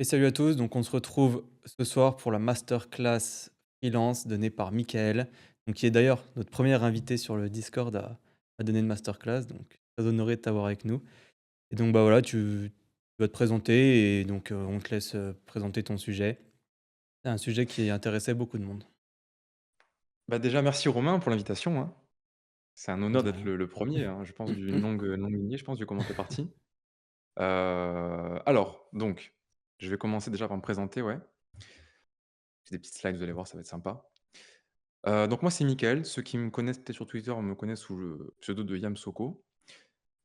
Et salut à tous, donc on se retrouve ce soir pour la masterclass freelance donnée par Michael, donc qui est d'ailleurs notre premier invité sur le Discord à donner une masterclass, donc très honoré de t'avoir avec nous. Et donc bah voilà, tu vas te présenter et donc on te laisse présenter ton sujet. C'est un sujet qui intéressait beaucoup de monde. Bah, déjà, merci Romain pour l'invitation, hein. C'est un honneur De d'être rien. le 1er, hein, je pense d'une longue lignée, je pense, vu comment tu es parti. Alors, donc, je vais commencer déjà par me présenter, ouais. J'ai des petites slides, vous allez voir, ça va être sympa. Donc moi, c'est Mickaël. Ceux qui me connaissent peut-être sur Twitter me connaissent sous le pseudo de Yamsoko.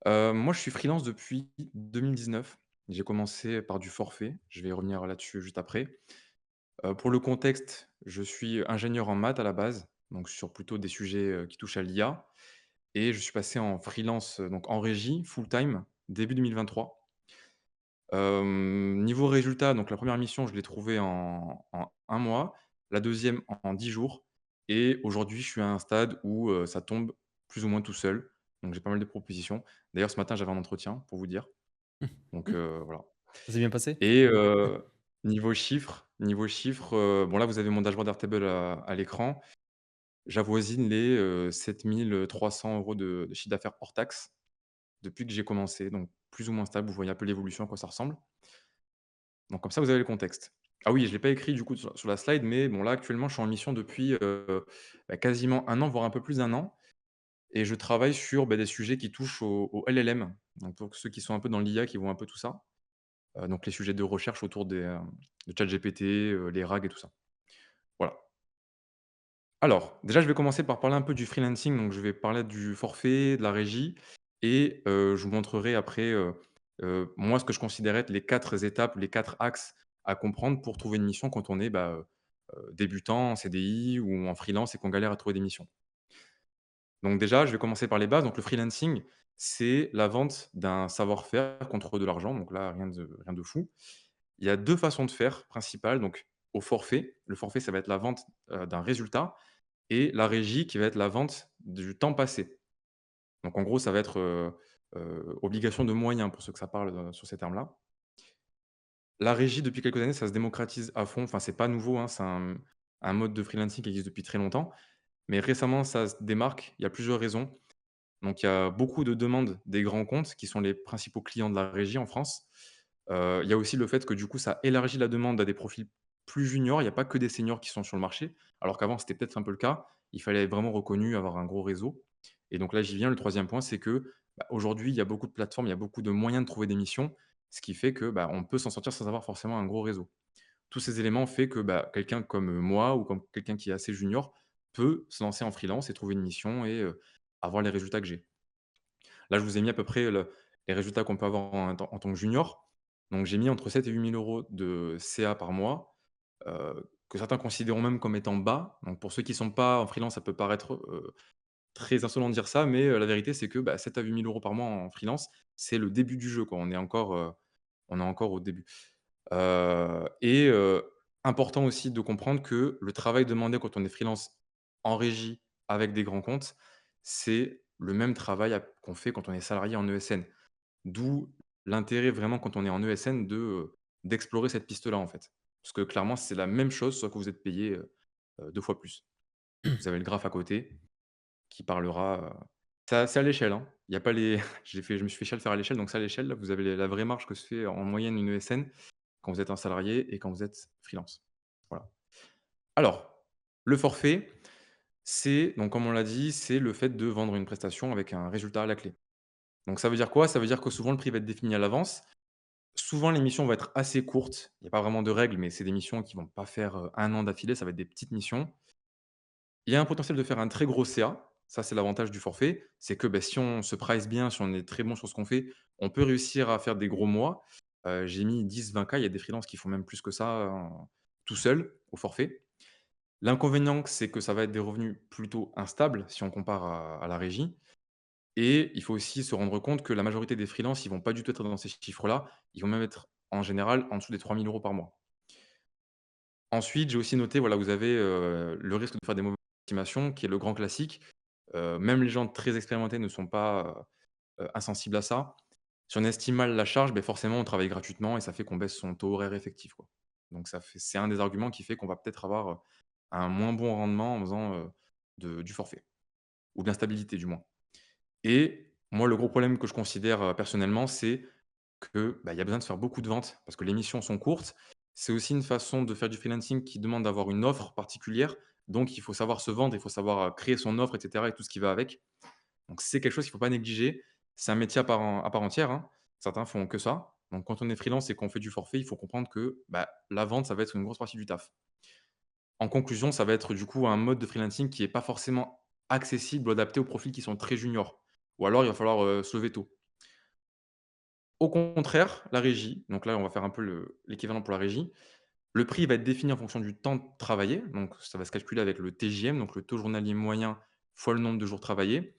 Moi, je suis freelance depuis 2019. J'ai commencé par du forfait, je vais revenir là-dessus juste après. Pour le contexte, je suis ingénieur en maths à la base, donc sur plutôt des sujets, qui touchent à l'IA. Et je suis passé en freelance, donc en régie full-time début 2023. Niveau résultat, donc la première mission, je l'ai trouvée en 1 mois, la deuxième en 10 jours et aujourd'hui, je suis à un stade où, ça tombe plus ou moins tout seul. Donc j'ai pas mal de propositions. D'ailleurs, ce matin, j'avais un entretien pour vous dire. Donc voilà. Ça s'est bien passé? Et niveau chiffres, bon là, vous avez mon dashboard Airtable à l'écran. J'avoisine les, 7 300 € de chiffre d'affaires hors taxe. Depuis que j'ai commencé, donc plus ou moins stable, vous voyez un peu l'évolution, à quoi ça ressemble. Donc comme ça, vous avez le contexte. Ah oui, je ne l'ai pas écrit du coup sur la slide, mais bon là, actuellement, je suis en mission depuis, quasiment 1 an, voire un peu plus d'1 an et je travaille sur, des sujets qui touchent au LLM. Donc pour ceux qui sont un peu dans l'IA, qui voient un peu tout ça, donc les sujets de recherche autour de ChatGPT, les RAG et tout ça. Voilà. Alors, déjà, je vais commencer par parler un peu du freelancing, donc je vais parler du forfait, de la régie et je vous montrerai après, moi, ce que je considère être les 4 étapes, les 4 axes à comprendre pour trouver une mission quand on est, débutant en CDI ou en freelance et qu'on galère à trouver des missions. Donc déjà, je vais commencer par les bases. Donc le freelancing, c'est la vente d'un savoir-faire contre de l'argent, donc là, rien de fou. Il y a 2 façons de faire principales, donc au forfait. Le forfait, ça va être la vente, d'un résultat et la régie qui va être la vente du temps passé. Donc en gros, ça va être, obligation de moyens pour ceux que ça parle, sur ces termes-là. La régie, depuis quelques années, ça se démocratise à fond. Enfin, c'est pas nouveau, hein, c'est un mode de freelancing qui existe depuis très longtemps. Mais récemment, ça se démarque. Il y a plusieurs raisons. Donc il y a beaucoup de demandes des grands comptes qui sont les principaux clients de la régie en France. Il y a aussi le fait que du coup, ça élargit la demande à des profils plus juniors. Il n'y a pas que des seniors qui sont sur le marché, alors qu'avant, c'était peut-être un peu le cas. Il fallait être vraiment reconnu, avoir un gros réseau et donc là, j'y viens, le troisième point, c'est que, aujourd'hui, il y a beaucoup de plateformes, il y a beaucoup de moyens de trouver des missions, ce qui fait que, on peut s'en sortir sans avoir forcément un gros réseau. Tous ces éléments fait que, quelqu'un comme, moi ou comme quelqu'un qui est assez junior peut se lancer en freelance et trouver une mission et avoir les résultats que j'ai. Là, je vous ai mis à peu près les résultats qu'on peut avoir en tant que junior. Donc j'ai mis entre 7 et 8 000 € de CA par mois, que certains considéreront même comme étant bas. Donc pour ceux qui ne sont pas en freelance, ça peut paraître, très insolent de dire ça, mais la vérité, c'est que, 7 à 8 000 € par mois en freelance, c'est le début du jeu, quoi. On est encore au début. Et important aussi de comprendre que le travail demandé quand on est freelance en régie avec des grands comptes, c'est le même travail qu'on fait quand on est salarié en ESN. D'où l'intérêt vraiment quand on est en ESN d'explorer cette piste-là, en fait. Parce que clairement, c'est la même chose, sauf que vous êtes payé, 2 fois plus. Vous avez le graphe à côté qui parlera, c'est à l'échelle, hein. Il y a pas les je me suis fait chier à le faire à l'échelle, donc c'est à l'échelle, là, vous avez la vraie marge que se fait en moyenne une ESN quand vous êtes un salarié et quand vous êtes freelance. Voilà. Alors, le forfait, c'est donc comme on l'a dit, c'est le fait de vendre une prestation avec un résultat à la clé. Donc ça veut dire quoi? Ça veut dire que souvent le prix va être défini à l'avance. Souvent les missions vont être assez courtes. Il y a pas vraiment de règles, mais c'est des missions qui vont pas faire, 1 an d'affilée, ça va être des petites missions. Il y a un potentiel de faire un très gros CA. Ça, c'est l'avantage du forfait. C'est que, si on se price bien, si on est très bon sur ce qu'on fait, on peut réussir à faire des gros mois. J'ai mis 10-20 K. Il y a des freelances qui font même plus que ça, tout seuls, au forfait. L'inconvénient, c'est que ça va être des revenus plutôt instables si on compare à la régie et il faut aussi se rendre compte que la majorité des freelances, ils vont pas du tout être dans ces chiffres-là. Ils vont même être, en général, en dessous des 3 000 € par mois. Ensuite, j'ai aussi noté, voilà, vous avez, le risque de faire des mauvaises estimations qui est le grand classique. Même les gens très expérimentés ne sont pas, insensibles à ça. Si on estime mal la charge, beh, forcément on travaille gratuitement et ça fait qu'on baisse son taux horaire effectif, quoi. Donc c'est un des arguments qui fait qu'on va peut-être avoir, un moins bon rendement en faisant, du forfait ou de l'instabilité du moins. Et moi, le gros problème que je considère, personnellement, c'est que, bah, il y a besoin de faire beaucoup de ventes parce que les missions sont courtes. C'est aussi une façon de faire du freelancing qui demande d'avoir une offre particulière. Donc il faut savoir se vendre, il faut savoir, créer son offre et cetera et tout ce qui va avec. Donc c'est quelque chose qu'il ne faut pas négliger. C'est un métier à part entière, hein. Certains font que ça. Donc quand on est freelance et qu'on fait du forfait, il faut comprendre que, bah, la vente, ça va être une grosse partie du taf. En conclusion, ça va être du coup un mode de freelancing qui est pas forcément accessible ou adapté aux profils qui sont très juniors. Ou alors il va falloir, se lever tôt. Au contraire, la régie, donc là, on va faire un peu l'équivalent pour la régie. Le prix va être défini en fonction du temps travaillé, donc ça va se calculer avec le TJM, donc le taux journalier moyen fois le nombre de jours travaillés.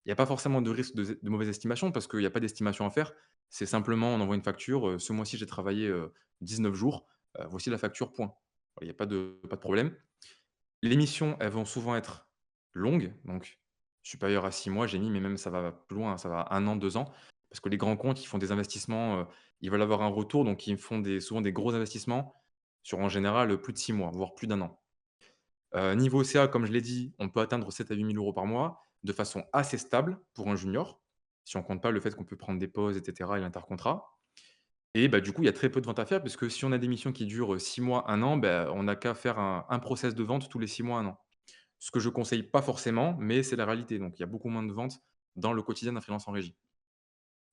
Il y a pas forcément de risque de mauvaise estimation parce qu'il y a pas d'estimation à faire. C'est simplement, on envoie une facture, ce mois-ci j'ai travaillé, 19 jours, voici la facture, point. Il y a pas de problème. Les missions, elles vont souvent être longues, donc supérieures à 6 mois, j'ai mis, mais même ça va plus loin, hein, ça va 1 an, 2 ans. Parce que les grands comptes, ils font des investissements, ils veulent avoir un retour, donc ils font souvent des gros investissements sur, en général, plus de 6 mois, voire plus d'1 an. Niveau CA, comme je l'ai dit, on peut atteindre 7 à 8 000 € par mois de façon assez stable pour un junior, si on compte pas le fait qu'on peut prendre des pauses et cetera et l'intercontrat. Et bah, du coup, il y a très peu de ventes à faire puisque si on a des missions qui durent, 6 mois, 1 an, bah, on n'a qu'à faire un process de vente tous les 6 mois, 1 an. Ce que je conseille pas forcément, mais c'est la réalité. Donc il y a beaucoup moins de ventes dans le quotidien d'un freelance en régie.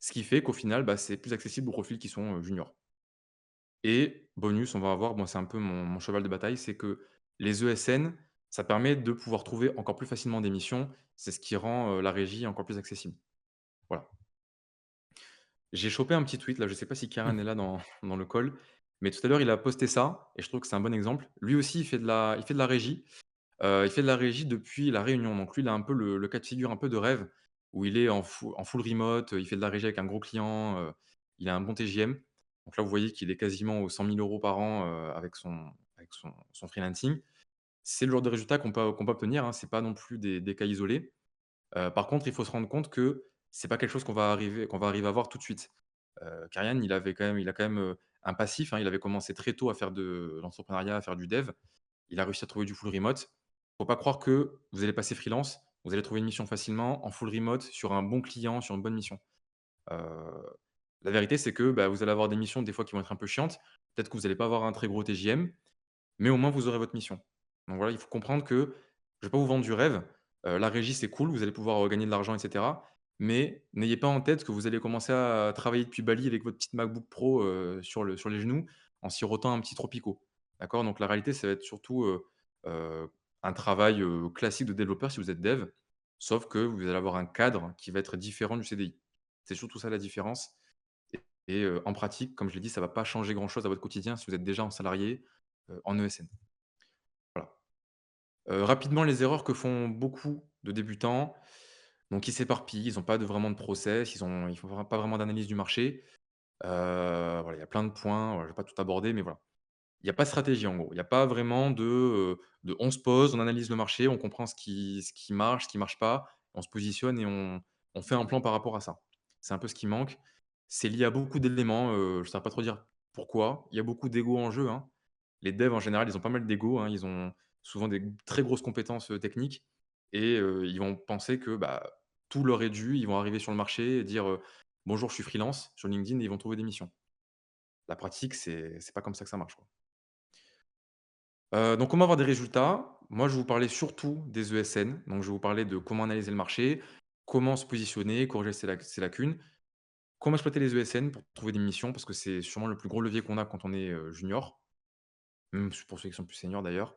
Ce qui fait qu'au final, bah, c'est plus accessible aux profils qui sont, juniors. Et bonus, on va avoir, moi c'est un peu mon cheval de bataille, c'est que les ESN, ça permet de pouvoir trouver encore plus facilement des missions. C'est ce qui rend, la régie encore plus accessible. Voilà. J'ai chopé un petit tweet là, je sais pas si Karen est là dans le call, mais tout à l'heure il a posté ça et je trouve que c'est un bon exemple. Lui aussi il fait de la régie. Il fait de la régie depuis La Réunion, donc lui, il a un peu le cas de figure un peu de rêve où il est en full remote, il fait de la régie avec un gros client, il a un bon TJM. Donc là, vous voyez qu'il est quasiment aux 100 000 € par an, avec son freelancing. C'est le genre de résultat qu'on peut obtenir, hein, c'est pas non plus des cas isolés. Par contre, il faut se rendre compte que c'est pas quelque chose qu'on va arriver à voir tout de suite. Karian, il a quand même, un passif, hein, il avait commencé très tôt à faire de l'entrepreneuriat, à faire du dev. Il a réussi à trouver du full remote. Faut pas croire que vous allez passer freelance, vous allez trouver une mission facilement en full remote sur un bon client, sur une bonne mission. Heu, la vérité, c'est que, bah, vous allez avoir des missions des fois qui vont être un peu chiantes. Peut-être que vous allez pas avoir un très gros TJM, mais au moins vous aurez votre mission. Donc voilà, il faut comprendre que je vais pas vous vendre du rêve. La régie, c'est cool, vous allez pouvoir, gagner de l'argent et cetera, mais n'ayez pas en tête que vous allez commencer à travailler depuis Bali avec votre petite MacBook Pro, sur les genoux, en sirotant un petit tropico. D'accord? Donc la réalité, ça va être surtout, heu, un travail, classique de développeur si vous êtes dev, sauf que vous allez avoir un cadre qui va être différent du CDI. C'est surtout ça la différence et en pratique, comme je l'ai dit, ça va pas changer grand chose à votre quotidien si vous êtes déjà en salarié, en ESN. Voilà. Rapidement, les erreurs que font beaucoup de débutants, donc ils s'éparpillent, ils ont pas vraiment de process, ils font pas vraiment d'analyse du marché. Voilà, il y a plein de points, voilà, je vais pas tout aborder, mais voilà. Il y a pas de stratégie en gros. Il y a pas vraiment de on se pose, on analyse le marché, on comprend ce qui marche pas, on se positionne et on fait un plan par rapport à ça. C'est un peu ce qui manque. C'est lié à beaucoup d'éléments, je ne saurais pas trop dire pourquoi. Il y a beaucoup d'ego en jeu, hein. Les devs en général, ils ont pas mal d'ego, hein. Ils ont souvent des très grosses compétences, techniques et ils vont penser que, bah, tout leur est dû. Ils vont arriver sur le marché et dire, «Bonjour, je suis freelance» sur LinkedIn et ils vont trouver des missions. La pratique, c'est pas comme ça que ça marche, quoi. Donc comment avoir des résultats? Moi, je vais vous parler surtout des ESN. Donc je vais vous parler de comment analyser le marché, comment se positionner, corriger ses lacunes, comment exploiter les ESN pour trouver des missions, parce que c'est sûrement le plus gros levier qu'on a quand on est, junior, même pour ceux qui sont plus seniors d'ailleurs.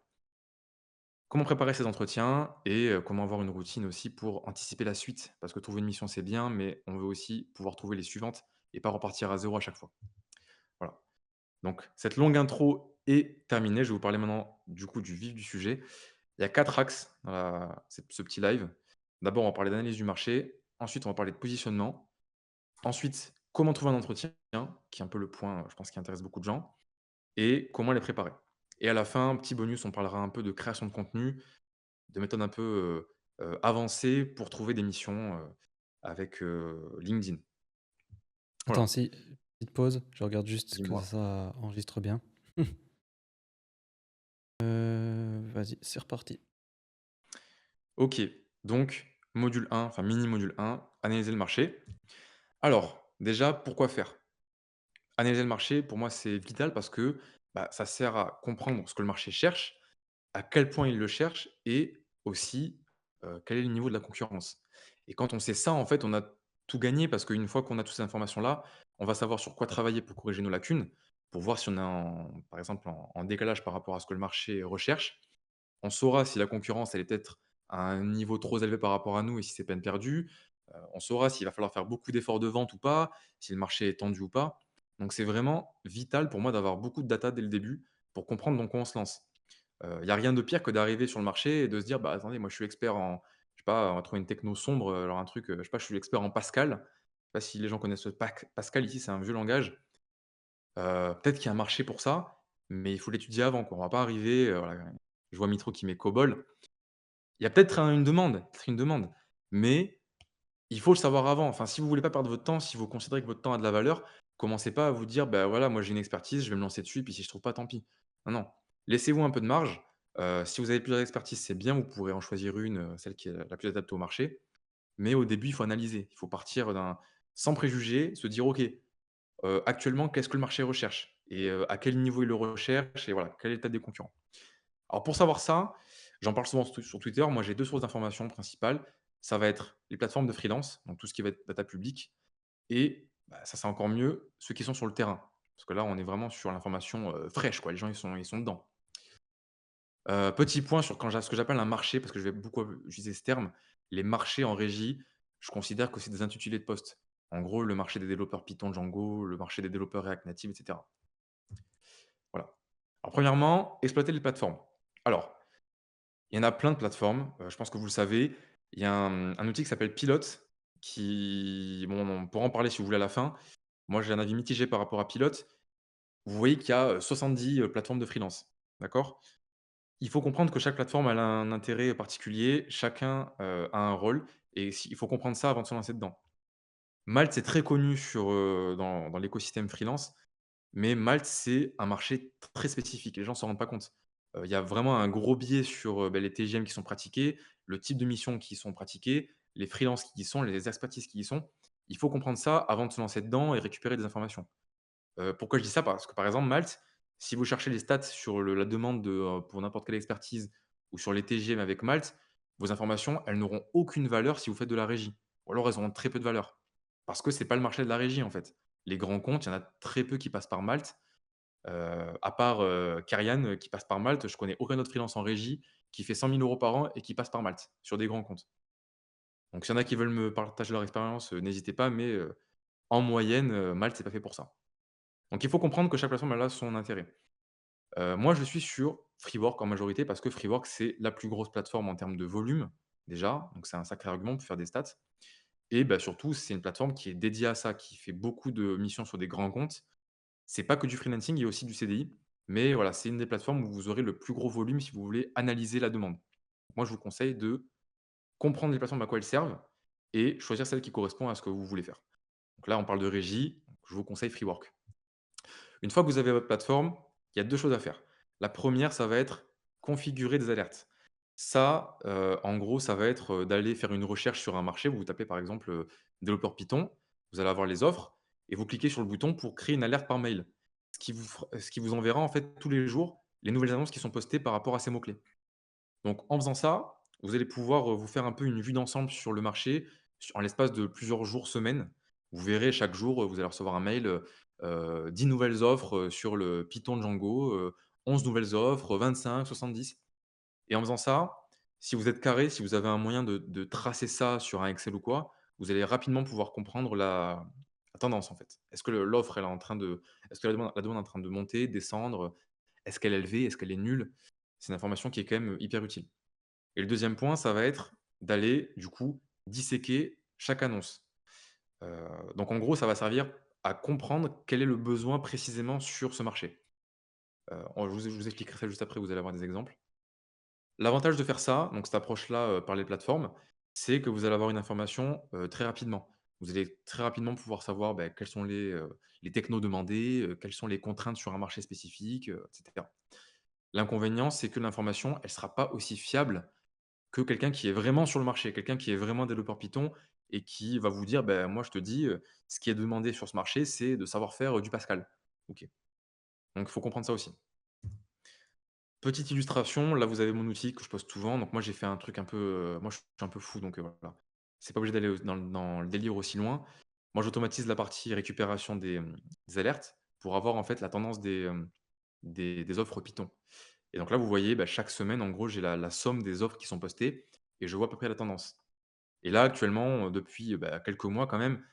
Comment préparer ses entretiens et comment avoir une routine aussi pour anticiper la suite. Parce que trouver une mission, c'est bien, mais on veut aussi pouvoir trouver les suivantes et pas repartir à zéro à chaque fois. Voilà. Donc cette longue intro est terminée. Je vais vous parler maintenant du coup du vif du sujet. Il y a 4 axes dans ce petit live. D'abord, on va parler d'analyse du marché. Ensuite, on va parler de positionnement. Ensuite, comment trouver un entretien, qui est un peu le point, je pense, qui intéresse beaucoup de gens, et comment les préparer. Et à la fin, petit bonus, on parlera un peu de création de contenu, de méthodes un peu avancées pour trouver des missions avec LinkedIn. Attends, Voilà, si, petite pause, je regarde juste que dis-moi. ça enregistre bien. Vas-y, c'est reparti. OK, donc module 1, enfin mini module 1, analyser le marché. Alors, déjà, pourquoi faire? Analyser le marché, pour moi, c'est vital parce que, bah, ça sert à comprendre ce que le marché cherche, à quel point il le cherche et aussi, quel est le niveau de la concurrence. Et quand on sait ça, en fait, on a tout gagné parce qu'une fois qu'on a toutes ces informations-là, on va savoir sur quoi travailler pour corriger nos lacunes, pour voir si on est par exemple, en décalage par rapport à ce que le marché recherche. On saura si la concurrence, elle est peut-être à un niveau trop élevé par rapport à nous et si c'est peine perdue. On saura s'il va falloir faire beaucoup d'efforts de vente ou pas, si le marché est tendu ou pas. Donc c'est vraiment vital pour moi d'avoir beaucoup de data dès le début pour comprendre dans quoi on se lance. Il y a rien de pire que d'arriver sur le marché et de se dire: «Bah, attendez, moi je suis expert en» je sais pas, on va trouver une techno sombre, alors un truc, je sais pas, je suis expert en Pascal. Je sais pas si les gens connaissent Pascal ici, c'est un vieux langage. Peut-être qu'il y a un marché pour ça, mais il faut l'étudier avant, quoi. On va pas arriver, voilà, je vois Mitro qui met COBOL. Il y a peut-être une demande, mais il faut le savoir avant. Enfin, si vous voulez pas perdre votre temps, si vous considérez que votre temps a de la valeur, commencez pas à vous dire: «Bah, voilà, moi j'ai une expertise, je vais me lancer dessus, puis si je trouve pas, tant pis». Non, non. Laissez-vous un peu de marge. Si vous avez plusieurs expertises, c'est bien, vous pourrez en choisir une, celle qui est la plus adaptée au marché. Mais au début, il faut analyser. Il faut partir sans préjugés, se dire: «OK, actuellement, qu'est-ce que le marché recherche? Et à quel niveau il le recherche? Et voilà, quel est l'état des concurrents?» Alors pour savoir ça, j'en parle souvent sur Twitter. Moi, j'ai 2 sources d'informations principales. Ça va être les plateformes de freelance, donc tout ce qui va être data publique et bah, ça, c'est encore mieux, ceux qui sont sur le terrain. Parce que là, on est vraiment sur l'information, fraîche, quoi. Les gens, ils sont dedans. Petit point sur quand ce que j'appelle un marché, parce que je vais beaucoup utiliser ce terme. Les marchés en régie, je considère que c'est des intitulés de poste. En gros, le marché des développeurs Python, Django, le marché des développeurs React Native, et cetera. Voilà. Alors premièrement, exploiter les plateformes. Alors, il y en a plein de plateformes, je pense que vous le savez. Il y a un outil qui s'appelle Pilote qui bon, on pourra en parler si vous voulez à la fin. Moi, j'ai un avis mitigé par rapport à Pilote. Vous voyez qu'il y a, 70, plateformes de freelance, d'accord? Il faut comprendre que chaque plateforme elle a un intérêt particulier, chacun, a un rôle et il faut comprendre ça avant de se lancer dedans. Malte, c'est très connu dans l'écosystème freelance, mais Malte, c'est un marché très spécifique. Les gens ne s'en rendent pas compte. Il y a vraiment un gros biais sur, les TGM qui sont pratiqués, le type de missions qui sont pratiquées, les freelances qui y sont, les expertises qui y sont. Il faut comprendre ça avant de se lancer dedans et récupérer des informations. Pourquoi je dis ça? Parce que, par exemple, Malte, si vous cherchez les stats sur la demande pour n'importe quelle expertise ou sur les TGM avec Malte, vos informations, elles n'auront aucune valeur si vous faites de la régie. Ou alors elles auront très peu de valeur. Parce que c'est pas le marché de la régie, en fait. Les grands comptes, il y en a très peu qui passent par Malte. À part, Karian, qui passe par Malte, je connais aucun autre freelance en régie qui fait 100 000 € par an et qui passe par Malte, sur des grands comptes. Donc s'il y en a qui veulent me partager leur expérience, n'hésitez pas, mais en moyenne, Malte, c'est pas fait pour ça. Donc il faut comprendre que chaque plateforme, elle a son intérêt. Moi, je suis sur Freework en majorité parce que Freework, c'est la plus grosse plateforme en termes de volume, déjà, donc c'est un sacré argument pour faire des stats et bah, surtout, c'est une plateforme qui est dédiée à ça, qui fait beaucoup de missions sur des grands comptes. C'est pas que du freelancing, il y a aussi du CDI, mais voilà, c'est une des plateformes où vous aurez le plus gros volume si vous voulez analyser la demande. Moi, je vous conseille de comprendre les plateformes à quoi elles servent et choisir celle qui correspond à ce que vous voulez faire. Donc là, on parle de régie, je vous conseille Freework. Une fois que vous avez votre plateforme, il y a 2 choses à faire. La première, ça va être configurer des alertes. Ça, en gros, ça va être, d'aller faire une recherche sur un marché. Vous tapez par exemple, développeur Python, vous allez avoir les offres et vous cliquez sur le bouton pour créer une alerte par mail. Ce qui vous enverra en fait tous les jours les nouvelles annonces qui sont postées par rapport à ces mots-clés. Donc en faisant ça, vous allez pouvoir, vous faire un peu une vue d'ensemble sur le marché, en l'espace de plusieurs jours, semaines. Vous verrez chaque jour, vous allez recevoir un mail, 10 nouvelles offres, sur le Python Django, 11 nouvelles offres, 25, 70 et en faisant ça, si vous êtes carré, si vous avez un moyen de tracer ça sur un Excel ou quoi, vous allez rapidement pouvoir comprendre la tendance, en fait. Est-ce que l'offre, elle est en train de est-ce que la demande est en train de monter, descendre? Est-ce qu'elle est élevée? Est-ce qu'elle est nulle? C'est une information qui est quand même hyper utile. Et le deuxième point, ça va être d'aller, du coup, disséquer chaque annonce. Donc en gros, ça va servir à comprendre quel est le besoin précisément sur ce marché. Je vous expliquerai ça juste après, vous allez avoir des exemples. L'avantage de faire ça, donc cette approche-là, par les plateformes, c'est que vous allez avoir une information, très rapidement. Vous allez très rapidement pouvoir savoir, quels sont les technos demandés, quelles sont les contraintes sur un marché spécifique, et cetera. L'inconvénient, c'est que l'information, elle sera pas aussi fiable que quelqu'un qui est vraiment sur le marché, quelqu'un qui est vraiment développeur Python et qui va vous dire: moi je te dis, ce qui est demandé sur ce marché, c'est de savoir faire, du Pascal». OK. Donc il faut comprendre ça aussi. Petite illustration, là vous avez mon outil que je poste souvent, donc moi j'ai fait un truc un peu, moi je suis un peu fou donc voilà. C'est pas obligé d'aller dans le délire aussi loin. Moi j'automatise la partie récupération des alertes pour avoir en fait la tendance des offres Python. Et donc là vous voyez, chaque semaine en gros j'ai la somme des offres qui sont postées et je vois à peu près la tendance. Et là, actuellement, depuis, quelques mois quand même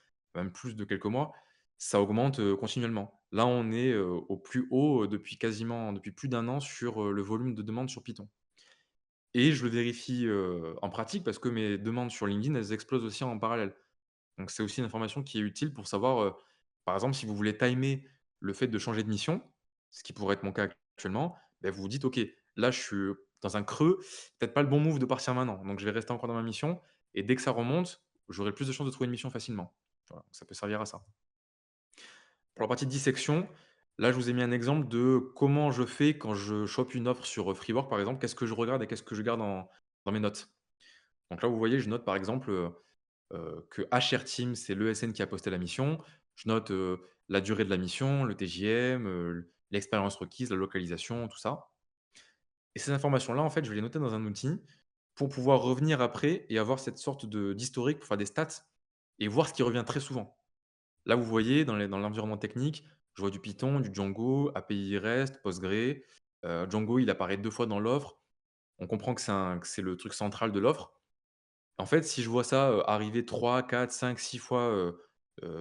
plus de quelques mois, ça augmente, continuellement. Là, on est, au plus haut, depuis plus d'un an sur, le volume de demandes sur Python. Et je le vérifie, en pratique parce que mes demandes sur LinkedIn, elles explosent aussi en parallèle. Donc c'est aussi une information qui est utile pour savoir, par exemple, si vous voulez timer le fait de changer de mission, ce qui pourrait être mon cas actuellement, vous vous dites: «OK, là je suis dans un creux, peut-être pas le bon move de partir maintenant, donc je vais rester encore dans ma mission et dès que ça remonte, j'aurai plus de chances de trouver une mission facilement». Voilà, ça peut servir à ça. Pour la partie dissection, là je vous ai mis un exemple de comment je fais quand je chope une offre sur, Freework par exemple, qu'est-ce que je regarde et qu'est-ce que je garde dans mes notes. Donc là vous voyez, je note par exemple, que HR Team, c'est l'ESN qui a posté la mission. Je note, la durée de la mission, le TJM, l'expérience requise, la localisation, tout ça. Et ces informations-là, en fait, je vais les noter dans un outil pour pouvoir revenir après et avoir cette sorte d'historique pour faire des stats et voir ce qui revient très souvent. Là, vous voyez dans l'environnement technique, je vois du Python, du Django, API REST, Postgre. Django, il apparaît 2 fois dans l'offre. On comprend que c'est le truc central de l'offre. En fait, si je vois ça, arriver 3, 4, 5, 6 fois,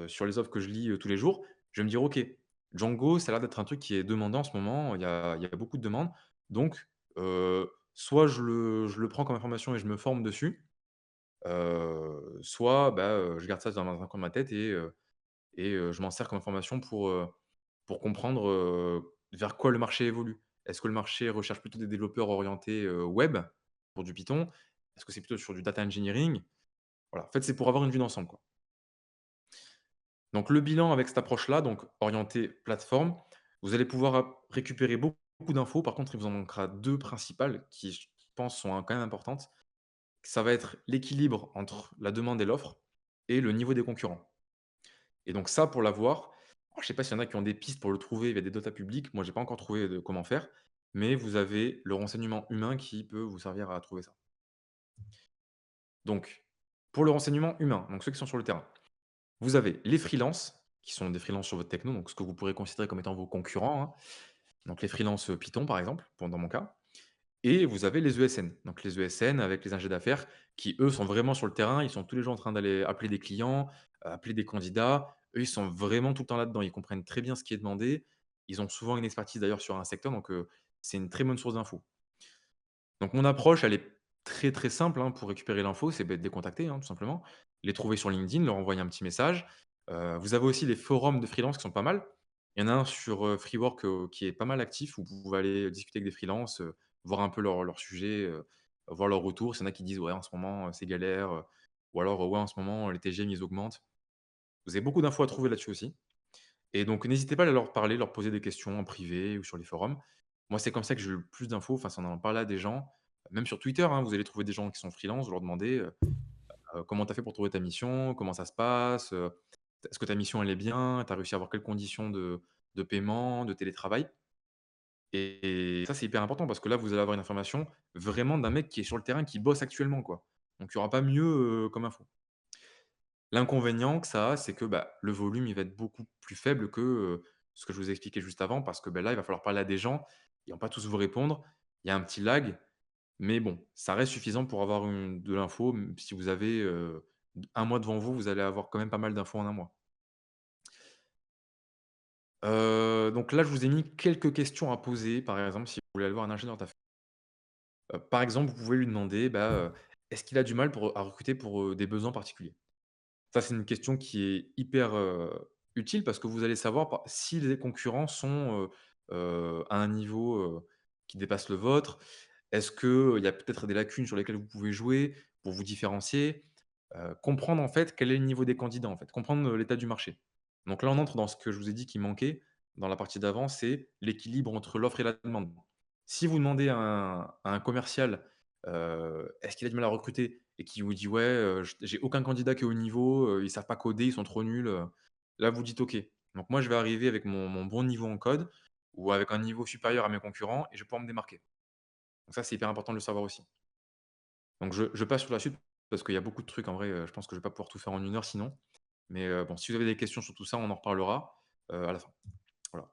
sur les offres que je lis, tous les jours, je vais me dire: «OK, Django, ça a l'air d'être un truc qui est demandé en ce moment, il y a beaucoup de demandes, donc soit je le prends comme information et je me forme dessus, soit, je garde ça dans un coin de ma tête et je m'en sers comme information pour comprendre, vers quoi le marché évolue. Est-ce que le marché recherche plutôt des développeurs orientés, web pour du Python? Est-ce que c'est plutôt sur du data engineering? Voilà, en fait, c'est pour avoir une vue d'ensemble, quoi. Donc le bilan avec cette approche-là, donc orientée plateforme, vous allez pouvoir récupérer beaucoup d'infos. Par contre, il vous en manquera 2 principales qui, je pense, sont, quand même importantes. Ça va être l'équilibre entre la demande et l'offre et le niveau des concurrents. Et donc ça, pour l'avoir, alors je ne sais pas s'il y en a qui ont des pistes pour le trouver via des data publiques. Moi, j'ai pas encore trouvé de comment faire, mais vous avez le renseignement humain qui peut vous servir à trouver ça. Donc, pour le renseignement humain, donc ceux qui sont sur le terrain. Vous avez les freelances, qui sont des freelances sur votre techno, donc ce que vous pourrez considérer comme étant vos concurrents, hein. Donc les freelances, Python par exemple, dans mon cas. Et vous avez les ESN. Donc les ESN avec les ingés d'affaires qui, eux, sont vraiment sur le terrain. Ils sont tous les jours en train d'aller appeler des clients, appeler des candidats. Eux, ils sont vraiment tout le temps là-dedans. Ils comprennent très bien ce qui est demandé. Ils ont souvent une expertise d'ailleurs sur un secteur, donc c'est une très bonne source d'infos. Donc mon approche, elle est très, très simple, hein, pour récupérer l'info, c'est, de les contacter, hein, tout simplement. Les trouver sur LinkedIn, leur envoyer un petit message. Vous avez aussi les forums de freelance qui sont pas mal. Il y en a un sur, Freework, qui est pas mal actif où vous pouvez aller discuter avec des freelances, voir un peu leur sujet, voir leur retour. S'il y en a qui disent: «Ouais, en ce moment, c'est galère», ou alors: «Ouais, en ce moment, les TGM, ils augmentent». Vous avez beaucoup d'infos à trouver là-dessus aussi. Et donc n'hésitez pas à leur parler, leur poser des questions en privé ou sur les forums. Moi, c'est comme ça que j'ai eu le plus d'infos, enfin, c'est en allant parler à des gens, même sur Twitter, hein, vous allez trouver des gens qui sont freelance, vous leur demandez, «Comment tu as fait pour trouver ta mission? Comment ça se passe? Est-ce que ta mission, elle est bien? Tu as réussi à avoir quelles conditions de paiement, de télétravail?» Et ça, c'est hyper important parce que là, vous allez avoir une information vraiment d'un mec qui est sur le terrain, qui bosse actuellement, quoi. Donc il y aura pas mieux, comme info. L'inconvénient que ça a, c'est que, le volume, il va être beaucoup plus faible que, ce que je vous ai expliqué juste avant parce que, là, il va falloir parler à des gens, ils vont pas tous vous répondre. Il y a un petit lag, mais bon, ça reste suffisant pour avoir de l'info, si vous avez, 1 mois devant vous, vous allez avoir quand même pas mal d'infos en un mois. Donc là, je vous ai mis quelques questions à poser, par exemple, si vous voulez aller voir un ingénieur d'affaires. Par exemple, vous pouvez lui demander, est-ce qu'il a du mal à recruter pour, des besoins particuliers? Ça, c'est une question qui est hyper, utile parce que vous allez savoir si les concurrents sont, à un niveau, qui dépasse le vôtre. Est-ce qu'il y a peut-être des lacunes sur lesquelles vous pouvez jouer pour vous différencier? comprendre en fait quel est le niveau des candidats en fait, comprendre, l'état du marché. Donc là, on entre dans ce que je vous ai dit qui manquait dans la partie d'avant, c'est l'équilibre entre l'offre et la demande. Si vous demandez à un commercial, est-ce qu'il a du mal à recruter et qu'il vous dit: «Ouais, j'ai aucun candidat qui est au niveau, ils savent pas coder, ils sont trop nuls», là vous dites: «OK, donc moi je vais arriver avec mon bon niveau en code ou avec un niveau supérieur à mes concurrents et je vais pouvoir me démarquer». Donc ça, c'est hyper important de le savoir aussi. Donc je passe sur la suite parce qu'il y a beaucoup de trucs en vrai, je pense que je vais pas pouvoir tout faire en 1 heure sinon. Mais bon, si vous avez des questions sur tout ça, on en reparlera, à la fin. Voilà.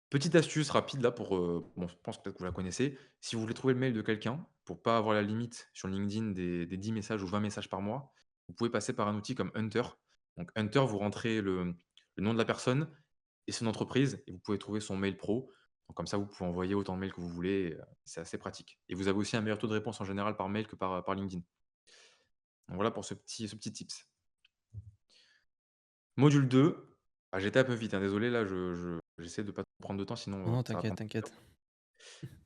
Petite astuce rapide là pour, bon je pense peut-être que vous la connaissez. Si vous voulez trouver le mail de quelqu'un, pour pas avoir la limite sur LinkedIn des 10 messages ou 20 messages par mois, vous pouvez passer par un outil comme Hunter. Donc Hunter, vous rentrez le nom de la personne et son entreprise et vous pouvez trouver son mail pro. Donc comme ça, vous pouvez envoyer autant de mails que vous voulez et c'est assez pratique. Et vous avez aussi un meilleur taux de réponse en général par mail que par LinkedIn. Donc voilà pour ce petit tips. Module 2, ah j'étais un peu vite, hein, désolé là j'essaie de pas trop prendre de temps sinon, Non, non, ça va t'inquiète, prendre trop de t'inquiète.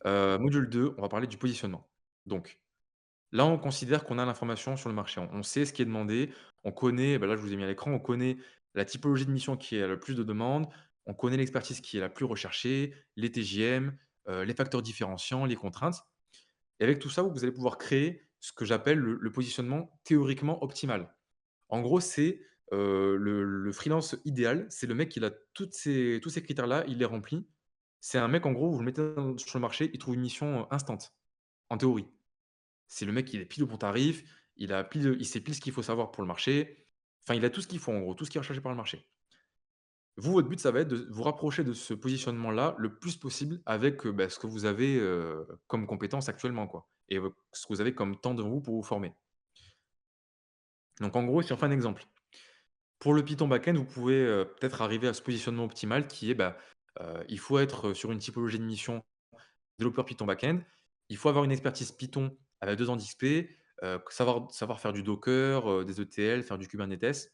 temps. Module 2, on va parler du positionnement. Donc là, on considère qu'on a l'information sur le marché. On sait ce qui est demandé, on connaît, bah, là je vous ai mis à l'écran, on connaît la typologie de mission qui a le plus de demandes, on connaît l'expertise qui est la plus recherchée, les TJM, les facteurs différenciants, les contraintes et avec tout ça, vous allez pouvoir créer ce que j'appelle le positionnement théoriquement optimal. En gros, c'est, le freelance idéal, c'est le mec qui a tous ces critères-là, il les remplit. C'est un mec, en gros, vous le mettez sur le marché, il trouve une mission, instant, en théorie. C'est le mec, il est pile au bon tarif, il sait pile ce qu'il faut savoir pour le marché. Enfin, il a tout ce qu'il faut, en gros, tout ce qui est recherché par le marché. Vous, votre but, ça va être de vous rapprocher de ce positionnement-là le plus possible avec, bah, ce que vous avez, comme compétences actuellement, quoi et ce que vous avez comme temps devant vous pour vous former. Donc en gros, si on fait un exemple, pour le Python backend, vous pouvez, peut-être arriver à ce positionnement optimal qui est, bah, il faut être, sur une typologie de mission développeur Python backend. Il faut avoir une expertise Python avec 2 ans d'XP, savoir faire du Docker, des ETL, faire du Kubernetes,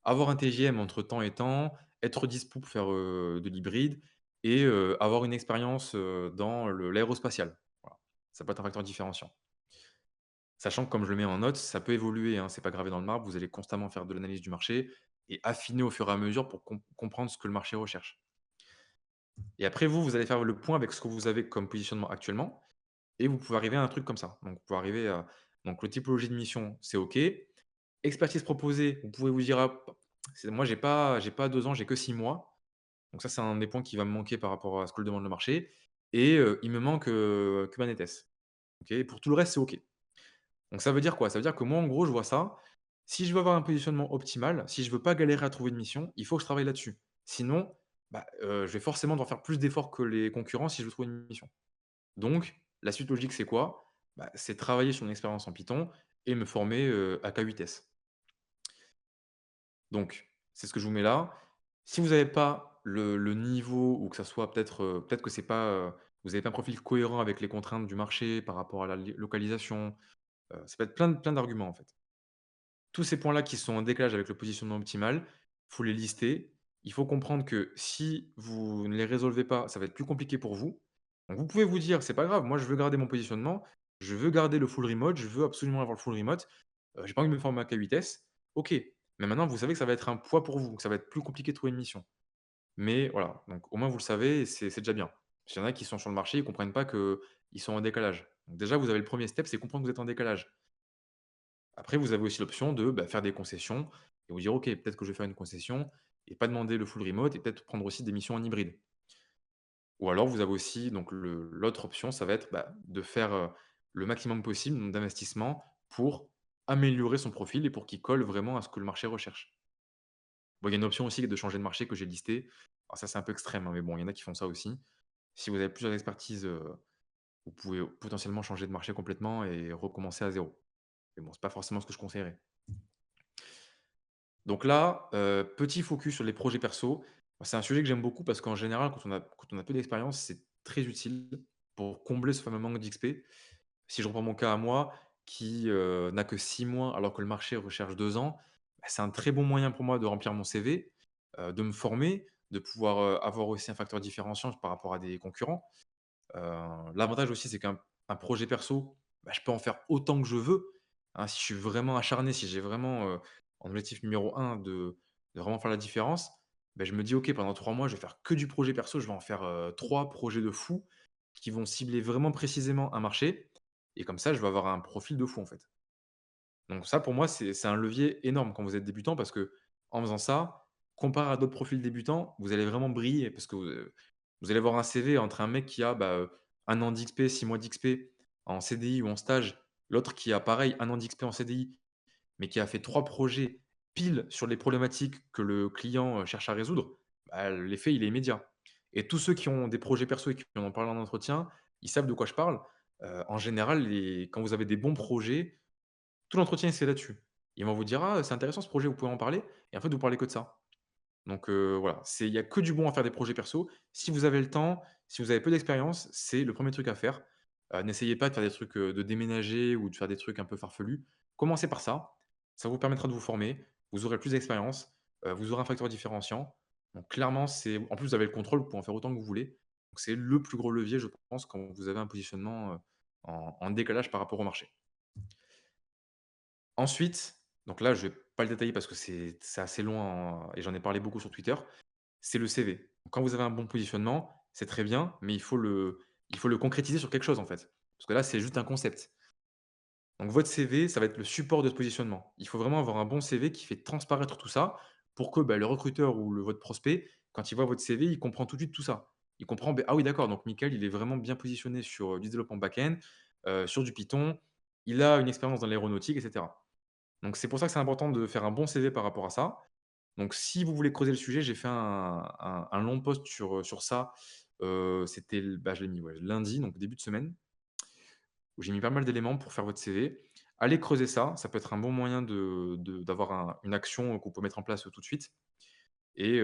avoir un TJM entre temps et temps, être dispo pour faire, de l'hybride et avoir une expérience, dans l'aérospatial. Voilà, ça peut être un facteur différenciant. Sachant que comme je le mets en note, ça peut évoluer, hein, c'est pas gravé dans le marbre, vous allez constamment faire de l'analyse du marché et affiner au fur et à mesure pour comprendre ce que le marché recherche. Et après vous allez faire le point avec ce que vous avez comme positionnement actuellement et vous pouvez arriver à un truc comme ça. Donc vous pouvez arriver à donc le typologie de mission, c'est OK. Expertise proposée, vous pouvez vous dire: «Ah, c'est moi j'ai pas 2 ans, j'ai que 6 mois». Donc ça, c'est un des points qui va me manquer par rapport à ce que le demande le marché et il me manque, Kubernetes. OK, pour tout le reste, c'est OK. Donc ça veut dire quoi? Ça veut dire que moi, en gros, je vois ça. Si je veux avoir un positionnement optimal, si je veux pas galérer à trouver une mission, il faut que je travaille là-dessus. Sinon, bah, je vais forcément devoir faire plus d'efforts que les concurrents si je veux trouver une mission. Donc la suite logique, c'est quoi? Bah, c'est travailler sur une expérience en Python et me former, à K8S. Donc c'est ce que je vous mets là. Si vous n'avez pas le niveau ou que ça soit peut-être que c'est pas, vous avez pas un profil cohérent avec les contraintes du marché par rapport à la localisation, ça peut être plein d'arguments, en fait. Tous ces points-là qui sont en décalage avec le positionnement optimal, faut les lister. Il faut comprendre que si vous ne les résolvez pas, ça va être plus compliqué pour vous. Donc vous pouvez vous dire: «C'est pas grave, moi je veux garder mon positionnement, je veux garder le full remote, je veux absolument avoir le full remote, j'ai pas envie de me former à K8S». OK, mais maintenant vous savez que ça va être un poids pour vous, que ça va être plus compliqué de trouver une mission. Mais voilà, donc au moins vous le savez et c'est déjà bien. Parce qu'il y en a qui sont sur le marché, ils comprennent pas qu'ils sont en décalage. Donc déjà vous avez le premier step, c'est comprendre que vous êtes en décalage. Après, vous avez aussi l'option de, bah, faire des concessions et vous dire: «OK, peut-être que je vais faire une concession et pas demander le full remote et peut-être prendre aussi des missions en hybride». Ou alors vous avez aussi donc l'autre option, ça va être, bah, de faire, le maximum possible donc d'investissement pour améliorer son profil et pour qu'il colle vraiment à ce que le marché recherche. Bon, il y a une option aussi de changer de marché que j'ai listée. Alors ça, c'est un peu extrême, hein, mais bon, il y en a qui font ça aussi. Si vous avez plusieurs expertises, vous pouvez potentiellement changer de marché complètement et recommencer à zéro. Mais bon, c'est pas forcément ce que je conseillerais. Donc là, petit focus sur les projets perso. C'est un sujet que j'aime beaucoup parce qu'en général, quand on a peu d'expérience, c'est très utile pour combler ce fameux manque d'XP. Si je reprends mon cas à moi, qui, n'a que 6 mois alors que le marché recherche 2 ans, bah, c'est un très bon moyen pour moi de remplir mon CV, de me former, de pouvoir, avoir aussi un facteur différenciant par rapport à des concurrents. L'avantage aussi, c'est qu'un projet perso, bah, je peux en faire autant que je veux hein. Si je suis vraiment acharné, si j'ai vraiment, en objectif numéro un de vraiment faire la différence, ben je me dis: «OK, pendant 3 mois, je vais faire que du projet perso, je vais en faire, 3 projets de fou qui vont cibler vraiment précisément un marché et comme ça, je vais avoir un profil de fou, en fait». Donc ça, pour moi, c'est un levier énorme quand vous êtes débutant parce que en faisant ça, comparé à d'autres profils débutants, vous allez vraiment briller parce que, vous allez avoir un CV entre un mec qui a, 1 an d'XP, 6 mois d'XP en CDI ou en stage, l'autre qui a pareil 1 an d'XP en CDI, mais qui a fait 3 projets pile sur les problématiques que le client, cherche à résoudre, l'effet, il est immédiat. Et tous ceux qui ont des projets perso et qui en ont parlé en entretien, ils savent de quoi je parle. En général, quand vous avez des bons projets, tout l'entretien, c'est là-dessus. Ils vont vous dire: «Ah, c'est intéressant ce projet, vous pouvez en parler?» et en fait, vous parlez que de ça. Donc voilà, il y a que du bon à faire des projets perso. Si vous avez le temps, si vous avez peu d'expérience, c'est le premier truc à faire. N'essayez pas de faire des trucs, de déménager ou de faire des trucs un peu farfelus. Commencez par ça vous permettra de vous former, vous aurez plus d'expérience, vous aurez un facteur différenciant. Donc clairement, en plus, vous avez le contrôle, vous pouvez en faire autant que vous voulez. Donc c'est le plus gros levier, je pense, quand vous avez un positionnement, en décalage par rapport au marché. Ensuite, donc là, je vais pas le détailler parce que c'est assez loin et j'en ai parlé beaucoup sur Twitter, c'est le CV. Quand vous avez un bon positionnement, c'est très bien, mais il faut le concrétiser sur quelque chose, en fait. Parce que là, c'est juste un concept. Donc votre CV, ça va être le support de ce positionnement. Il faut vraiment avoir un bon CV qui fait transparaître tout ça pour que, le recruteur ou votre prospect, quand il voit votre CV, il comprend tout de suite tout ça. Il comprend: «Ah oui, d'accord, donc Michael, il est vraiment bien positionné sur, du développement back-end, sur du Python, il a une expérience dans l'aéronautique» et cetera. Donc c'est pour ça que c'est important de faire un bon CV par rapport à ça. Donc si vous voulez creuser le sujet, j'ai fait un long post sur ça, c'était je l'ai mis, ouais, lundi, donc début de semaine, où j'ai mis pas mal d'éléments pour faire votre CV. Allez creuser ça, ça peut être un bon moyen d'avoir une action que vous pouvez mettre en place, tout de suite et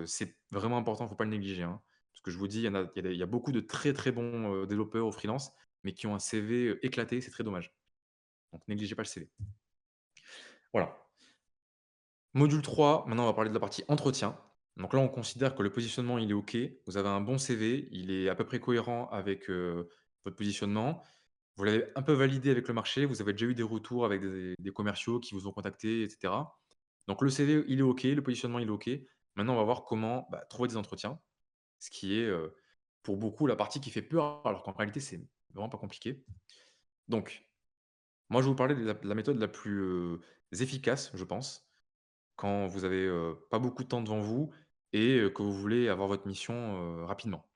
c'est vraiment important, il ne faut pas le négliger, hein. Parce que je vous dis, il y a beaucoup de très, très bons, développeurs au freelance, mais qui ont un CV, éclaté, c'est très dommage. Donc négligez pas le CV. Voilà. Module 3, maintenant on va parler de la partie entretien. Donc là, on considère que le positionnement, il est OK. Vous avez un bon CV, il est à peu près cohérent avec, votre positionnement. Vous l'avez un peu validé avec le marché, vous avez déjà eu des retours avec des commerciaux qui vous ont contacté et cetera. Donc le CV, il est OK, le positionnement, il est OK. Maintenant, on va voir comment, trouver des entretiens, ce qui est, pour beaucoup la partie qui fait peur, alors qu'en réalité, c'est vraiment pas compliqué. Donc, moi, je vais vous parler de la méthode la plus, efficace, je pense. Quand vous avez, pas beaucoup de temps devant vous et que vous voulez avoir votre mission, rapidement.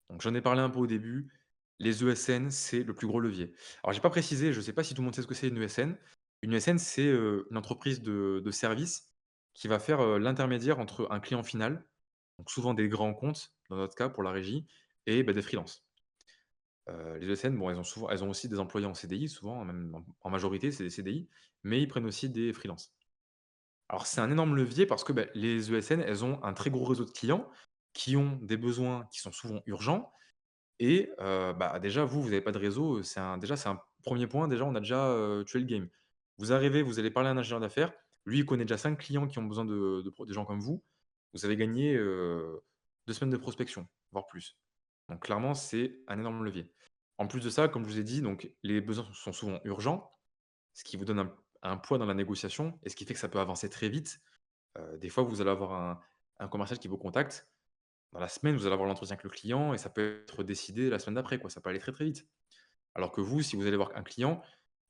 Donc j'en ai parlé un peu au début, les ESN, c'est le plus gros levier. Alors j'ai pas précisé, je sais pas si tout le monde sait ce que c'est une ESN. Une ESN, c'est, une entreprise de service qui va faire, l'intermédiaire entre un client final, donc souvent des grands comptes, dans notre cas pour la régie et des freelances. Les ESN, bon, elles ont aussi des employés en CDI souvent, même en majorité, c'est des CDI, mais ils prennent aussi des freelances. Alors c'est un énorme levier parce que, les ESN, elles ont un très gros réseau de clients qui ont des besoins qui sont souvent urgents et déjà vous avez pas de réseau, c'est un premier point, déjà on a déjà, tué le game. Vous arrivez, vous allez parler à un ingénieur d'affaires, lui il connaît déjà 5 clients qui ont besoin de gens comme vous. Vous avez gagné, 2 semaines de prospection, voire plus. Donc clairement, c'est un énorme levier. En plus de ça, comme je vous ai dit, donc les besoins sont souvent urgents, ce qui vous donne un poids dans la négociation et ce qui fait que ça peut avancer très vite. Des fois, vous allez avoir un commercial qui vous contacte. Dans la semaine, vous allez avoir l'entretien avec le client et ça peut être décidé la semaine d'après, quoi. Ça peut aller très, très vite. Alors que vous, si vous allez voir un client,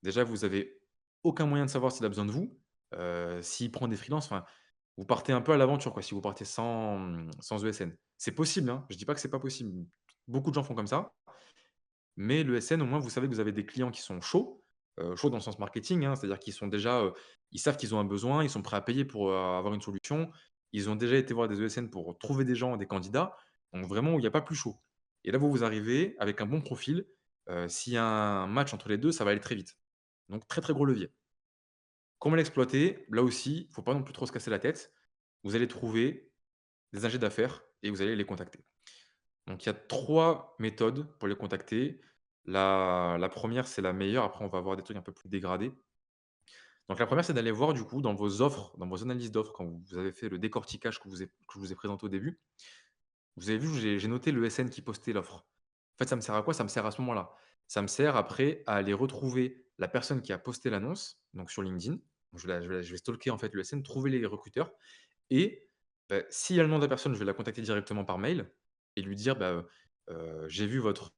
déjà, vous avez aucun moyen de savoir s'il a besoin de vous, s'il prend des freelances, enfin, vous partez un peu à l'aventure, quoi, si vous partez sans ESN. C'est possible, hein, je dis pas que c'est pas possible. Beaucoup de gens font comme ça, mais l'ESN, au moins, vous savez que vous avez des clients qui sont chauds, chauds dans le sens marketing, hein, c'est-à-dire qu'ils sont déjà, ils savent qu'ils ont un besoin, ils sont prêts à payer pour, avoir une solution. Ils ont déjà été voir des ESN pour trouver des gens, des candidats, donc vraiment où il y a pas plus chaud. Et là, vous arrivez avec un bon profil, s'il y a un match entre les 2, ça va aller très vite. Donc très, très gros levier. Comment l'exploiter? Là aussi, il faut pas non plus trop se casser la tête. Vous allez trouver des ingés d'affaires et vous allez les contacter. Donc il y a 3 méthodes pour les contacter. La 1re, c'est la meilleure, après on va avoir des trucs un peu plus dégradés. Donc la première, c'est d'aller voir du coup dans vos offres, dans vos analyses d'offres, quand vous avez fait le décortiquage que je vous ai présenté au début. Vous avez vu, j'ai noté le SN qui postait l'offre. En fait, ça me sert à quoi? Ça me sert à ce moment-là. Ça me sert après à aller retrouver la personne qui a posté l'annonce, donc sur LinkedIn. Donc je vais stalker en fait le l'ESN, trouver les recruteurs et s'il y a le nom de la personne, je vais la contacter directement par mail et lui dire: «J'ai vu votre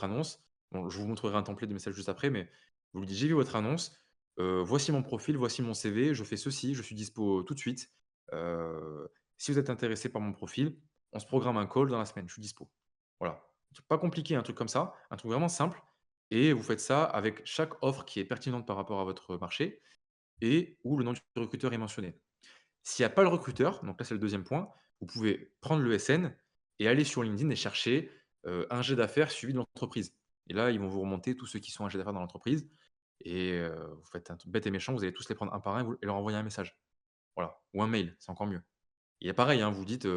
annonce». Bon, je vous montrerai un template de message juste après, mais vous lui dites: «J'ai vu votre annonce, voici mon profil, voici mon CV, je fais ceci, je suis dispo tout de suite. Si vous êtes intéressé par mon profil, on se programme un call dans la semaine, je suis dispo». Voilà. Un truc pas compliqué, un truc comme ça, un truc vraiment simple et vous faites ça avec chaque offre qui est pertinente par rapport à votre marché et où le nom du recruteur est mentionné. S'il y a pas le recruteur, donc là, c'est le deuxième point, vous pouvez prendre le SN et aller sur LinkedIn et chercher, ingé d'affaires suivi de l'entreprise et là, ils vont vous remonter tous ceux qui sont ingé d'affaires dans l'entreprise et vous faites un truc bête et méchant, vous allez tous les prendre un par un et leur envoyer un message. Voilà, ou un mail, c'est encore mieux. Et pareil, hein, vous dites,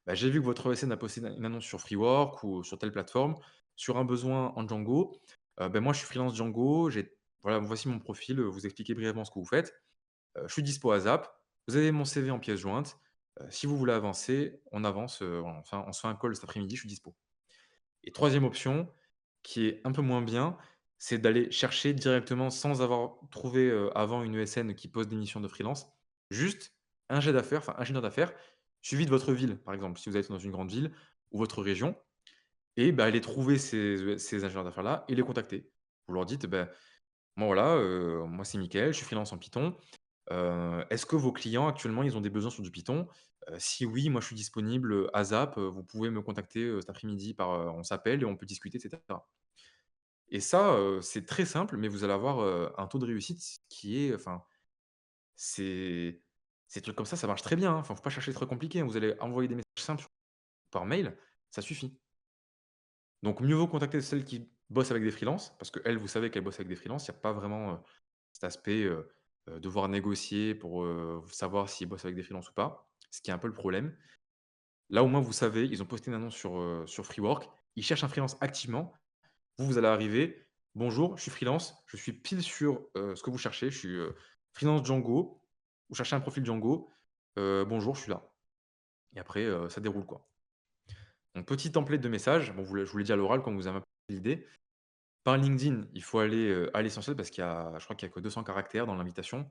«J'ai vu que votre ESN a posté une annonce sur Freework ou sur telle plateforme, sur un besoin en Django. Moi, je suis freelance Django, voilà, voici mon profil, vous expliquez brièvement ce que vous faites. Je suis dispo à ZAP. Vous avez mon CV en pièce jointe. Si vous voulez avancer, on avance, on se fait un call cet après-midi, je suis dispo». Et troisième option, qui est un peu moins bien, c'est d'aller chercher directement sans avoir trouvé, avant une ESN qui pose des missions de freelance, juste un jet d'affaires, enfin ingénieur d'affaires, suivi de votre ville, par exemple, si vous êtes dans une grande ville ou votre région et aller trouver ces ingénieurs d'affaires-là et les contacter. Vous leur dites: «Moi voilà, moi c'est Mickaël, je suis freelance en Python. Est-ce que vos clients actuellement, ils ont des besoins sur du Python? Si oui, moi je suis disponible, à ZAP, vous pouvez me contacter, cet après-midi on s'appelle et on peut discuter et cetera». Et ça, c'est très simple, mais vous allez avoir, un taux de réussite qui est enfin, c'est ces trucs comme ça marche très bien, hein. Enfin, faut pas chercher très compliqué, hein. Vous allez envoyer des messages simples par mail, ça suffit. Donc mieux vaut contacter celles qui bossent avec des freelances, parce qu'elles, vous savez qu'elles bossent avec des freelances. Il y a pas vraiment, cet aspect, devoir négocier pour, savoir s'ils bossent avec des freelances ou pas, ce qui est un peu le problème. Là, au moins, vous savez, ils ont posté une annonce sur Freework, ils cherchent un freelance activement. Vous allez arriver: «Bonjour, je suis freelance, je suis pile sur, ce que vous cherchez, je suis, freelance Django, vous cherchez un profil Django, bonjour, je suis là» et après, ça déroule, quoi. Donc petit template de message, bon, je vous l'ai dit à l'oral quand vous avez un peu l'idée. Par LinkedIn, il faut aller, à l'essentiel parce je crois qu'il y a que 200 caractères dans l'invitation,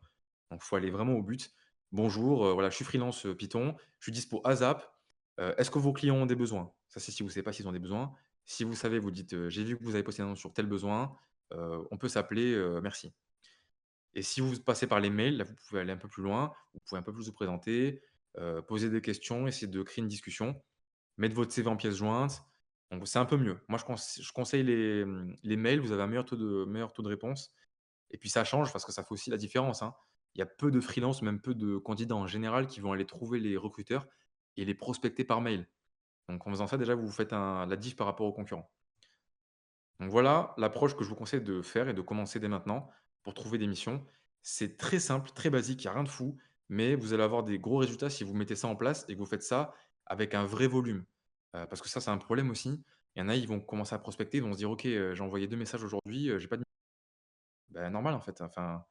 donc il faut aller vraiment au but. «Bonjour, voilà, je suis freelance, Python, je suis dispo ASAP. Est-ce que vos clients ont des besoins?» Ça, c'est si vous ne savez pas s'ils ont des besoins. Si vous savez, vous dites, «J'ai vu que vous avez posté une annonce sur tel besoin, on peut s'appeler, merci». Et si vous passez par les mails, là, vous pouvez aller un peu plus loin, vous pouvez un peu plus vous présenter, poser des questions, essayer de créer une discussion, mettre votre CV en pièce jointe. Donc c'est un peu mieux. Moi, je conseille les mails, vous avez un meilleur taux de réponse et puis ça change parce que ça fait aussi la différence, hein. Il y a peu de freelance, même peu de candidats en général qui vont aller trouver les recruteurs et les prospecter par mail. Donc en faisant ça, déjà, vous faites la diff par rapport aux concurrents. Donc voilà l'approche que je vous conseille de faire et de commencer dès maintenant pour trouver des missions. C'est très simple, très basique, il y a rien de fou, mais vous allez avoir des gros résultats si vous mettez ça en place et que vous faites ça avec un vrai volume. Parce que ça, c'est un problème aussi. Il y en a, ils vont commencer à prospecter, ils vont se dire: «OK, j'ai envoyé 2 messages aujourd'hui, j'ai pas de» normal en fait, enfin,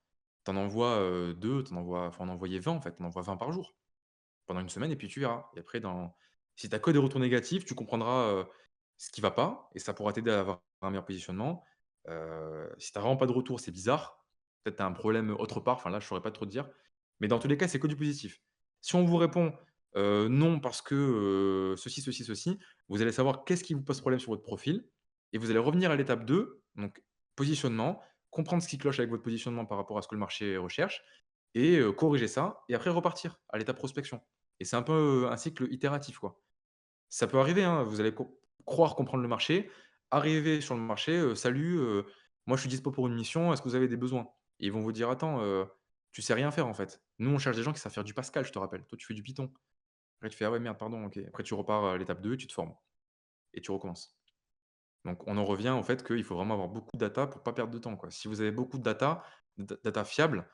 tu en envoies, 2, faut en envoyer 20 en fait, tu en envoies 20 par jour pendant une semaine et puis tu verras et après si tu as que des retours négatifs, tu comprendras, ce qui va pas et ça pourra t'aider à avoir un meilleur positionnement. Si tu as vraiment pas de retour, c'est bizarre. Peut-être tu as un problème autre part, enfin là, je saurais pas trop te dire. Mais dans tous les cas, c'est que du positif. Si on vous répond, «Non parce que, ceci, ceci, ceci», vous allez savoir qu'est-ce qui vous pose problème sur votre profil et vous allez revenir à l'étape 2, donc positionnement, comprendre ce qui cloche avec votre positionnement par rapport à ce que le marché recherche et corriger ça et après repartir à l'étape prospection et c'est un peu, un cycle itératif, quoi. Ça peut arriver, hein, vous allez croire comprendre le marché, arriver sur le marché, «Salut, moi je suis dispo pour une mission, est-ce que vous avez des besoins?» et ils vont vous dire: «Attends, tu sais rien faire en fait. Nous on cherche des gens qui savent faire du Pascal, je te rappelle. Toi tu fais du Python». Après tu fais: «Ah ouais merde, pardon, OK». Après tu repars à l'étape 2, tu te formes et tu recommences. Donc on en revient au fait qu'il faut vraiment avoir beaucoup de data pour pas perdre de temps, quoi. Si vous avez beaucoup de data fiable,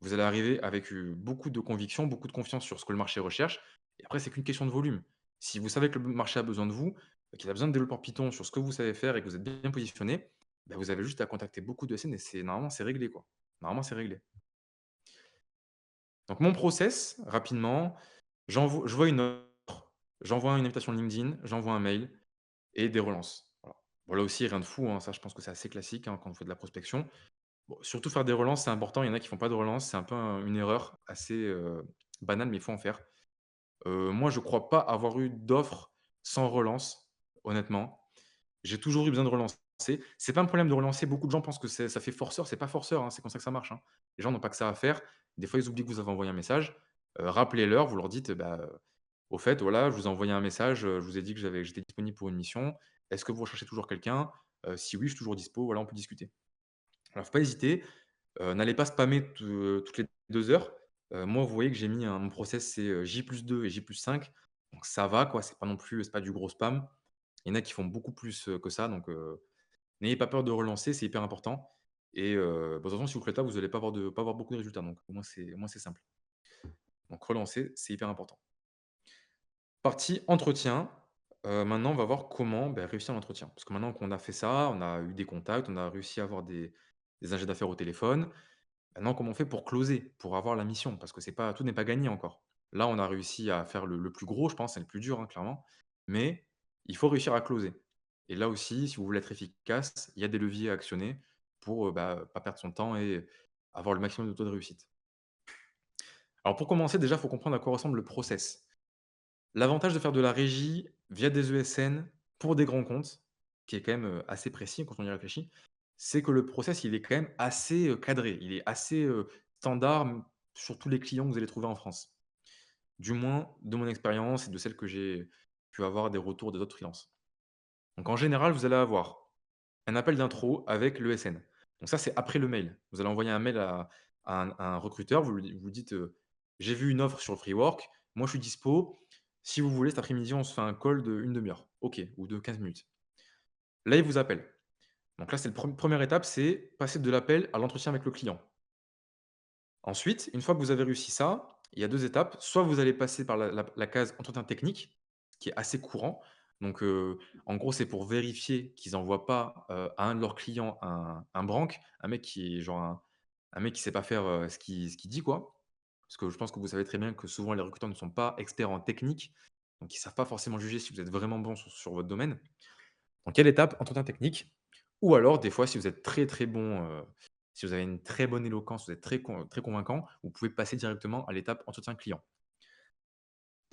vous allez arriver avec, beaucoup de conviction, beaucoup de confiance sur ce que le marché recherche et après c'est qu'une question de volume. Si vous savez que le marché a besoin de vous, qu'il a besoin de développeurs Python sur ce que vous savez faire et que vous êtes bien positionné, vous avez juste à contacter beaucoup de SN et c'est réglé, quoi. Normalement, c'est réglé. Donc mon process, rapidement, je vois une offre, j'envoie une invitation LinkedIn, j'envoie un mail et des relances. Voilà. Bon là aussi rien de fou, hein, ça je pense que c'est assez classique, hein, quand on fait de la prospection. Bon, surtout faire des relances, c'est important. Il y en a qui font pas de relance, c'est un peu une erreur assez, banale, mais il faut en faire. Moi, je crois pas avoir eu d'offre sans relance, honnêtement. J'ai toujours eu besoin de relancer. C'est pas un problème de relancer. Beaucoup de gens pensent que ça fait forceur, c'est pas forceur, hein, c'est comme ça que ça marche, hein. Les gens n'ont pas que ça à faire. Des fois, ils oublient que vous avez envoyé un message, rappelez-leur, vous leur dites: «Bah, au fait, voilà, je vous ai envoyé un message, je vous ai dit que j'étais disponible pour une mission. Est-ce que vous recherchez toujours quelqu'un? Si oui, je suis toujours dispo, voilà, on peut discuter». Alors faut pas hésiter, n'allez pas spammer toutes les 2 heures. Moi, vous voyez que j'ai mis mon process, c'est, J+2 et J+5, donc ça va quoi, c'est pas du gros spam. Il y en a qui font beaucoup plus, que ça, donc n'ayez pas peur de relancer, c'est hyper important et bah, de toute façon, si vous faites ça, vous allez pas avoir beaucoup de résultats, donc au moins c'est simple. Donc relancer, c'est hyper important. Partie entretien, maintenant on va voir comment, réussir l'entretien. Parce que maintenant qu'on a fait ça, on a eu des contacts, on a réussi à avoir des ingés d'affaires au téléphone. Maintenant, comment on fait pour closer, pour avoir la mission? Parce que c'est pas tout n'est pas gagné encore. Là, on a réussi à faire le plus gros, je pense, c'est le plus dur, hein, clairement, mais il faut réussir à closer et là aussi, si vous voulez être efficace, il y a des leviers à actionner pour, pas perdre son temps et avoir le maximum de taux de réussite. Alors pour commencer, déjà, il faut comprendre à quoi ressemble le process. L'avantage de faire de la régie via des ESN pour des grands comptes, qui est quand même, assez précis quand on y réfléchit, c'est que le process, il est quand même assez, cadré. Il est assez, standard, sur tous les clients que vous allez trouver en France. Du moins de mon expérience et de celle que j'ai pu avoir des retours des autres freelances. Donc en général, vous allez avoir un appel d'intro avec l'ESN. Donc ça, c'est après le mail. Vous allez envoyer un mail à un recruteur, vous lui dites, «J'ai vu une offre sur Freework, moi je suis dispo, si vous voulez cet après-midi, on se fait un call de 1/2 heure». OK, ou de 15 minutes. Là, il vous appelle. Donc là, c'est le 1re étape, c'est passer de l'appel à l'entretien avec le client. Ensuite, une fois que vous avez réussi ça, il y a 2 étapes. Soit vous allez passer par la case entretien technique, qui est assez courant. Donc, en gros, c'est pour vérifier qu'ils envoient pas, à un de leurs clients un branque, un mec qui est genre un mec qui sait pas faire, ce qu'il dit, quoi. Parce que je pense que vous savez très bien que souvent les recruteurs ne sont pas experts en technique, donc ils savent pas forcément juger si vous êtes vraiment bon sur votre domaine. Donc quelle étape? Entretien technique ou alors des fois si vous êtes très, très bon, si vous avez une très bonne éloquence, vous êtes très convaincant, vous pouvez passer directement à l'étape entretien client.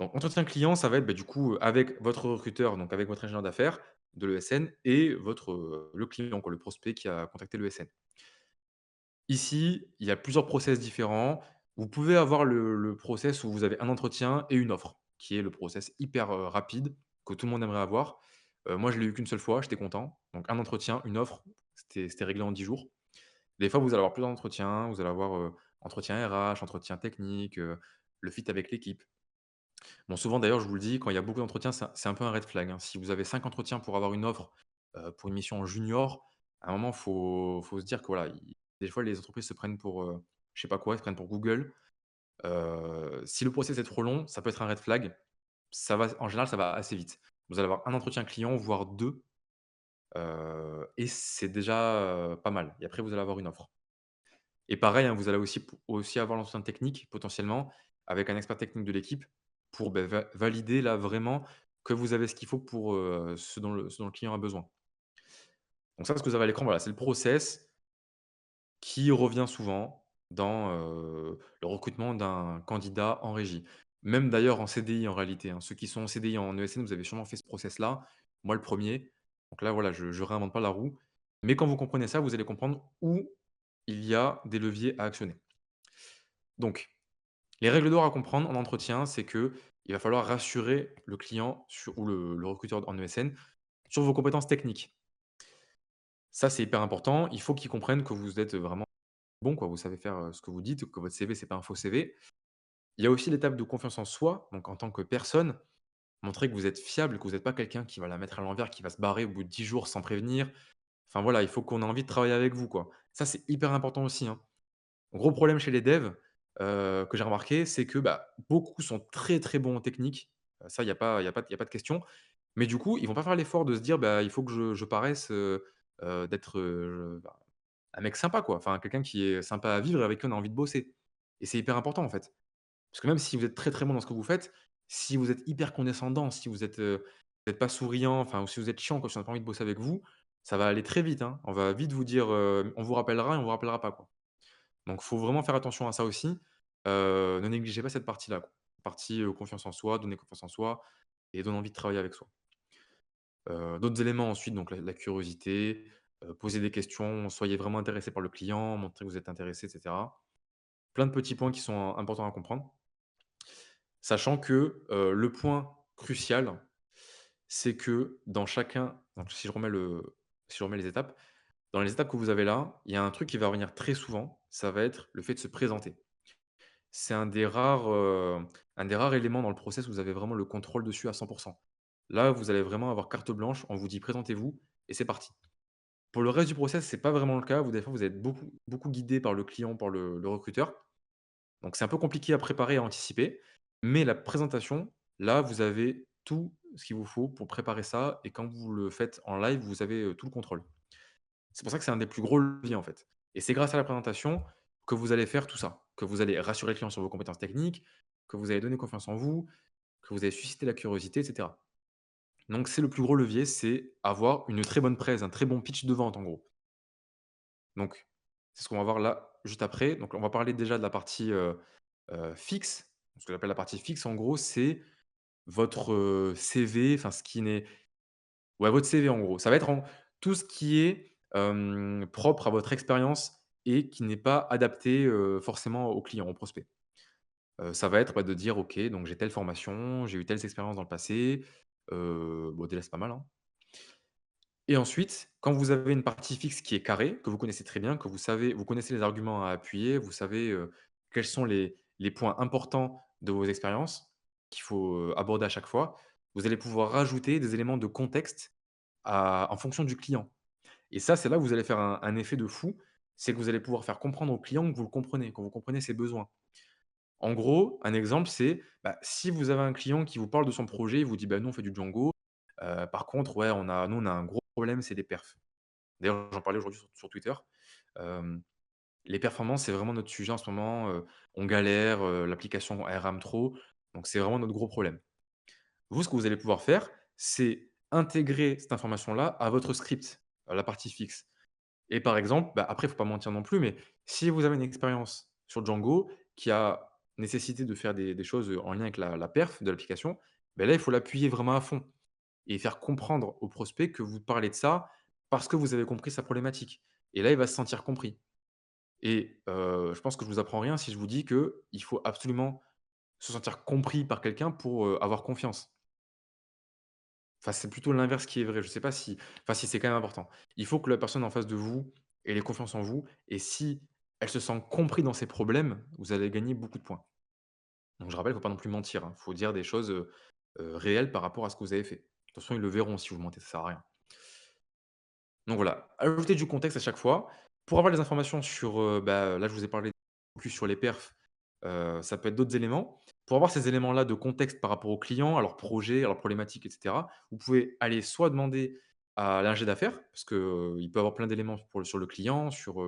Donc entretien client, ça va être, du coup, avec votre recruteur, donc avec votre ingénieur d'affaires de l'ESN et le client quoi, le prospect qui a contacté l'ESN. Ici, il y a plusieurs process différents. Vous pouvez avoir le process où vous avez un entretien et une offre, qui est le process hyper, rapide que tout le monde aimerait avoir. Moi, je l'ai eu qu'une seule fois, j'étais content. Donc un entretien, une offre, c'était réglé en 10 jours. Des fois, vous allez avoir plusieurs entretiens, vous allez avoir, entretien RH, entretien technique, le fit avec l'équipe. Bon, souvent d'ailleurs, je vous le dis, quand il y a beaucoup d'entretiens, c'est un peu un red flag, hein. Si vous avez 5 entretiens pour avoir une offre, pour une mission en junior, à un moment, faut se dire que voilà, des fois, les entreprises se prennent pour, je sais pas quoi, ils se prennent pour Google. Si le process est trop long, ça peut être un red flag. En général, ça va assez vite. Vous allez avoir un entretien client, voire 2, et c'est déjà, pas mal et après vous allez avoir une offre. Et pareil, hein, vous allez aussi avoir l'entretien technique potentiellement avec un expert technique de l'équipe pour, valider là vraiment que vous avez ce qu'il faut pour, ce dont le client a besoin. Donc ça, ce que vous avez à l'écran, voilà, c'est le process qui revient souvent dans, le recrutement d'un candidat en régie. Même d'ailleurs en CDI en réalité, hein. Ceux qui sont en CDI en ESN, vous avez sûrement fait ce process-là. Moi le premier. Donc là voilà, je réinvente pas la roue. Mais quand vous comprenez ça, vous allez comprendre où il y a des leviers à actionner. Donc les règles d'or à comprendre en entretien, c'est que il va falloir rassurer le client ou le recruteur en ESN sur vos compétences techniques. Ça, c'est hyper important. Il faut qu'il comprenne que vous êtes vraiment bon, quoi. Vous savez faire, ce que vous dites, que votre CV, c'est pas un faux CV. Il y a aussi l'étape de confiance en soi, donc en tant que personne, montrer que vous êtes fiable, que vous n'êtes pas quelqu'un qui va la mettre à l'envers, qui va se barrer au bout de 10 jours sans prévenir. Enfin voilà, il faut qu'on ait envie de travailler avec vous, quoi. Ça, c'est hyper important aussi, hein. Gros problème chez les devs, que j'ai remarqué, c'est que, beaucoup sont très, très bons en technique. Ça, il y a pas de question. Mais du coup, ils vont pas faire l'effort de se dire: «Il faut que je paraisse, d'être, un mec sympa, quoi». Enfin, quelqu'un qui est sympa à vivre et avec qui on a envie de bosser. Et c'est hyper important, en fait. Parce que même si vous êtes très, très bon dans ce que vous faites, si vous êtes hyper condescendant, si vous êtes pas souriant, enfin, ou si vous êtes chiant, quoi, si on n'a pas envie de bosser avec vous, ça va aller très vite, hein. On va vite vous dire, «On vous rappellera» et on vous rappellera pas, quoi. Donc faut vraiment faire attention à ça aussi. Ne négligez pas cette partie-là, quoi. Partie, confiance en soi, donner confiance en soi et donner envie de travailler avec soi. D'autres éléments ensuite, donc la curiosité, poser des questions, soyez vraiment intéressé par le client, montrez que vous êtes intéressé et cetera. Plein de petits points qui sont importants à comprendre. Sachant que, le point crucial, c'est que dans chacun donc si je remets les étapes, dans les étapes que vous avez là, il y a un truc qui va revenir très souvent, ça va être le fait de se présenter. C'est un des rares éléments dans le process où vous avez vraiment le contrôle dessus à 100. Là, vous allez vraiment avoir carte blanche, on vous dit: «Présentez-vous» et c'est parti. Pour le reste du process, c'est pas vraiment le cas. Vous des fois, vous êtes beaucoup guidé par le client, par le recruteur. Donc c'est un peu compliqué à préparer, à anticiper. Mais la présentation, là, vous avez tout ce qu'il vous faut pour préparer ça et quand vous le faites en live, vous avez, tout le contrôle. C'est pour ça que c'est un des plus gros leviers, en fait et c'est grâce à la présentation que vous allez faire tout ça, que vous allez rassurer le client sur vos compétences techniques, que vous allez donner confiance en vous, que vous allez susciter la curiosité et cetera. Donc c'est le plus gros levier, c'est avoir une très bonne presse, un très bon pitch de vente, en gros. Donc c'est ce qu'on va voir là, juste après. Donc on va parler déjà de la partie, fixe. Ce que j'appelle la partie fixe, en gros, c'est votre, CV, enfin ce qui n'est ouais, votre CV, en gros. Ça va être en tout ce qui est, propre à votre expérience et qui n'est pas adapté, forcément au client, au prospect. Ça va être, bah, de dire: «OK, donc j'ai telle formation, j'ai eu telles expériences dans le passé». Bon déjà c'est pas mal, hein. Et ensuite, quand vous avez une partie fixe qui est carrée, que vous connaissez très bien, que vous connaissez les arguments à appuyer, vous savez, quels sont les points importants de vos expériences qu'il faut, aborder à chaque fois, vous allez pouvoir rajouter des éléments de contexte en fonction du client. Et ça, c'est là où vous allez faire un effet de fou, c'est que vous allez pouvoir faire comprendre au client que vous le comprenez, que vous comprenez ses besoins. En gros, un exemple, c'est, bah, si vous avez un client qui vous parle de son projet, il vous dit: «Bah, nous, on fait du Django, par contre, ouais, on a un gros problème, c'est les perfs». D'ailleurs, j'en parlais aujourd'hui sur Twitter. Hem, les performances, c'est vraiment notre sujet en ce moment, on galère, l'application elle rame trop, donc c'est vraiment notre gros problème. Vous, ce que vous allez pouvoir faire, c'est intégrer cette information-là à votre script, à la partie fixe et par exemple, bah, après, il faut pas mentir non plus, mais si vous avez une expérience sur Django qui a nécessité de faire des choses, en lien avec la perf de l'application, beh, là, il faut l'appuyer vraiment à fond et faire comprendre au prospect que vous parlez de ça parce que vous avez compris sa problématique et là, il va se sentir compris et je pense que je vous apprends rien si je vous dis qu'il faut absolument se sentir compris par quelqu'un pour, avoir confiance. Enfin, c'est plutôt l'inverse qui est vrai. Je sais pas si enfin si, c'est quand même important. Il faut que la personne en face de vous, elle ait confiance en vous et si elle se sent compris dans ses problèmes, vous allez gagner beaucoup de points. Donc je rappelle, il faut pas non plus mentir, hein. Il faut dire des choses, réelles par rapport à ce que vous avez fait. De toute façon, ils le verront si vous mentez, ça sert à rien. Donc voilà, ajouter du contexte à chaque fois. Pour avoir les informations sur, bah, là je vous ai parlé plus sur les perfs, ça peut être d'autres éléments. Pour avoir ces éléments-là de contexte par rapport aux clients, à leurs projets, à leurs problématiques et cetera, vous pouvez aller soit demander à l'ingé d'affaires, parce qu'il peut avoir plein d'éléments sur le client, sur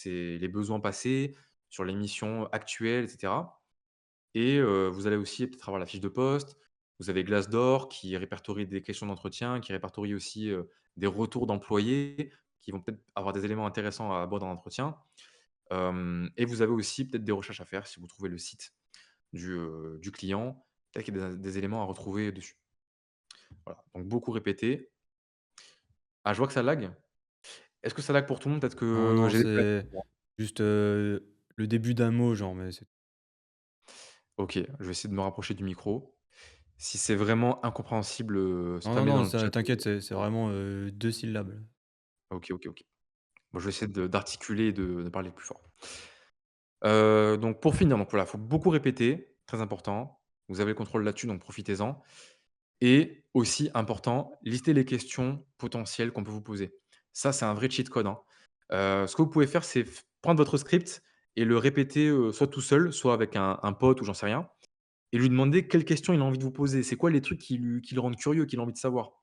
les besoins passés, sur les missions actuelles et cetera. Et vous allez aussi peut-être avoir la fiche de poste. Vous avez Glassdoor qui répertorie des questions d'entretien, qui répertorie aussi, des retours d'employés qui vont peut-être avoir des éléments intéressants à aborder dans l'entretien. Et vous avez aussi peut-être des recherches à faire si vous trouvez le site du client. Peut-être qu'il y a des éléments à retrouver dessus. Voilà, donc beaucoup répéter. Ah, je vois que ça lag. Est-ce que ça lag pour tout le monde? Peut-être Non, que non, j'ai des c'est juste, le début d'un mot, genre, mais c'est OK, je vais essayer de me rapprocher du micro. Si c'est vraiment incompréhensible, non, non, spammez non, dans le ça chat. t'inquiète, c'est vraiment, 2 syllabes, là. OK, OK, OK. Bon, je vais essayer d'articuler et de parler plus fort. Donc pour finir, donc voilà, il faut beaucoup répéter, très important. Vous avez le contrôle là-dessus, donc profitez-en et aussi important, listez les questions potentielles qu'on peut vous poser. Ça, c'est un vrai cheat code, hein. Ce que vous pouvez faire, c'est prendre votre script et le répéter, soit tout seul, soit avec un pote ou j'en sais rien et lui demander quelles questions il a envie de vous poser. C'est quoi les trucs qui le rendent curieux, qu'il a envie de savoir?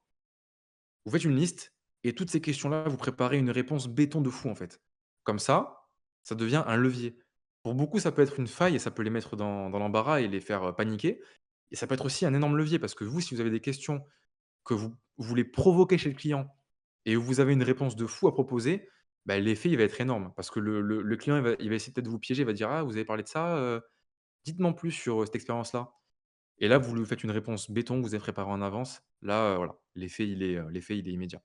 Vous faites une liste et toutes ces questions-là, vous préparez une réponse béton de fou, en fait. Comme ça devient un levier. Pour beaucoup, ça peut être une faille et ça peut les mettre dans l'embarras et les faire, paniquer et ça peut être aussi un énorme levier parce que vous, si vous avez des questions que vous voulez provoquer chez le client et où vous avez une réponse de fou à proposer, bah, l'effet, il va être énorme parce que le client, il va essayer peut-être de vous piéger, il va dire: «Ah, vous avez parlé de ça, dites-moi en plus sur, cette expérience-là». Et là, vous lui faites une réponse béton, vous êtes préparé en avance. Là, voilà, l'effet, il est immédiat.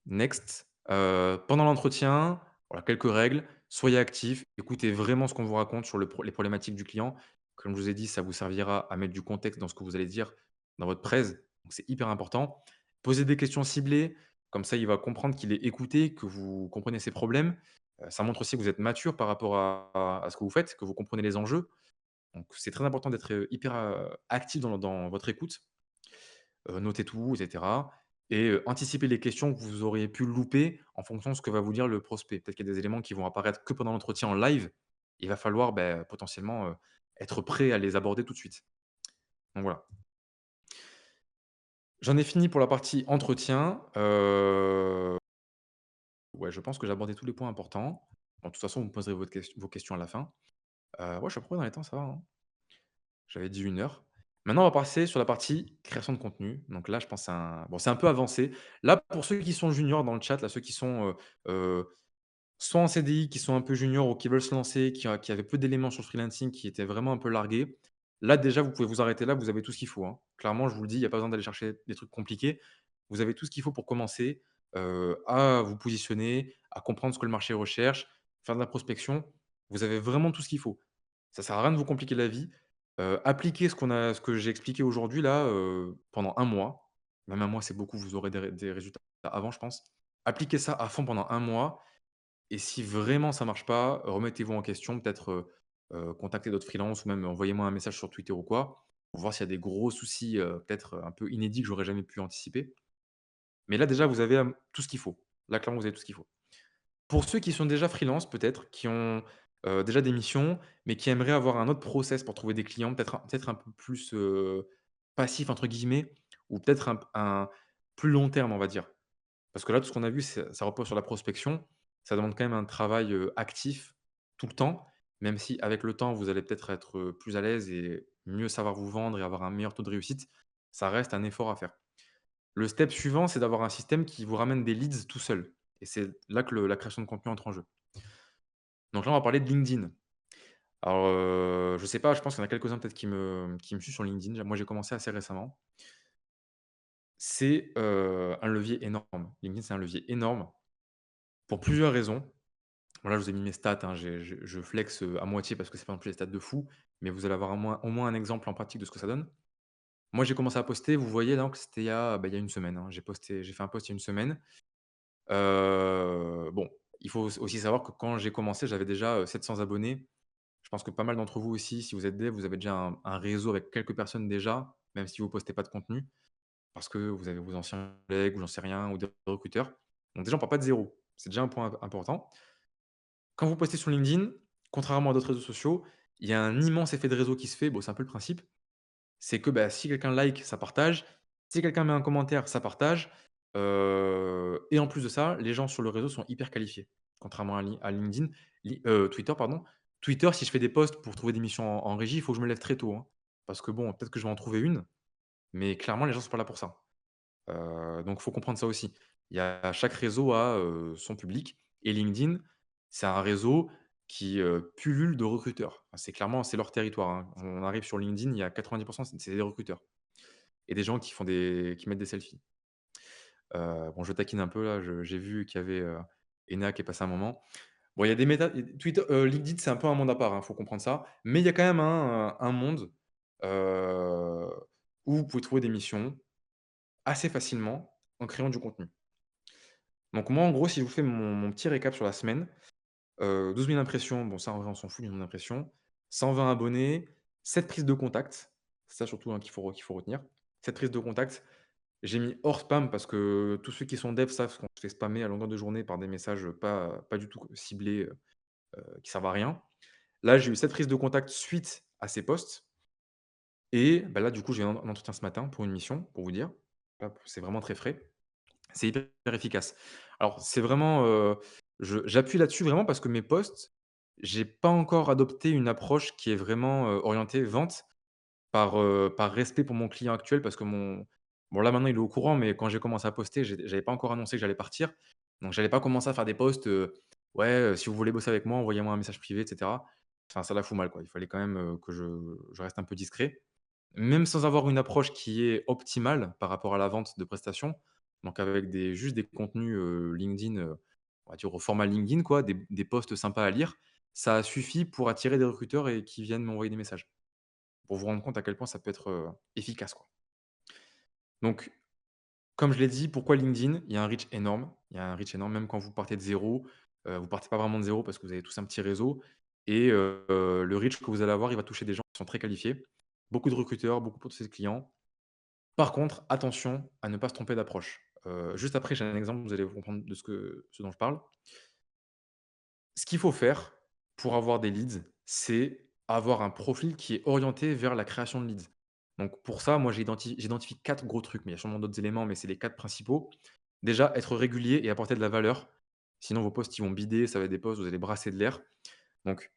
Next, pendant l'entretien, voilà, quelques règles, soyez actifs, écoutez vraiment ce qu'on vous raconte sur les problématiques du client. Comme je vous ai dit, ça vous servira à mettre du contexte dans ce que vous allez dire dans votre presse, donc c'est hyper important. Posez des questions ciblées, comme ça il va comprendre qu'il est écouté, que vous comprenez ses problèmes. Ça montre aussi que vous êtes mature par rapport à ce que vous faites, que vous comprenez les enjeux. Donc c'est très important d'être, hyper, actif dans votre écoute. Notez tout et cetera et anticipez les questions que vous auriez pu louper en fonction de ce que va vous dire le prospect. Peut-être qu'il y a des éléments qui vont apparaître que pendant l'entretien en live. Il va falloir, potentiellement, être prêt à les aborder tout de suite. Donc voilà. J'en ai fini pour la partie entretien, ouais, je pense que j'ai abordé tous les points importants. Bon, de toute façon, vous me poserez vos questions à la fin. Ouais, je suis à peu près dans les temps, ça va, hein? J'avais dit 1 heure. Maintenant, on va passer sur la partie création de contenu. Donc là, je pense c'est un peu avancé. Là, pour ceux qui sont juniors dans le chat, là, ceux qui sont, soit en CDI, qui sont un peu juniors ou qui veulent se lancer, qui avaient peu d'éléments sur le freelancing, qui étaient vraiment un peu largués. Là, déjà, vous pouvez vous arrêter là, vous avez tout ce qu'il faut, hein. Clairement, je vous le dis, il y a pas besoin d'aller chercher des trucs compliqués. Vous avez tout ce qu'il faut pour commencer, à vous positionner, à comprendre ce que le marché recherche, faire de la prospection. Vous avez vraiment tout ce qu'il faut. Ça sert à rien de vous compliquer la vie. Appliquez ce que j'ai expliqué aujourd'hui là, pendant 1 mois. Même 1 mois, c'est beaucoup, vous aurez des résultats avant, je pense. Appliquez ça à fond pendant 1 mois et si vraiment ça marche pas, remettez-vous en question, peut-être, contactez d'autres freelances ou même envoyez-moi un message sur Twitter ou quoi, pour voir s'il y a des gros soucis, peut-être, un peu inédits que j'aurais jamais pu anticiper. Mais là, déjà, vous avez, tout ce qu'il faut. Là, clairement, vous avez tout ce qu'il faut. Pour ceux qui sont déjà freelance peut-être, qui ont, déjà des missions, mais qui aimeraient avoir un autre process pour trouver des clients, peut-être un peu plus, «passif» entre guillemets ou peut-être un plus long terme, on va dire. Parce que là, tout ce qu'on a vu, ça repose sur la prospection. Ça demande quand même un travail, actif tout le temps, même si avec le temps, vous allez peut-être être, plus à l'aise et mieux savoir vous vendre et avoir un meilleur taux de réussite. Ça reste un effort à faire. Le step suivant, c'est d'avoir un système qui vous ramène des leads tout seul et c'est là que la création de contenu entre en jeu. Donc là, on va parler de LinkedIn. Alors, je sais pas, je pense qu'il y en a quelques-uns peut-être qui me suivent sur LinkedIn. Moi, j'ai commencé assez récemment. C'est, un levier énorme. LinkedIn, c'est un levier énorme pour plusieurs raisons. Voilà, je vous ai mis mes stats, hein, je flex, à moitié parce que c'est pas non plus des stats de fou, mais vous allez avoir au moins un exemple en pratique de ce que ça donne. Moi, j'ai commencé à poster, vous voyez donc c'était il y a 1 semaine, hein. J'ai fait un post il y a 1 semaine. Bon, il faut aussi savoir que quand j'ai commencé, j'avais déjà, 700 abonnés. Je pense que pas mal d'entre vous aussi, si vous êtes dev, vous avez déjà un réseau avec quelques personnes déjà, même si vous postez pas de contenu, parce que vous avez vos anciens collègues ou j'en sais rien ou des recruteurs. Donc déjà, on part pas de zéro. C'est déjà un point important. Quand vous postez sur LinkedIn, contrairement à d'autres réseaux sociaux, il y a un immense effet de réseau qui se fait. Bon, c'est un peu le principe. C'est que, si quelqu'un like, ça partage. Si quelqu'un met un commentaire, ça partage. Et en plus de ça, les gens sur le réseau sont hyper qualifiés. Contrairement à LinkedIn, Twitter, pardon. Twitter, si je fais des posts pour trouver des missions en régie, il faut que je me lève très tôt, hein. Parce que bon, peut-être que je vais en trouver une, mais clairement, les gens sont pas là pour ça. Donc il faut comprendre ça aussi. Chaque réseau a, son public et LinkedIn, c'est un réseau qui, pullule de recruteurs. Enfin, c'est leur territoire, hein. On arrive sur LinkedIn, il y a 90 c'est des recruteurs et des gens qui mettent des selfies. Bon, je taquine un peu là, j'ai vu qu'il y avait, Ena qui est passé un moment. Bon, il y a des méta Twitter LinkedIn, c'est un peu un monde à part, hein, faut comprendre ça. Mais il y a quand même un monde, heu, où vous pouvez trouver des missions assez facilement en créant du contenu. Donc moi, en gros, si je vous fais mon petit récap sur la semaine, 12 000 impressions, bon ça en vrai on s'en fout du nombre d'impressions, 120 abonnés, 7 prises de contact, c'est ça surtout, hein, qu'il faut retenir. 7 prises de contact. J'ai mis hors spam parce que tous ceux qui sont devs savent qu'on se fait spammer à longueur de journée par des messages, pas du tout ciblés, qui servent à rien. Là, j'ai eu 7 prises de contact suite à ces posts et là, du coup, j'ai eu un entretien ce matin pour une mission, pour vous dire. Hop, c'est vraiment très frais. C'est hyper efficace. Alors c'est vraiment, j'appuie là-dessus vraiment parce que mes posts, j'ai pas encore adopté une approche qui est vraiment, orientée vente par respect pour mon client actuel parce que Bon là, maintenant, il est au courant, mais quand j'ai commencé à poster, j'avais pas encore annoncé que j'allais partir. Donc j'allais pas commencer à faire des posts, «Ouais, si vous voulez bosser avec moi, envoyez-moi un message privé» et cetera. Enfin, ça la fout mal, quoi. Il fallait quand même, que je reste un peu discret. Même sans avoir une approche qui est optimale par rapport à la vente de prestations, donc avec juste des contenus, LinkedIn, on va dire au format LinkedIn quoi, des posts sympas à lire, ça a suffi pour attirer des recruteurs et qui viennent m'envoyer des messages. Pour vous rendre compte à quel point ça peut être, efficace, quoi. Donc comme je l'ai dit, pourquoi LinkedIn? Il y a un reach énorme. Il y a un reach énorme, même quand vous partez de zéro. Vous partez pas vraiment de zéro parce que vous avez tous un petit réseau et le reach que vous allez avoir, il va toucher des gens qui sont très qualifiés. Beaucoup de recruteurs, beaucoup de potentiels clients. Par contre, attention à ne pas se tromper d'approche. Juste après, j'ai un exemple, vous allez comprendre de ce dont je parle. Ce qu'il faut faire pour avoir des leads, c'est avoir un profil qui est orienté vers la création de leads. Donc pour ça, moi j'identifie 4 gros trucs, mais il y a sûrement d'autres éléments, mais c'est les 4 principaux. Déjà, être régulier et apporter de la valeur. Sinon vos posts, ils vont bider, ça va être des posts, vous allez brasser de l'air. Donc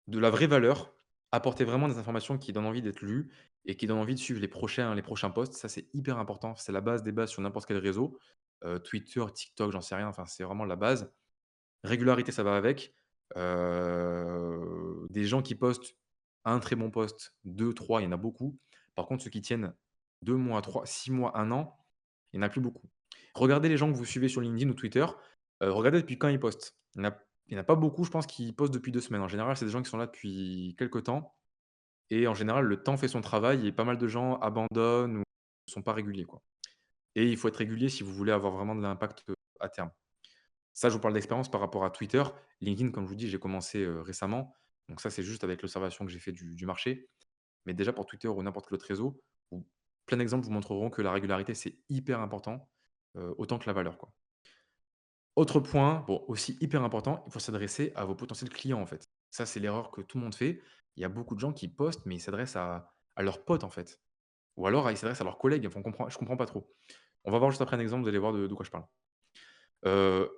de la vraie valeur, apporter vraiment des informations qui donnent envie d'être lues et qui donnent envie de suivre les prochains posts. Ça, c'est hyper important. C'est la base des bases sur n'importe quel réseau. Twitter, TikTok, j'en sais rien. Enfin, c'est vraiment la base. Régularité, ça va avec. Des gens qui postent un très bon post, 2, 3, il y en a beaucoup. Par contre, ceux qui tiennent 2 mois, 3, 6 mois, un an, il y en a plus beaucoup. Regardez les gens que vous suivez sur LinkedIn ou Twitter, regardez depuis quand ils postent. Il y en a pas beaucoup, je pense, qui postent depuis 2 semaines. En général, c'est des gens qui sont là depuis quelque temps et en général, le temps fait son travail et pas mal de gens abandonnent ou ne sont pas réguliers, quoi. Et il faut être régulier si vous voulez avoir vraiment de l'impact, à terme. Ça, je vous parle d'expérience par rapport à Twitter. LinkedIn, comme je vous dis, j'ai commencé, récemment. Donc ça, c'est juste avec l'observation que j'ai fait du marché. Mais déjà pour Twitter ou n'importe quel autre réseau, où plein d'exemples vous montreront que la régularité, c'est hyper important, autant que la valeur, quoi. Autre point, bon, aussi hyper important, il faut s'adresser à vos potentiels clients, en fait. Ça, c'est l'erreur que tout le monde fait. Il y a beaucoup de gens qui postent, mais ils s'adressent à leurs potes, en fait. Ou alors, ils s'adressent à leurs collègues. Enfin, je comprends pas trop. On va voir juste après un exemple, vous allez voir de quoi je parle.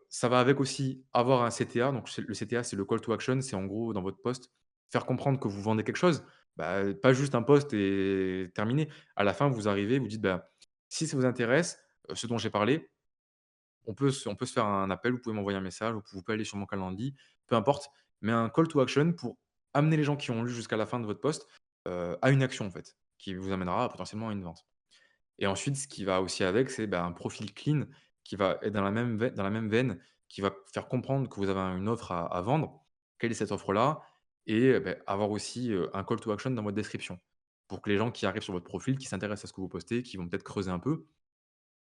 Ça va avec aussi avoir un CTA. Donc le CTA, c'est le call to action. C'est en gros, dans votre post, faire comprendre que vous vendez quelque chose. Bah, pas juste un post et terminé. À la fin, vous arrivez, vous dites: «Bah, si ça vous intéresse, ce dont j'ai parlé, on peut se faire un appel, vous pouvez m'envoyer un message, vous pouvez aller sur mon calendrier», peu importe. Mais un call to action pour amener les gens qui ont lu jusqu'à la fin de votre post, à une action, en fait, qui vous amènera potentiellement à une vente. Et ensuite, ce qui va aussi avec, c'est, bah, un profil clean qui va être dans la même veine, qui va faire comprendre que vous avez une offre à vendre. Quelle est cette offre-là? Et avoir aussi, un call to action dans votre description. Pour que les gens qui arrivent sur votre profil, qui s'intéressent à ce que vous postez, qui vont peut-être creuser un peu,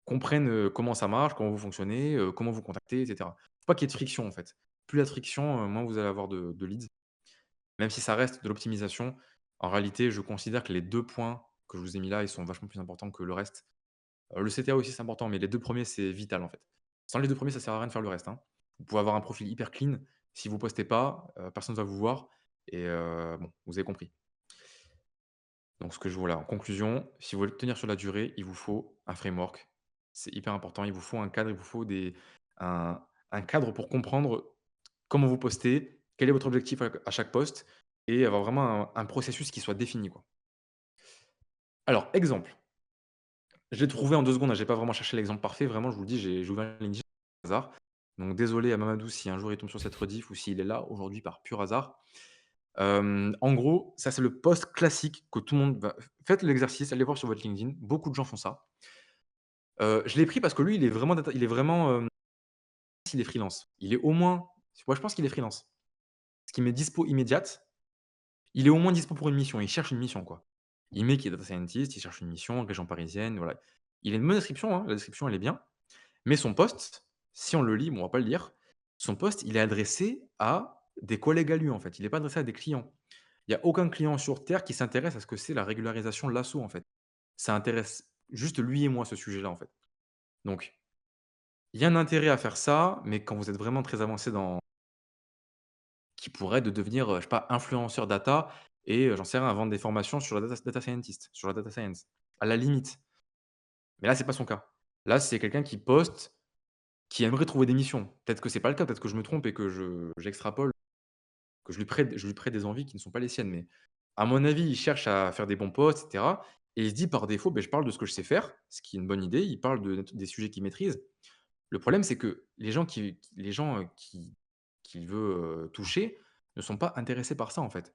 comprennent, comment ça marche, comment vous fonctionnez, comment vous contacter et cetera. Faut pas qu'il y ait de friction, en fait. Plus il y a de friction, moins vous allez avoir de leads. Même si ça reste de l'optimisation, en réalité, je considère que les 2 points que je vous ai mis là, ils sont vachement plus importants que le reste. Le CTA aussi, c'est important, mais les 2 premiers c'est vital, en fait. Sans les 2 premiers ça sert à rien de faire le reste, hein. Vous pouvez avoir un profil hyper clean, si vous postez pas, personne ne va vous voir et bon, vous avez compris. Donc voilà, en conclusion, si vous voulez tenir sur la durée, il vous faut un framework. C'est hyper important, il vous faut un cadre, il vous faut un cadre pour comprendre comment vous postez, quel est votre objectif à chaque poste et avoir vraiment un processus qui soit défini, quoi. Alors exemple, je l'ai trouvé en 2 secondes, hein, j'ai pas vraiment cherché l'exemple parfait, vraiment je vous le dis, j'ai ouvert LinkedIn par hasard. Donc désolé à Mamadou si un jour il tombe sur cette rediff ou s'il est là aujourd'hui par pur hasard. En gros, ça c'est le post classique que tout le monde va faites l'exercice, allez voir sur votre LinkedIn, beaucoup de gens font ça. Je l'ai pris parce que lui, il est vraiment, il est freelance. Il est au moins je pense qu'il est freelance. Ce qui met dispo immédiate, il est au moins dispo pour une mission, il cherche une mission, quoi. Il met qu'il est data scientist, il cherche une mission, région parisienne, voilà. Il a une bonne description, hein, la description elle est bien. Mais son poste, si on le lit, bon, on va pas le lire, son poste, il est adressé à des collègues à lui, en fait. Il est pas adressé à des clients. Il y a aucun client sur terre qui s'intéresse à ce que c'est la régularisation de l'assaut, en fait. Ça intéresse juste lui et moi, ce sujet-là, en fait. Donc, il y a un intérêt à faire ça, mais quand vous êtes vraiment très avancé dans qui pourrait de devenir, je sais pas, influenceur data et j'en sais rien, vendre des formations sur la data scientist, sur la data science, à la limite. Mais là, c'est pas son cas. Là, c'est quelqu'un qui poste, qui aimerait trouver des missions. Peut-être que c'est pas le cas, peut-être que je me trompe et que j'extrapole, que je lui prête des envies qui ne sont pas les siennes. Mais à mon avis, il cherche à faire des bons posts et cetera et il se dit par défaut: «Beh, je parle de ce que je sais faire», ce qui est une bonne idée. Il parle des sujets qu'il maîtrise. Le problème, c'est que les gens, qu'il veut, toucher ne sont pas intéressés par ça, en fait.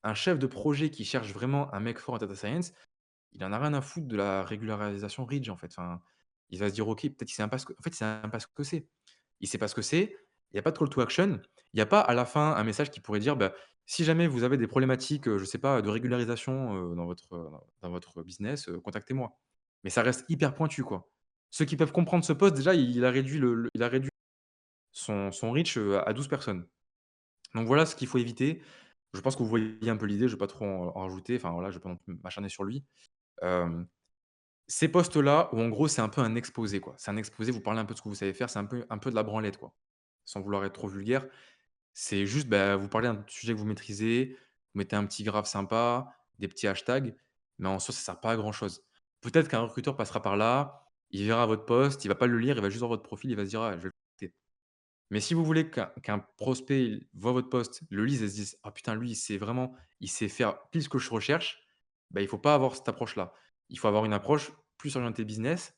Un chef de projet qui cherche vraiment un mec fort en data science, il en a rien à foutre de la régularisation Ridge, en fait. Enfin, il va se dire: «OK, peut-être qu'il sait même pas ce que» en fait, il sait même pas ce que c'est. Il sait pas ce que c'est, il y a pas de call to action, il y a pas à la fin un message qui pourrait dire: «Bah, si jamais vous avez des problématiques, je sais pas, de régularisation, dans votre business, contactez-moi». Mais ça reste hyper pointu, quoi. Ceux qui peuvent comprendre ce poste, déjà, il a réduit il a réduit son reach, à 12 personnes. Donc voilà ce qu'il faut éviter. Je pense que vous voyez un peu l'idée, je ne vais pas trop en rajouter, enfin voilà, je ne vais pas non plus m'acharner sur lui. Hem, Ces postes-là où en gros c'est un peu un exposé quoi. C'est un exposé, vous parlez un peu de ce que vous savez faire, c'est un peu de la branlette quoi. Sans vouloir être trop vulgaire, c'est juste, bah, vous parlez d'un sujet que vous maîtrisez, vous mettez un petit graphe sympa, des petits hashtags, mais en soi ça sert pas à grand chose. Peut-être qu'un recruteur passera par là, il verra votre poste, il va pas le lire, il va juste voir votre profil, il va se dire: «Ah je vais le contacter». Mais si vous voulez qu'un prospect il voit votre poste, le lise et se dise: «Ah putain, lui, il sait faire pile ce que je recherche», bah, il faut pas avoir cette approche-là. Il faut avoir une approche plus orientée business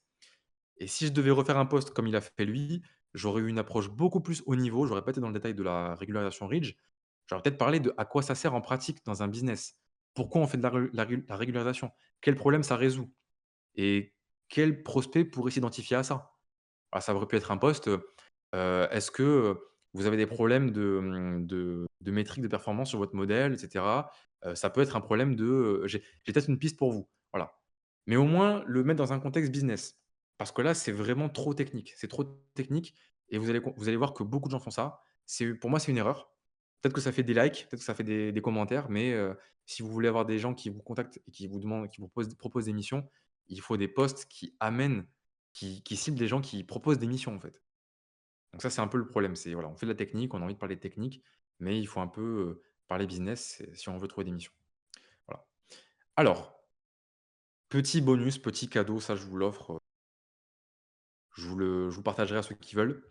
et si je devais refaire un poste comme il a fait lui, j'aurais eu une approche beaucoup plus haut niveau, j'aurais pas été dans le détail de la régularisation Ridge. J'aurais peut-être parlé de à quoi ça sert en pratique dans un business. Pourquoi on fait de la régularisation? Quel problème ça résout? Et quel prospect pourrait s'identifier à ça? Ah, ça aurait pu être un poste, est-ce que, vous avez des problèmes de métriques de performance sur votre modèle et cetera? Ça peut être un problème de, j'ai peut-être une piste pour vous, voilà. Mais au moins le mettre dans un contexte business. Parce que là, c'est vraiment trop technique. C'est trop technique et vous allez voir que beaucoup de gens font ça. Pour moi, c'est une erreur. Peut-être que ça fait des likes, peut-être que ça fait des commentaires, mais si vous voulez avoir des gens qui vous contactent et qui vous demandent qui vous proposent des missions, il faut des postes qui amènent qui ciblent des gens qui proposent des missions, en fait. Donc ça, c'est un peu le problème. C'est voilà, on fait de la technique, on a envie de parler technique, mais il faut un peu, parler business si on veut trouver des missions. Voilà. Alors, petit bonus, petit cadeau, ça je vous l'offre, je vous partagerai à ceux qui veulent.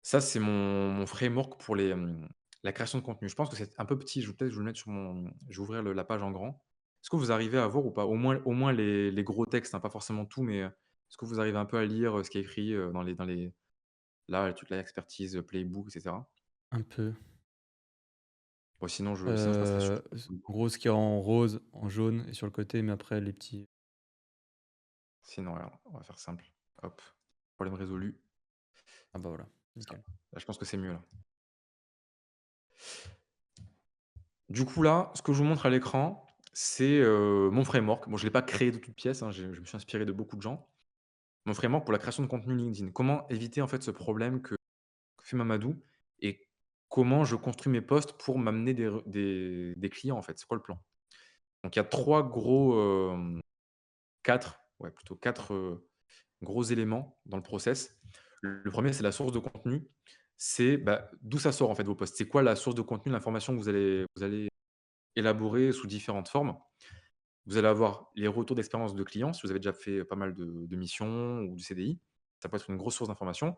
Ça, c'est mon framework pour la création de contenu. Je pense que c'est un peu petit, je vais le mettre sur je vais ouvrir la page en grand. Est-ce que vous arrivez à voir ou pas? Au moins les gros textes, hein, pas forcément tout, mais, est-ce que vous arrivez un peu à lire, ce qui est écrit, dans les là, toute la expertise, playbook et cetera? Un peu. Bon, sinon je passerai sur En gros, ce qu'il y a en rose, en jaune et sur le côté, mais après les petits sinon regarde, on va faire simple. Hop, problème résolu. ah bah, voilà, Ça. nickel. Là, je pense que c'est mieux là. Du coup là, ce que je vous montre à l'écran, c'est, mon framework. Bon, je l'ai pas créé de toutes pièces, hein, je me suis inspiré de beaucoup de gens. Mon framework pour la création de contenu LinkedIn. Comment éviter en fait ce problème que fait Mamadou et comment je construis mes posts pour m'amener des clients en fait. C'est quoi le plan? Donc il y a 3 gros, 4, ouais plutôt 4 gros éléments dans le process. Le premier c'est la source de contenu. C'est, bah, d'où ça sort en fait vos posts. C'est quoi la source de contenu, l'information que vous allez élaborer sous différentes formes. Vous allez avoir les retours d'expérience de clients, si vous avez déjà fait pas mal de missions ou du CDI. Ça peut être une grosse source d'information.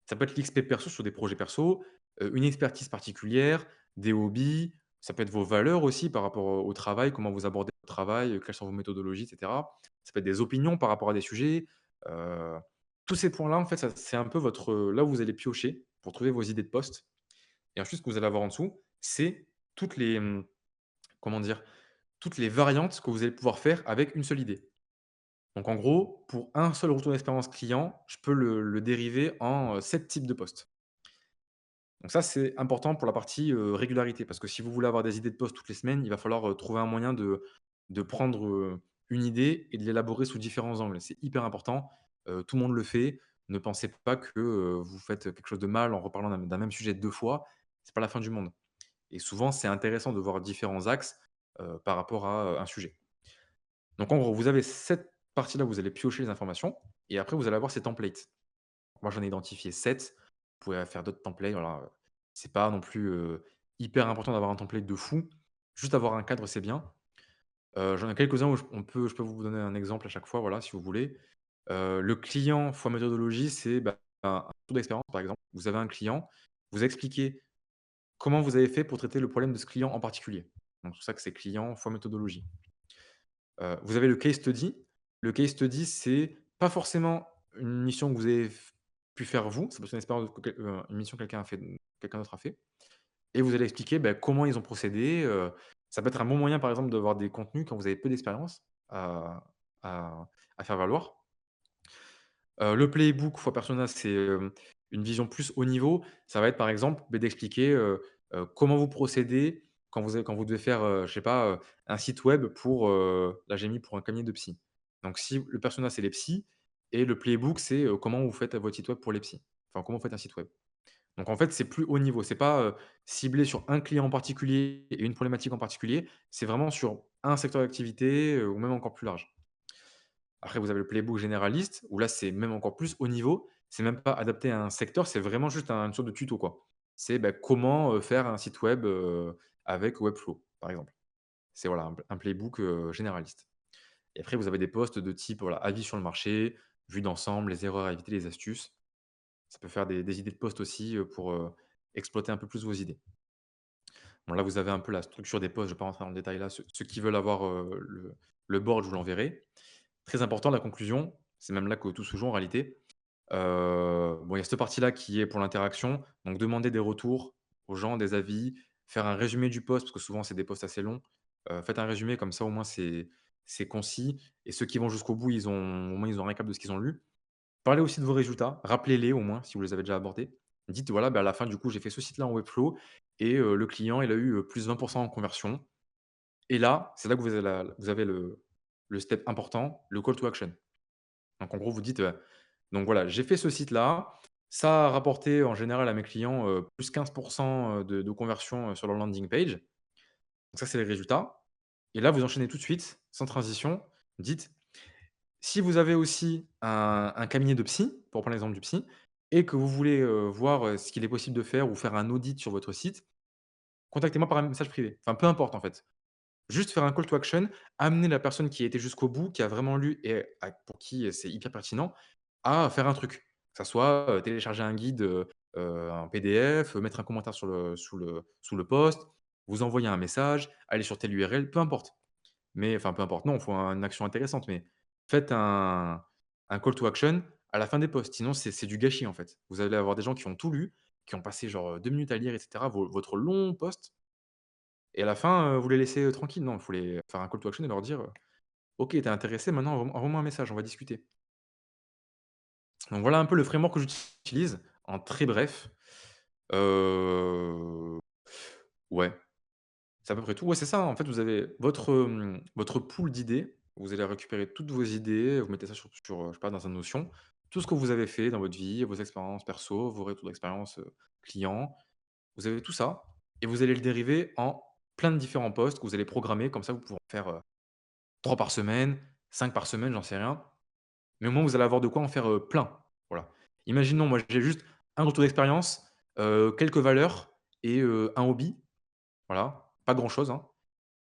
Ça peut être l'XP perso sur des projets perso, une expertise particulière, des hobbies, ça peut être vos valeurs aussi par rapport au travail, comment vous abordez le travail, quelles sont vos méthodologies et cetera. Ça peut être des opinions par rapport à des sujets, heu, tous ces points-là, en fait, ça c'est un peu là où vous allez piocher pour trouver vos idées de poste et ensuite ce que vous allez avoir en dessous, c'est toutes les, comment dire? Toutes les variantes que vous allez pouvoir faire avec une seule idée. Donc en gros, pour un seul retour d'expérience client, je peux le dériver en, 7 types de postes. Donc ça, c'est important pour la partie, régularité parce que si vous voulez avoir des idées de poste toutes les semaines, il va falloir, trouver un moyen de prendre, une idée et de l'élaborer sous différents angles. C'est hyper important, tout le monde le fait. Ne pensez pas que, vous faites quelque chose de mal en reparlant d'un même sujet 2 fois, c'est pas la fin du monde et souvent, c'est intéressant de voir différents axes, par rapport à, un sujet. Donc en gros, vous avez cette partie-là où vous allez piocher les informations et après vous allez avoir ces templates. Moi, j'en ai identifié 7. Vous pouvez faire d'autres templates, voilà, c'est pas non plus, hyper important d'avoir un template de fou. Juste avoir un cadre, c'est bien. J'en ai quelques-uns où je peux vous donner un exemple à chaque fois, voilà, si vous voulez. Le client fois méthodologie, c'est, bah, un retour d'expérience, par exemple. Vous avez un client, vous expliquez comment vous avez fait pour traiter le problème de ce client en particulier. Donc c'est pour ça que c'est client fois méthodologie. Vous avez le case study. Le case study, c'est pas forcément une mission que vous avez pu faire vous, ça peut être une expérience que une mission que quelqu'un d'autre a fait et vous allez expliquer, comment ils ont procédé, ça peut être un bon moyen, par exemple, d'avoir des contenus quand vous avez peu d'expérience à à faire valoir. Le playbook for Persona, c'est, une vision plus haut niveau. Ça va être, par exemple, d'expliquer, comment vous procédez quand vous devez faire, je sais pas, un site web pour, là, j'ai mis pour un cabinet de psy. Donc si le persona, c'est les psys et le playbook, c'est, comment vous faites votre site web pour les psys. Enfin, comment vous faites un site web. Donc en fait, c'est plus haut niveau. C'est pas, ciblé sur un client en particulier et une problématique en particulier. C'est vraiment sur un secteur d'activité, ou même encore plus large. Après, vous avez le playbook généraliste, où là, c'est même encore plus haut niveau. C'est même pas adapté à un secteur, c'est vraiment juste une sorte de tuto, quoi. C'est, comment, faire un site web, avec Webflow, par exemple. C'est voilà, un playbook, généraliste. Et après, vous avez des posts de type, voilà, avis sur le marché, vue d'ensemble, les erreurs à éviter, les astuces. Ça peut faire des idées de posts aussi, pour, exploiter un peu plus vos idées. Bon, là, vous avez un peu la structure des posts, je ne vais pas rentrer dans le détail là. Ceux qui veulent avoir, le board, je vous l'enverrai. Très important, la conclusion, c'est même là que tout se joue en réalité. Bon, il y a cette partie-là qui est pour l'interaction, donc demander des retours aux gens, des avis, faire un résumé du post, parce que souvent c'est des posts assez longs. Faites un résumé comme ça au moins c'est concis et ceux qui vont jusqu'au bout, au moins ils ont un récap de ce qu'ils ont lu. Parlez aussi de vos résultats, rappelez-les au moins si vous les avez déjà abordés. Dites: «Voilà, à la fin du coup, j'ai fait ce site-là en Webflow et le client il a eu, plus 20 en conversion» et là, c'est là que vous avez le step important, le call to action. Donc en gros, vous dites, donc voilà, j'ai fait ce site-là, ça a rapporté en général à mes clients, plus 15 de conversion, sur leur landing page. Donc ça, c'est les résultats et là, vous enchaînez tout de suite, sans transition, dites: «Si vous avez aussi un cabinet de psy», pour prendre l'exemple du psy et que vous voulez, voir, ce qu'il est possible de faire ou faire un audit sur votre site, contactez-moi par un message privé. Enfin, peu importe en fait. Juste faire un call to action, amener la personne qui a été jusqu'au bout, qui a vraiment lu et pour qui c'est hyper pertinent, à faire un truc. Que ça soit, télécharger un guide, un PDF, mettre un commentaire sous le post, vous envoyer un message, aller sur telle URL, peu importe. Mais enfin, peu importe, non, il faut une action intéressante, mais faites un call to action à la fin des posts, sinon c'est du gâchis, en fait. Vous allez avoir des gens qui ont tout lu, qui ont passé genre, 2 minutes à lire et cetera, votre long post et à la fin, vous les laissez, tranquilles. Non, il faut les faire un call to action et leur dire, «OK, tu es intéressé, maintenant envoie-moi un message, on va discuter». Donc voilà un peu le framework que j'utilise en très bref. Heu, ouais, c'est à peu près tout. Ouais, c'est ça, en fait, vous avez votre pool d'idées. Vous allez récupérer toutes vos idées, vous mettez ça je sais pas, dans un Notion. Tout ce que vous avez fait dans votre vie, vos expériences perso, vos retours d'expérience, clients. Vous avez tout ça et vous allez le dériver en plein de différents posts que vous allez programmer. Comme ça, vous pourrez en faire, 3 par semaine, 5 par semaine, j'en sais rien. Mais au moins, vous allez avoir de quoi en faire, plein. Voilà. Imaginons, moi, j'ai juste un retour d'expérience, quelques valeurs et un hobby. Voilà, pas grand-chose, hein.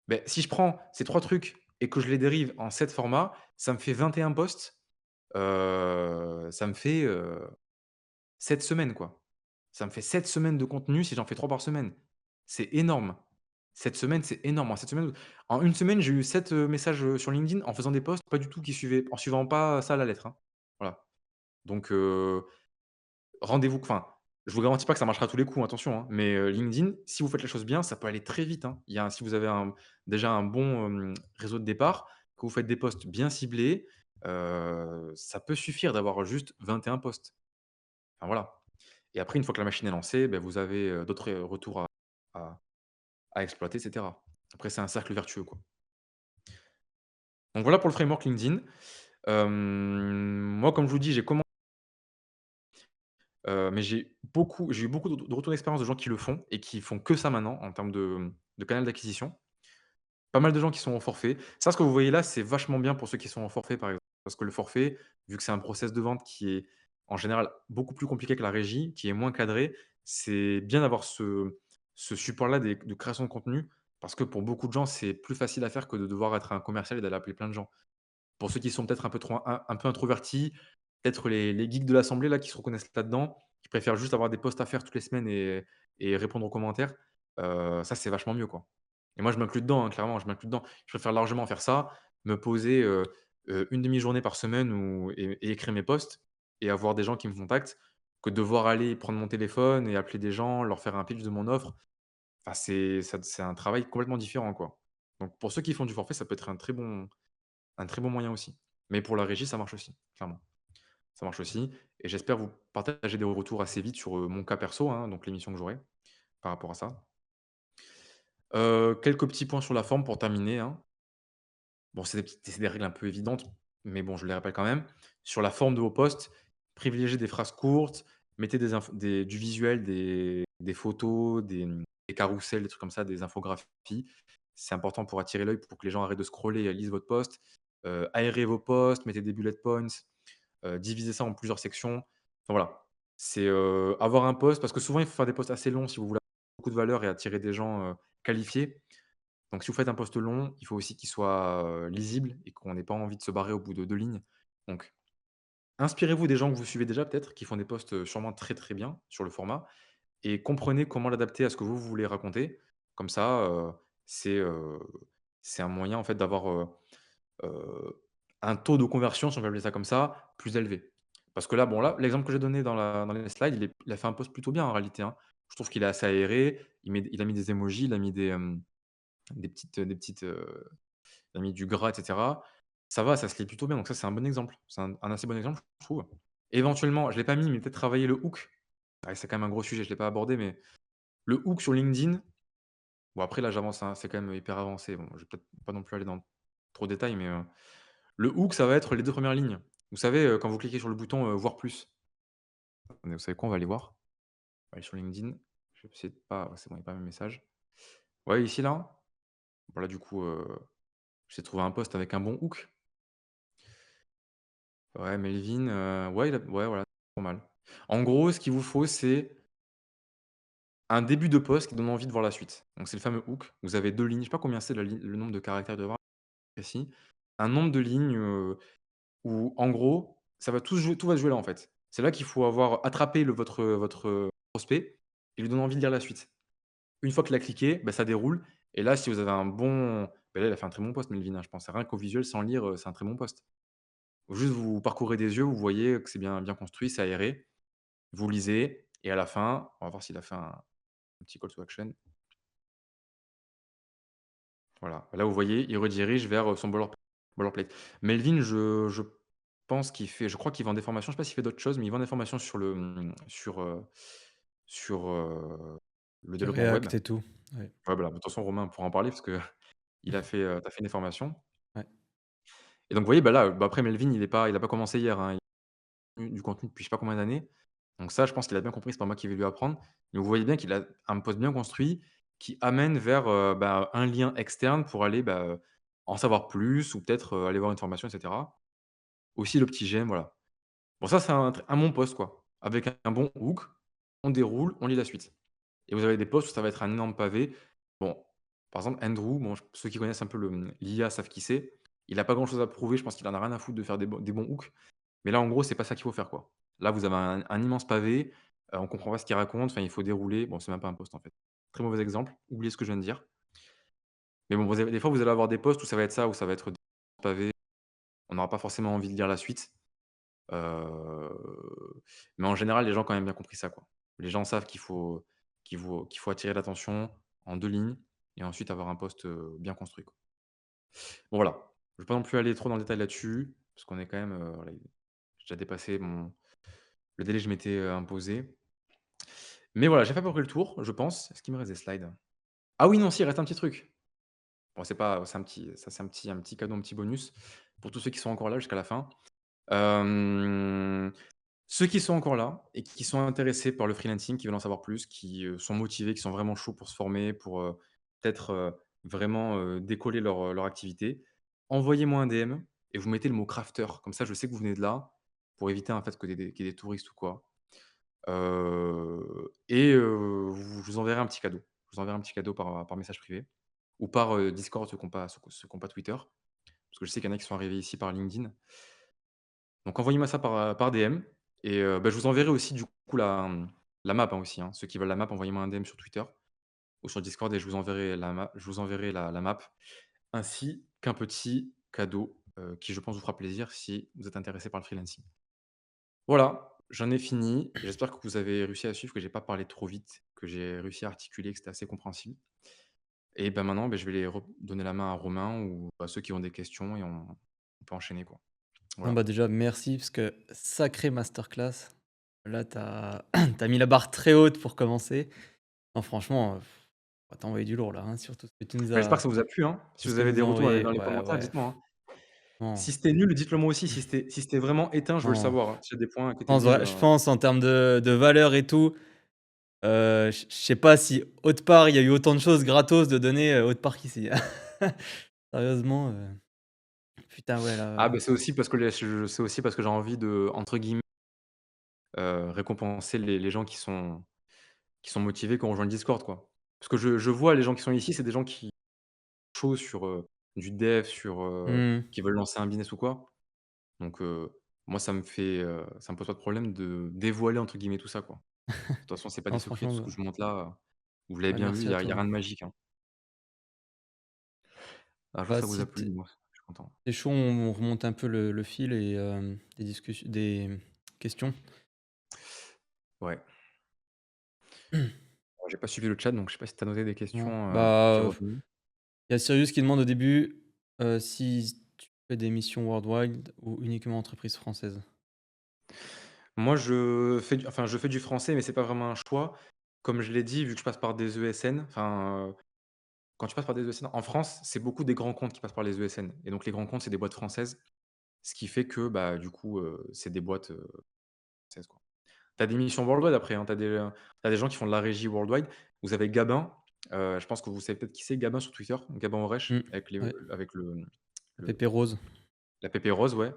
Beh, si je prends ces 3 trucs et que je les dérive en 7 formats, ça me fait 21 posts. Ça me fait, 7 semaines, quoi. Ça me fait 7 semaines de contenu si j'en fais 3 par semaine. C'est énorme. 7 semaines, c'est énorme. En une semaine, j'ai eu 7 messages, sur LinkedIn en faisant des posts pas du tout qui suivaient en suivant pas ça à la lettre, hein. Voilà. Donc rendez-vous enfin, je vous garantis pas que ça marchera à tous les coups, attention, hein, mais LinkedIn, si vous faites les choses bien, ça peut aller très vite, hein. Si vous avez déjà un bon, réseau de départ, que vous faites des posts bien ciblés, ça peut suffire d'avoir juste 21 posts. Enfin voilà. Et après, une fois que la machine est lancée, vous avez, d'autres, retours à à exploiter et cetera. Après, c'est un cercle vertueux, quoi. Donc voilà pour le framework LinkedIn. Moi, comme je vous dis, mais j'ai eu beaucoup de retours d'expérience de gens qui le font et qui font que ça maintenant en termes de canal d'acquisition. Pas mal de gens qui sont au forfait. Ça, ce que vous voyez là, c'est vachement bien pour ceux qui sont au forfait, par exemple. Parce que le forfait, vu que c'est un process de vente qui est en général beaucoup plus compliqué que la régie, qui est moins cadré, c'est bien d'avoir ce support-là de création de contenu. Parce que pour beaucoup de gens, c'est plus facile à faire que de devoir être un commercial et d'aller appeler plein de gens. Pour ceux qui sont peut-être un peu introvertis, peut-être les geeks de l'assemblée là qui se reconnaissent là-dedans, qui préfèrent juste avoir des posts à faire toutes les semaines et répondre aux commentaires, ça c'est vachement mieux, quoi. Et moi je m'inclus dedans, hein, clairement, je m'inclus dedans. Je préfère largement faire ça, me poser, 1/2 journée par semaine et écrire mes posts et avoir des gens qui me contactent, que devoir aller prendre mon téléphone et appeler des gens, leur faire un pitch de mon offre. Enfin, c'est un travail complètement différent, quoi. Donc pour ceux qui font du forfait, ça peut être un très bon moyen aussi. Mais pour la régie, ça marche aussi, clairement. Ça marche aussi et j'espère vous partager des retours assez vite sur, mon cas perso, hein, donc l'émission que j'aurai par rapport à ça. Quelques petits points sur la forme pour terminer, hein. Bon, c'est des règles un peu évidentes, mais bon, je les rappelle quand même. Sur la forme de vos posts, privilégiez des phrases courtes, mettez du visuel, des photos, des carousels, des trucs comme ça, des infographies. C'est important pour attirer l'œil, pour que les gens arrêtent de scroller et lisent votre post. Aérez vos posts, mettez des bullet points, divisez ça en plusieurs sections. Enfin voilà, c'est, avoir un post parce que souvent il faut faire des posts assez longs si vous voulez avoir beaucoup de valeur et attirer des gens, qualifiés. Donc si vous faites un post long, il faut aussi qu'il soit, lisible et qu'on n'ait pas envie de se barrer au bout de 2 lignes. Donc inspirez-vous des gens que vous suivez déjà peut-être, qui font des posts, sûrement très, très bien sur le format et comprenez comment l'adapter à ce que vous voulez raconter. Comme ça, c'est, heu, c'est un moyen en fait d'avoir, heu, un taux de conversion, si on peut appeler ça comme ça, plus élevé. Parce que là, bon là, l'exemple que j'ai donné dans les slides, il a fait un post plutôt bien en réalité, hein. Je trouve qu'il est assez aéré, il a mis des emojis, il a mis des petites, il a mis du gras et cetera. Ça va, ça se lit plutôt bien, donc ça, c'est un bon exemple. C'est un assez bon exemple, je trouve. Éventuellement, je l'ai pas mis, mais peut-être travailler le hook. Ouais, c'est quand même un gros sujet, je l'ai pas abordé, mais le hook sur LinkedIn, bon après là, j'avance, hein, c'est quand même hyper avancé. Bon, je vais peut-être pas non plus aller dans trop de détails, mais, le hook, ça va être les 2 premières lignes. Vous savez, quand vous cliquez sur le bouton, voir plus. Attendez, vous savez quoi? On va aller voir. On va aller sur LinkedIn. Je vais essayer de pas ouais, c'est bon, il y a pas mes messages. Ouais, ici là, bon là, du coup, j'ai trouvé un post avec un bon hook. Ouais, Melvin, ouais, ouais, voilà, pas mal. En gros, ce qu'il vous faut, c'est un début de post qui donne envie de voir la suite. Donc c'est le fameux hook. Vous avez 2 lignes, je sais pas combien c'est le nombre de caractères il doit y avoir précis. Un nombre de lignes, où en gros, tout va se jouer là, en fait. C'est là qu'il faut avoir attrapé votre prospect et lui donner envie de lire la suite. Une fois qu'il a cliqué, bah, ça déroule et là, si vous avez un bon bah, là, il a fait un très bon post Melvin, hein, je pense. Rien qu'au visuel, sans lire, c'est un très bon post. Juste vous parcourez des yeux, vous voyez que c'est bien construit, c'est aéré. Vous lisez et à la fin, on va voir s'il a fait un petit call to action. Voilà. Là, vous voyez, il redirige vers, son boilerplate. Melvin, je pense je crois qu'il vend des formations. Je sais pas s'il fait d'autres choses, mais il vend des formations sur le Sur développement web. React et tout. Ouais. Ouais, voilà. De toute façon, Romain pourra en parler parce que tu as fait des formations Ouais. et donc vous voyez, bah, là, bah, après Melvin, il a pas commencé hier, hein. Il a du contenu depuis je sais pas combien d'années. Donc ça, je pense qu'il a bien compris, c'est pas moi qui vais lui apprendre. Mais vous voyez bien qu'il a un poste bien construit qui amène vers, bah, un lien externe pour aller, bah, en savoir plus ou peut-être, aller voir une formation et cetera. Aussi le petit j'aime, voilà. Bon ça, c'est un bon post quoi. Avec un bon hook, on déroule, on lit la suite. Et vous avez des posts où ça va être un énorme pavé. Bon, par exemple Andrew, bon, ceux qui connaissent un peu l'IA savent qui c'est. Il a pas grand chose à prouver, je pense qu'il en a rien à foutre de faire des bons hooks. Mais là, en gros, c'est pas ça qu'il faut faire, quoi. Là, vous avez un immense pavé, on comprend pas ce qu'il raconte, enfin, il faut dérouler. Bon, c'est même pas un post, en fait. Très mauvais exemple, oubliez ce que je viens de dire. Mais bon, vous avez des fois, vous allez avoir des posts où ça va être ça, où ça va être des pavés, on n'aura pas forcément envie de lire la suite. Mais en général, les gens ont quand même bien compris ça, quoi. Les gens savent qu'il faut attirer l'attention en 2 lignes et ensuite avoir un post, bien construit, quoi. Bon, voilà. Je vais pas non plus aller trop dans le détail là-dessus, parce qu'on est quand même, voilà, j'ai déjà dépassé le délai que je m'étais, imposé. Mais voilà, j'ai fait à peu près le tour, je pense. Est-ce qu'il me reste des slides? Ah oui, non, si, il reste un petit truc. Bon, c'est pas c'est un petit ça, c'est un petit cadeau, un petit bonus pour tous ceux qui sont encore là jusqu'à la fin. Hem, Ceux qui sont encore là et qui sont intéressés par le freelancing, qui veulent en savoir plus, qui, sont motivés, qui sont vraiment chauds pour se former, pour, peut-être, vraiment, décoller leur activité, envoyez-moi un DM et vous mettez le mot crafter. Comme ça, je sais que vous venez de là, pour éviter, en fait, qu'il y ait des touristes ou quoi. Je vous enverrai un petit cadeau. Je vous enverrai un petit cadeau par message privé ou par, Discord, ceux qui ont pas Twitter. Parce que je sais qu'il y en a qui sont arrivés ici par LinkedIn. Donc envoyez-moi ça par DM et bah, je vous enverrai aussi du coup la map, hein, aussi, hein. Ceux qui veulent la map, envoyez-moi un DM sur Twitter ou sur Discord et je vous enverrai la map ainsi qu'un petit cadeau, qui je pense vous fera plaisir si vous êtes intéressé par le freelancing. Voilà, j'en ai fini. J'espère que vous avez réussi à suivre, que j'ai pas parlé trop vite, que j'ai réussi à articuler, que c'était assez compréhensible. Et ben maintenant, je vais les donner la main à Romain ou à ceux qui ont des questions et on peut enchaîner, quoi. Non, Voilà. bah, déjà merci parce que sacrée masterclass. Là, t'as as mis la barre très haute pour commencer. Non franchement, on va t'envoyer du lourd là, hein, surtout ce que tu nous Bah, j'espère as que ça vous a plu, hein. tout Si ce vous que tu avez nous des as retours dans les envoyé. Ouais, commentaires, ouais, dites-moi, hein. non, Si c'était nul, dites-le moi aussi. Si c'était vraiment éteint, je veux le non. savoir, hein. S'il y a des points qui Je étaient pense nuls, je pense en termes de valeur et tout, je sais pas si autre part il y a eu autant de choses gratos de donner, autre part qu'ici. Sérieusement, putain ouais ah, là, c'est aussi parce que c'est aussi parce que j'ai envie de, entre guillemets, «récompenser» les gens qui sont motivés, qui ont rejoint le Discord, quoi. Parce que je vois les gens qui sont ici, c'est des gens qui sont chauds sur, du dev, sur, mmh, qui veulent lancer un business ou quoi. Donc, moi ça me pose pas de problème de «dévoiler» entre guillemets tout ça, quoi. De toute façon, c'est pas des non secrets, franchement, tout ce que je vous montre là, vous l'avez bah, bien vu, merci il y à a y a toi. rien de magique, hein. Ah, je vois que Bah, ça vous a si plu, tu moi, je suis content. chaud, on remonte un peu le fil et des questions. Ouais. Alors, j'ai pas suivi le chat, donc je sais pas si tu as noté des Non, questions, qui bah, revenaient. il y a Sirius qui demande au début, si tu fais des missions worldwide ou uniquement entreprises françaises? Moi, je fais du français, mais c'est pas vraiment un choix. Comme je l'ai dit, vu que je passe par des ESN, quand tu passes par des ESN en France, c'est beaucoup des grands comptes qui passent par les ESN et donc les grands comptes, c'est des boîtes françaises, ce qui fait que, bah, du coup, c'est des boîtes, françaises, quoi. Tu as des missions worldwide après, hein, tu as des gens qui font de la régie worldwide. Vous avez Gabin, je pense que vous savez peut-être qui c'est Gabin sur Twitter, Gabin Oresh Mmh, ouais, avec la le pépé rose. la pépé rose, ouais.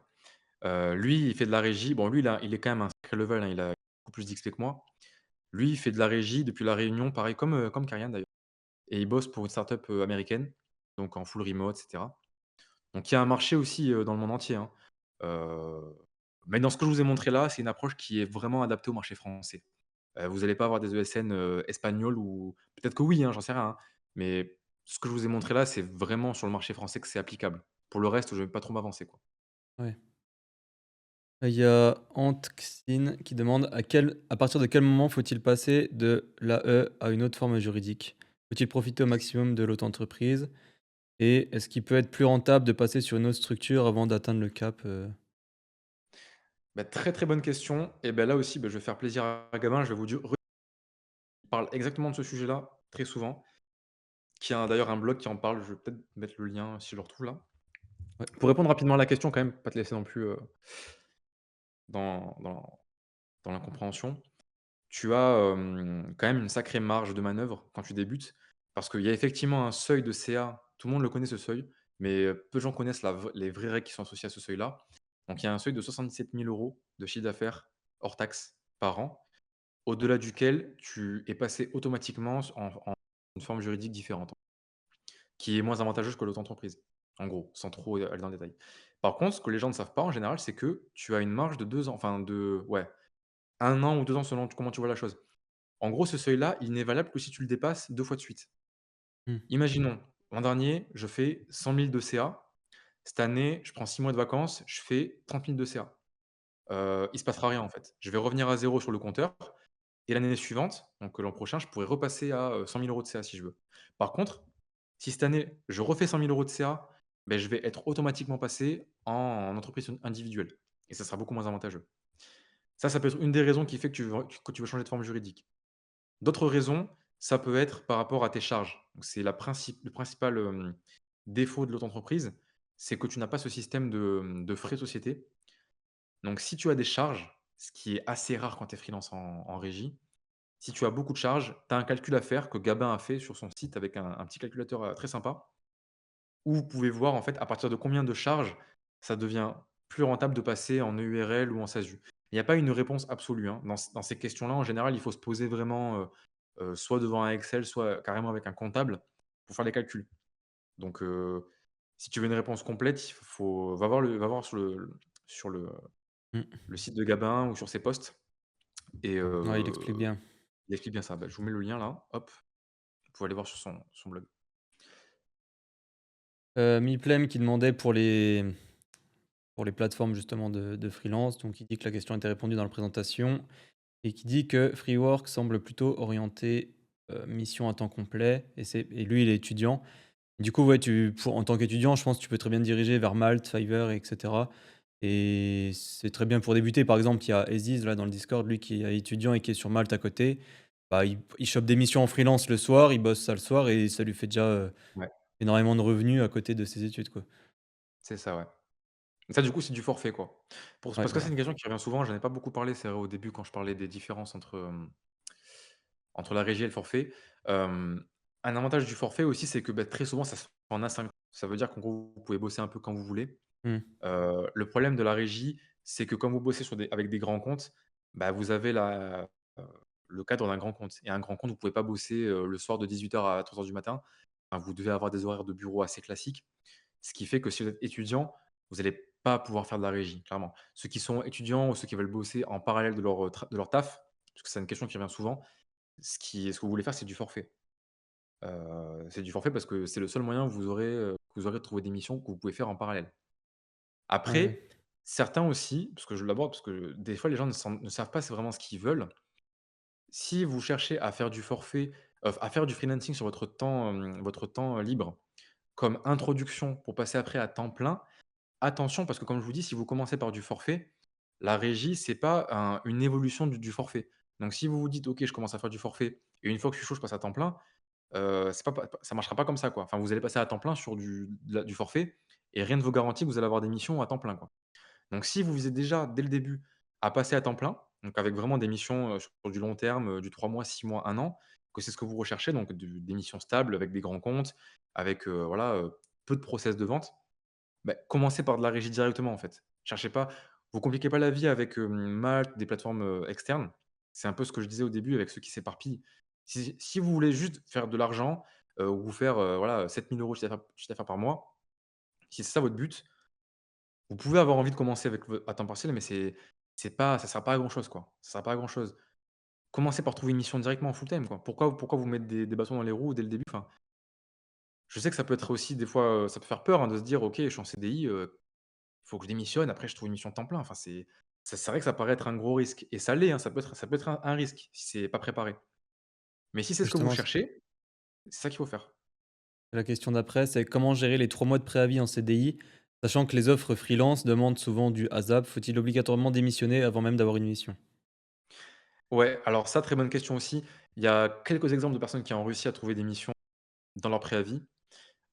Lui, il fait de la régie. Bon, lui, il est quand même un sacré level, hein, il a beaucoup plus d'XP que moi. Lui, il fait de la régie depuis La Réunion, pareil comme Karian d'ailleurs et il bosse pour une startup, américaine, donc en full remote et cetera. Donc il y a un marché aussi, dans le monde entier, hein. Heu, mais dans ce que je vous ai montré là, c'est une approche qui est vraiment adaptée au marché français. Vous allez pas avoir des ESN, espagnols ou peut-être que oui, hein, j'en sais rien, hein, mais ce que je vous ai montré là, c'est vraiment sur le marché français que c'est applicable. Pour le reste, je vais pas trop m'avancer, quoi. Ouais. Il y a Antxin qui demande à partir de quel moment faut-il passer de l'AE à une autre forme juridique? Faut-il profiter au maximum de l'auto-entreprise? Et est-ce qu'il peut être plus rentable de passer sur une autre structure avant d'atteindre le cap, Bah, très, très bonne question et ben là aussi, je vais faire plaisir à Gabin, je vais vous dire il parle exactement de ce sujet-là, très souvent, qui a d'ailleurs un blog qui en parle, je vais peut-être mettre le lien si je le retrouve là. Ouais. Pour répondre rapidement à la question quand même, pas te laisser non plus, dans l'incompréhension. Tu as, quand même une sacrée marge de manœuvre quand tu débutes, parce qu'il y a effectivement un seuil de CA, tout le monde le connaît ce seuil, mais peu de gens connaissent les vraies règles qui sont associées à ce seuil-là. Donc il y a un seuil de 77 000 € de chiffre d'affaires hors taxes par an, au-delà duquel tu es passé automatiquement en une forme juridique différente, qui est moins avantageuse que l'auto-entreprise, en gros, sans trop aller dans le détail. Par contre, ce que les gens ne savent pas en général, c'est que tu as une marge de 2 ans, enfin de ouais, 1 an ou 2 ans selon comment tu vois la chose. En gros, ce seuil-là, il n'est valable que si tu le dépasses 2 fois de suite. Mmh. Imaginons, l'an dernier, je fais 100 000 de CA. Cette année, je prends 6 mois de vacances, je fais 30 000 de CA. Il se passera rien en fait. Je vais revenir à zéro sur le compteur et l'année suivante, donc l'an prochain, je pourrais repasser à, 100 000 € de CA si je veux. Par contre, si cette année, je refais 100 000 € de CA, je vais être automatiquement passé en entreprise individuelle et ça sera beaucoup moins avantageux. Ça peut être une des raisons qui fait que tu veux changer de forme juridique. D'autres raisons, ça peut être par rapport à tes charges. Donc c'est le principal, défaut de l'auto-entreprise, c'est que tu n'as pas ce système de frais de société. Donc si tu as des charges, ce qui est assez rare quand tu es freelance en régie, si tu as beaucoup de charges, tu as un calcul à faire que Gabin a fait sur son site avec un petit calculateur, très sympa, où vous pouvez voir en fait à partir de combien de charges ça devient plus rentable de passer en EURL ou en SASU. Il n'y a pas une réponse absolue, hein. Dans ces questions-là, en général, il faut se poser vraiment, soit devant un Excel, soit carrément avec un comptable pour faire les calculs. Donc, si tu veux une réponse complète, il faut va voir Mmh. le site de Gabin ou sur ses posts et Ouais, il explique bien. il explique bien ça. Je vous mets le lien là, hop, vous pouvez aller voir sur son blog. Miplem qui demandait pour les plateformes justement de freelance, donc il dit que la question a été répondue dans la présentation et qui dit que Freework semble plutôt orienté, mission à temps complet et lui il est étudiant. Du coup, ouais, en tant qu'étudiant, je pense que tu peux très bien te diriger vers Malte, Fiverr et cetera et c'est très bien pour débuter. Par exemple, il y a Aziz là dans le Discord, lui qui est étudiant et qui est sur Malte à côté. Bah, il chope des missions en freelance le soir, il bosse ça le soir et ça lui fait déjà, Ouais, énormément de revenus à côté de ses études, quoi. c'est ça, ouais. Ça, du coup, c'est du forfait, quoi. Ouais, Parce que c'est voilà. une question qui revient souvent, j'en ai pas beaucoup parlé, c'est vrai, au début, quand je parlais des différences entre la régie et le forfait. Hem, un avantage du forfait aussi, c'est que, bah, très souvent, ça se fait en asynchrone. Ça veut dire qu'en gros, vous pouvez bosser un peu quand vous voulez. Mmh. Le problème de la régie, c'est que quand vous bossez avec des grands comptes, bah, vous avez le cadre d'un grand compte et un grand compte, vous pouvez pas bosser, le soir de 18 heures à 3 heures du matin. Enfin, vous devez avoir des horaires de bureau assez classiques. Ce qui fait que si vous êtes étudiant, vous allez pas pouvoir faire de la régie, clairement. Ceux qui sont étudiants ou ceux qui veulent bosser en parallèle de leur taf, parce que c'est une question qui revient souvent, ce que vous voulez faire, c'est du forfait. C'est du forfait parce que c'est le seul moyen où que vous aurez de trouver des missions que vous pouvez faire en parallèle. Ouais. Après, certains aussi, parce que je l'aborde, parce que des fois les gens ne savent pas c'est vraiment ce qu'ils veulent. Si vous cherchez à faire du forfait, à faire du freelancing sur votre temps, libre, comme introduction pour passer après à temps plein, attention parce que comme je vous dis, si vous commencez par du forfait, la régie, c'est pas une évolution du forfait. Donc si vous vous dites: «OK, je commence à faire du forfait et une fois que je suis chaud, je passe à temps plein», c'est pas ça marchera pas comme ça, quoi. Enfin, vous allez passer à temps plein sur du forfait et rien ne vous garantit que vous allez avoir des missions à temps plein, quoi. Donc si vous visez déjà dès le début à passer à temps plein, donc avec vraiment des missions, sur du long terme, du 3 mois, 6 mois, 1 an, que c'est ce que vous recherchez, donc des missions stables avec des grands comptes, avec, voilà, peu de process de vente, bah, commencez par de la régie directement, en fait. Cherchez pas vous compliquez pas la vie avec, Malte, des plateformes, externes. C'est un peu ce que je disais au début avec ceux qui s'éparpillent. Si vous voulez juste faire de l'argent, ou vous faire, voilà, 7 000 € chiffre d'affaires par mois, si c'est ça votre but, vous pouvez avoir envie de commencer avec à temps partiel, mais c'est pas ça sert pas à grand chose, quoi. Ça sert pas à grand chose. Commencez par trouver une mission directement en full time, quoi. Pourquoi vous mettre des bâtons dans les roues dès le début? Enfin, je sais que ça peut être aussi des fois, ça peut faire peur, hein, de se dire: «OK, je suis en CDI, faut que je démissionne, après je trouve une mission temps plein». Enfin, c'est vrai que ça paraît être un gros risque et ça l'est, hein, ça peut être un risque si c'est pas préparé. Mais si c'est ce que vous Justement, cherchez, c'est ça qu'il faut faire. la question d'après, c'est comment gérer les 3 mois de préavis en CDI, sachant que les offres freelance demandent souvent du ASAP? Faut-il obligatoirement démissionner avant même d'avoir une mission? Ouais, alors ça, très bonne question aussi. Il y a quelques exemples de personnes qui ont réussi à trouver des missions dans leur préavis.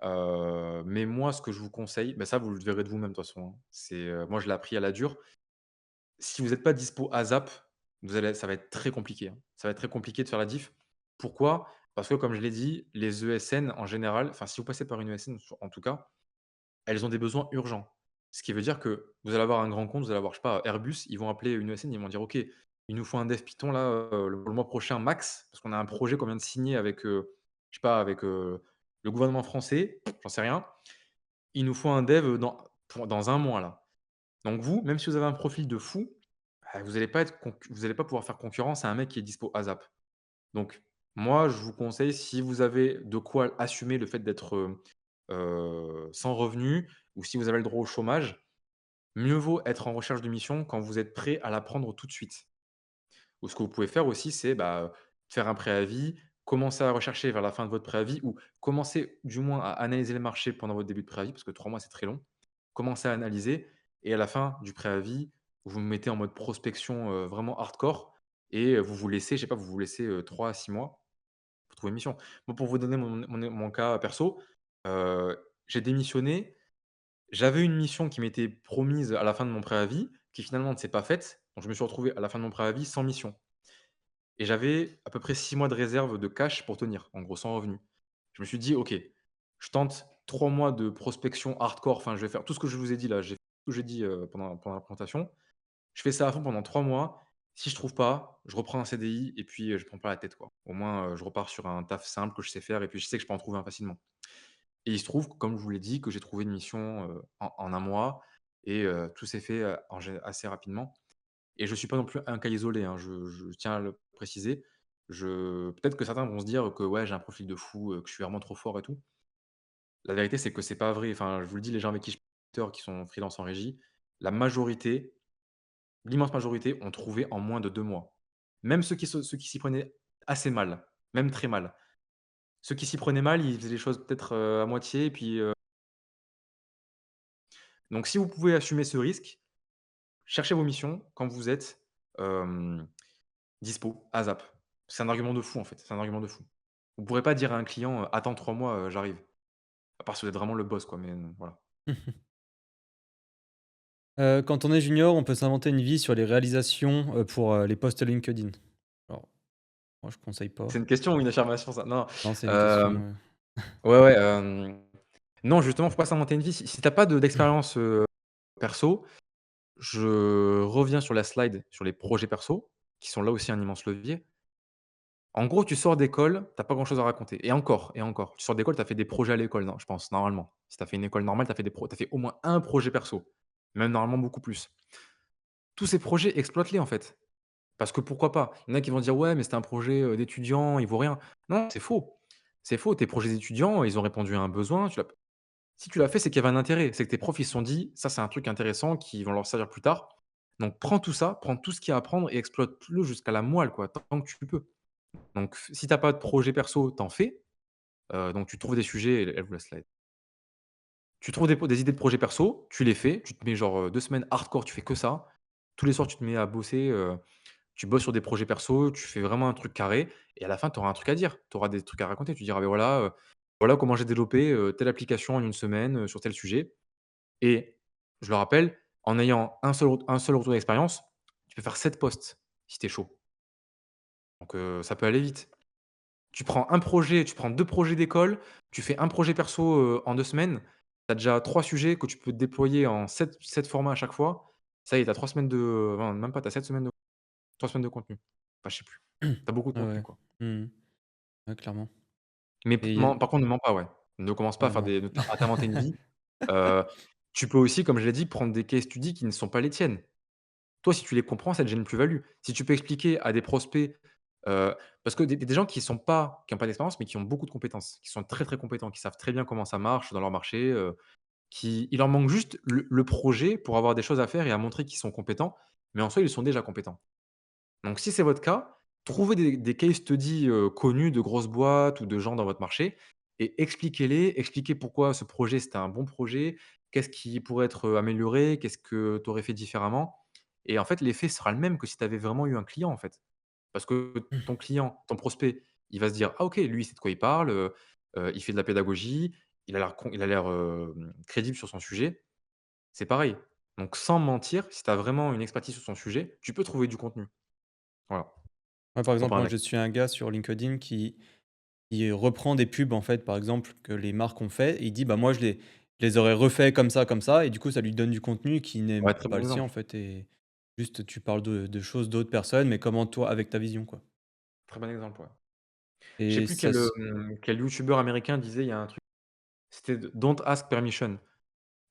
Mais moi, ce que je vous conseille, bah, ça, vous le verrez de vous-même de toute façon, hein. Moi, je l'ai appris à la dure. Si vous n'êtes pas dispo ASAP, ça va être très compliqué, hein. Ça va être très compliqué de faire la diff. Pourquoi? Parce que comme je l'ai dit, les ESN en général, enfin, si vous passez par une ESN en tout cas, elles ont des besoins urgents. Ce qui veut dire que vous allez avoir un grand compte, vous allez avoir, je sais pas, Airbus, ils vont appeler une ESN, ils vont dire: «OK, il nous faut un dev Python là, le mois prochain max, parce qu'on a un projet qu'on vient de signer avec, je sais pas, avec, le gouvernement français», j'en sais rien. Il nous faut un dev, dans un mois là. Donc vous, même si vous avez un profil de fou, vous allez pas pouvoir faire concurrence à un mec qui est dispo ASAP. Donc moi, je vous conseille, si vous avez de quoi assumer le fait d'être, sans revenu ou si vous avez le droit au chômage, mieux vaut être en recherche de mission quand vous êtes prêt à la prendre tout de suite. Ou ce que vous pouvez faire aussi, c'est, bah, faire un préavis, commencer à rechercher vers la fin de votre préavis ou commencer du moins à analyser le marché pendant votre début de préavis, parce que 3 mois, c'est très long. Commencez à analyser et à la fin du préavis, vous vous mettez en mode prospection, vraiment hardcore et vous vous laissez, je sais pas, vous vous laissez, 3 à 6 mois pour trouver une mission. Moi, pour vous donner mon cas perso, j'ai démissionné. J'avais une mission qui m'était promise à la fin de mon préavis, qui finalement ne s'est pas faite. Donc je me suis retrouvé à la fin de mon préavis sans mission et j'avais à peu près 6 mois de réserve de cash pour tenir, en gros sans revenu. Je me suis dit: «OK, je tente 3 mois de prospection hardcore», enfin je vais faire tout ce que je vous ai dit là, j'ai fait tout ce que j'ai dit, pendant la présentation. Je fais ça à fond pendant 3 mois. Si je trouve pas, je reprends un CDI et puis, je prends pas la tête, quoi. Au moins, je repars sur un taf simple que je sais faire et puis je sais que je peux en trouver un facilement. Et il se trouve, comme je vous l'ai dit, que j'ai trouvé une mission, en 1 mois et tout s'est fait, en gé assez rapidement et je suis pas non plus un cas isolé, hein, je tiens à le préciser. Peut-être que certains vont se dire que, ouais, j'ai un profil de fou, que je suis vraiment trop fort et tout. La vérité, c'est que c'est pas vrai. Enfin, je vous le dis, les gens avec qui je parle qui sont freelance en régie, la majorité, l'immense majorité ont trouvé en moins de 2 mois. Même ceux qui s'y prenaient assez mal, même très mal. Ceux qui s'y prenaient mal, ils faisaient les choses peut-être, à moitié et puis, donc si vous pouvez assumer ce risque, cherchez vos missions quand vous êtes, hem, dispo, ASAP. C'est un argument de fou, en fait, c'est un argument de fou. Vous pourrez pas dire à un client, «Attends 3 mois, j'arrive». À part si vous êtes vraiment le boss quoi, mais, voilà. Quand on est junior, on peut s'inventer une vie sur les réalisations, pour, les posts LinkedIn. Alors, moi je conseille pas. C'est une question ou une affirmation ça? Non, Non, c'est une question, hem, ouais, ouais, non justement, faut pas s'inventer une vie. Si tu as pas d'expérience, perso, je reviens sur la slide sur les projets perso, qui sont là aussi un immense levier. En gros, tu sors d'école, tu as pas grand chose à raconter et encore. Tu sors d'école, tu as fait des projets à l'école, non, je pense, normalement. Si tu as fait une école normale, tu as fait au moins un projet perso, même normalement beaucoup plus. Tous ces projets, exploite-les en fait. Parce que pourquoi pas? Il y en a qui vont dire: «Ouais, mais c'était un projet, d'étudiant, il vaut rien». Non, c'est faux. C'est faux. Tes projets d'étudiants, ils ont répondu à un besoin, tu l'as si tu l'as fait, c'est qu'il y avait un intérêt. C'est que tes profs, ils se sont dit: «Ça, c'est un truc intéressant qui vont leur servir plus tard». Donc prends tout ça, prends tout ce qu'il y a à prendre et exploite-le jusqu'à la moelle, quoi, tant que tu peux. Donc si tu as pas de projet perso, tu en fais, donc tu trouves des sujets elle vous la slide. Tu trouves des idées de projets perso, tu les fais, tu te mets genre, 2 semaines hardcore, tu fais que ça. Tous les soirs, tu te mets à bosser, tu bosses sur des projets perso, tu fais vraiment un truc carré et à la fin, tu auras un truc à dire. Tu auras des trucs à raconter. Tu diras: «Beh, voilà, voilà comment j'ai développé, telle application en une semaine, sur tel sujet» et je le rappelle, en ayant un seul retour d'expérience, tu peux faire 7 posts si tu es chaud. Donc ça peut aller vite. Tu prends 2 projets d'école, tu fais un projet perso, en 2 semaines. Tu as déjà 3 sujets que tu peux déployer en sept formats à chaque fois. Ça y est, tu as 3 semaines de non, même pas, tu as 7 semaines de 3 semaines de contenu. Enfin, je sais plus. Tu as beaucoup de Ouais, contenu, ouais. quoi. Mmh. Ouais, clairement. Mais Et il y a par contre, ne mens pas, ouais. Ne commence pas à ouais, faire non. des à t'inventer une vie. Heu, Tu peux aussi, comme je l'ai dit, prendre des case studies qui ne sont pas les tiennes. Toi, si tu les comprends, ça te gêne une plus-value. Si tu peux expliquer à des prospects, parce que des gens qui ont pas d'expérience, mais qui ont beaucoup de compétences, qui sont très, très compétents, qui savent très bien comment ça marche dans leur marché, qui il leur manque juste le projet pour avoir des choses à faire et à montrer qu'ils sont compétents, mais en soi, ils sont déjà compétents. Donc si c'est votre cas, trouvez des case studies, connus de grosses boîtes ou de gens dans votre marché et expliquez-les, expliquez pourquoi ce projet, c'était un bon projet, qu'est-ce qui pourrait être, amélioré, qu'est-ce que tu aurais fait différemment et en fait, l'effet sera le même que si tu avais vraiment eu un client, en fait. Parce que ton client, ton prospect, il va se dire: «Ah OK, lui, il sait de quoi il parle, il fait de la pédagogie, il a l'air, crédible sur son sujet». C'est pareil. Donc sans mentir, si tu as vraiment une expertise sur son sujet, tu peux trouver du contenu. Voilà. Ouais, par exemple, Comparé à moi, un je suis un gars sur LinkedIn qui reprend des pubs, en fait, par exemple, que les marques ont fait et il dit: «Bah, moi, je les aurais refait comme ça» et du coup, ça lui donne du contenu qui n'est ouais, très pas bon le sien, en exemple. fait et juste tu parles de choses d'autres personnes, mais comment toi avec ta vision, quoi Très bon exemple, ouais. Je sais et plus ça s quel youtubeur américain disait il y a un truc, c'était de «Don't ask permission».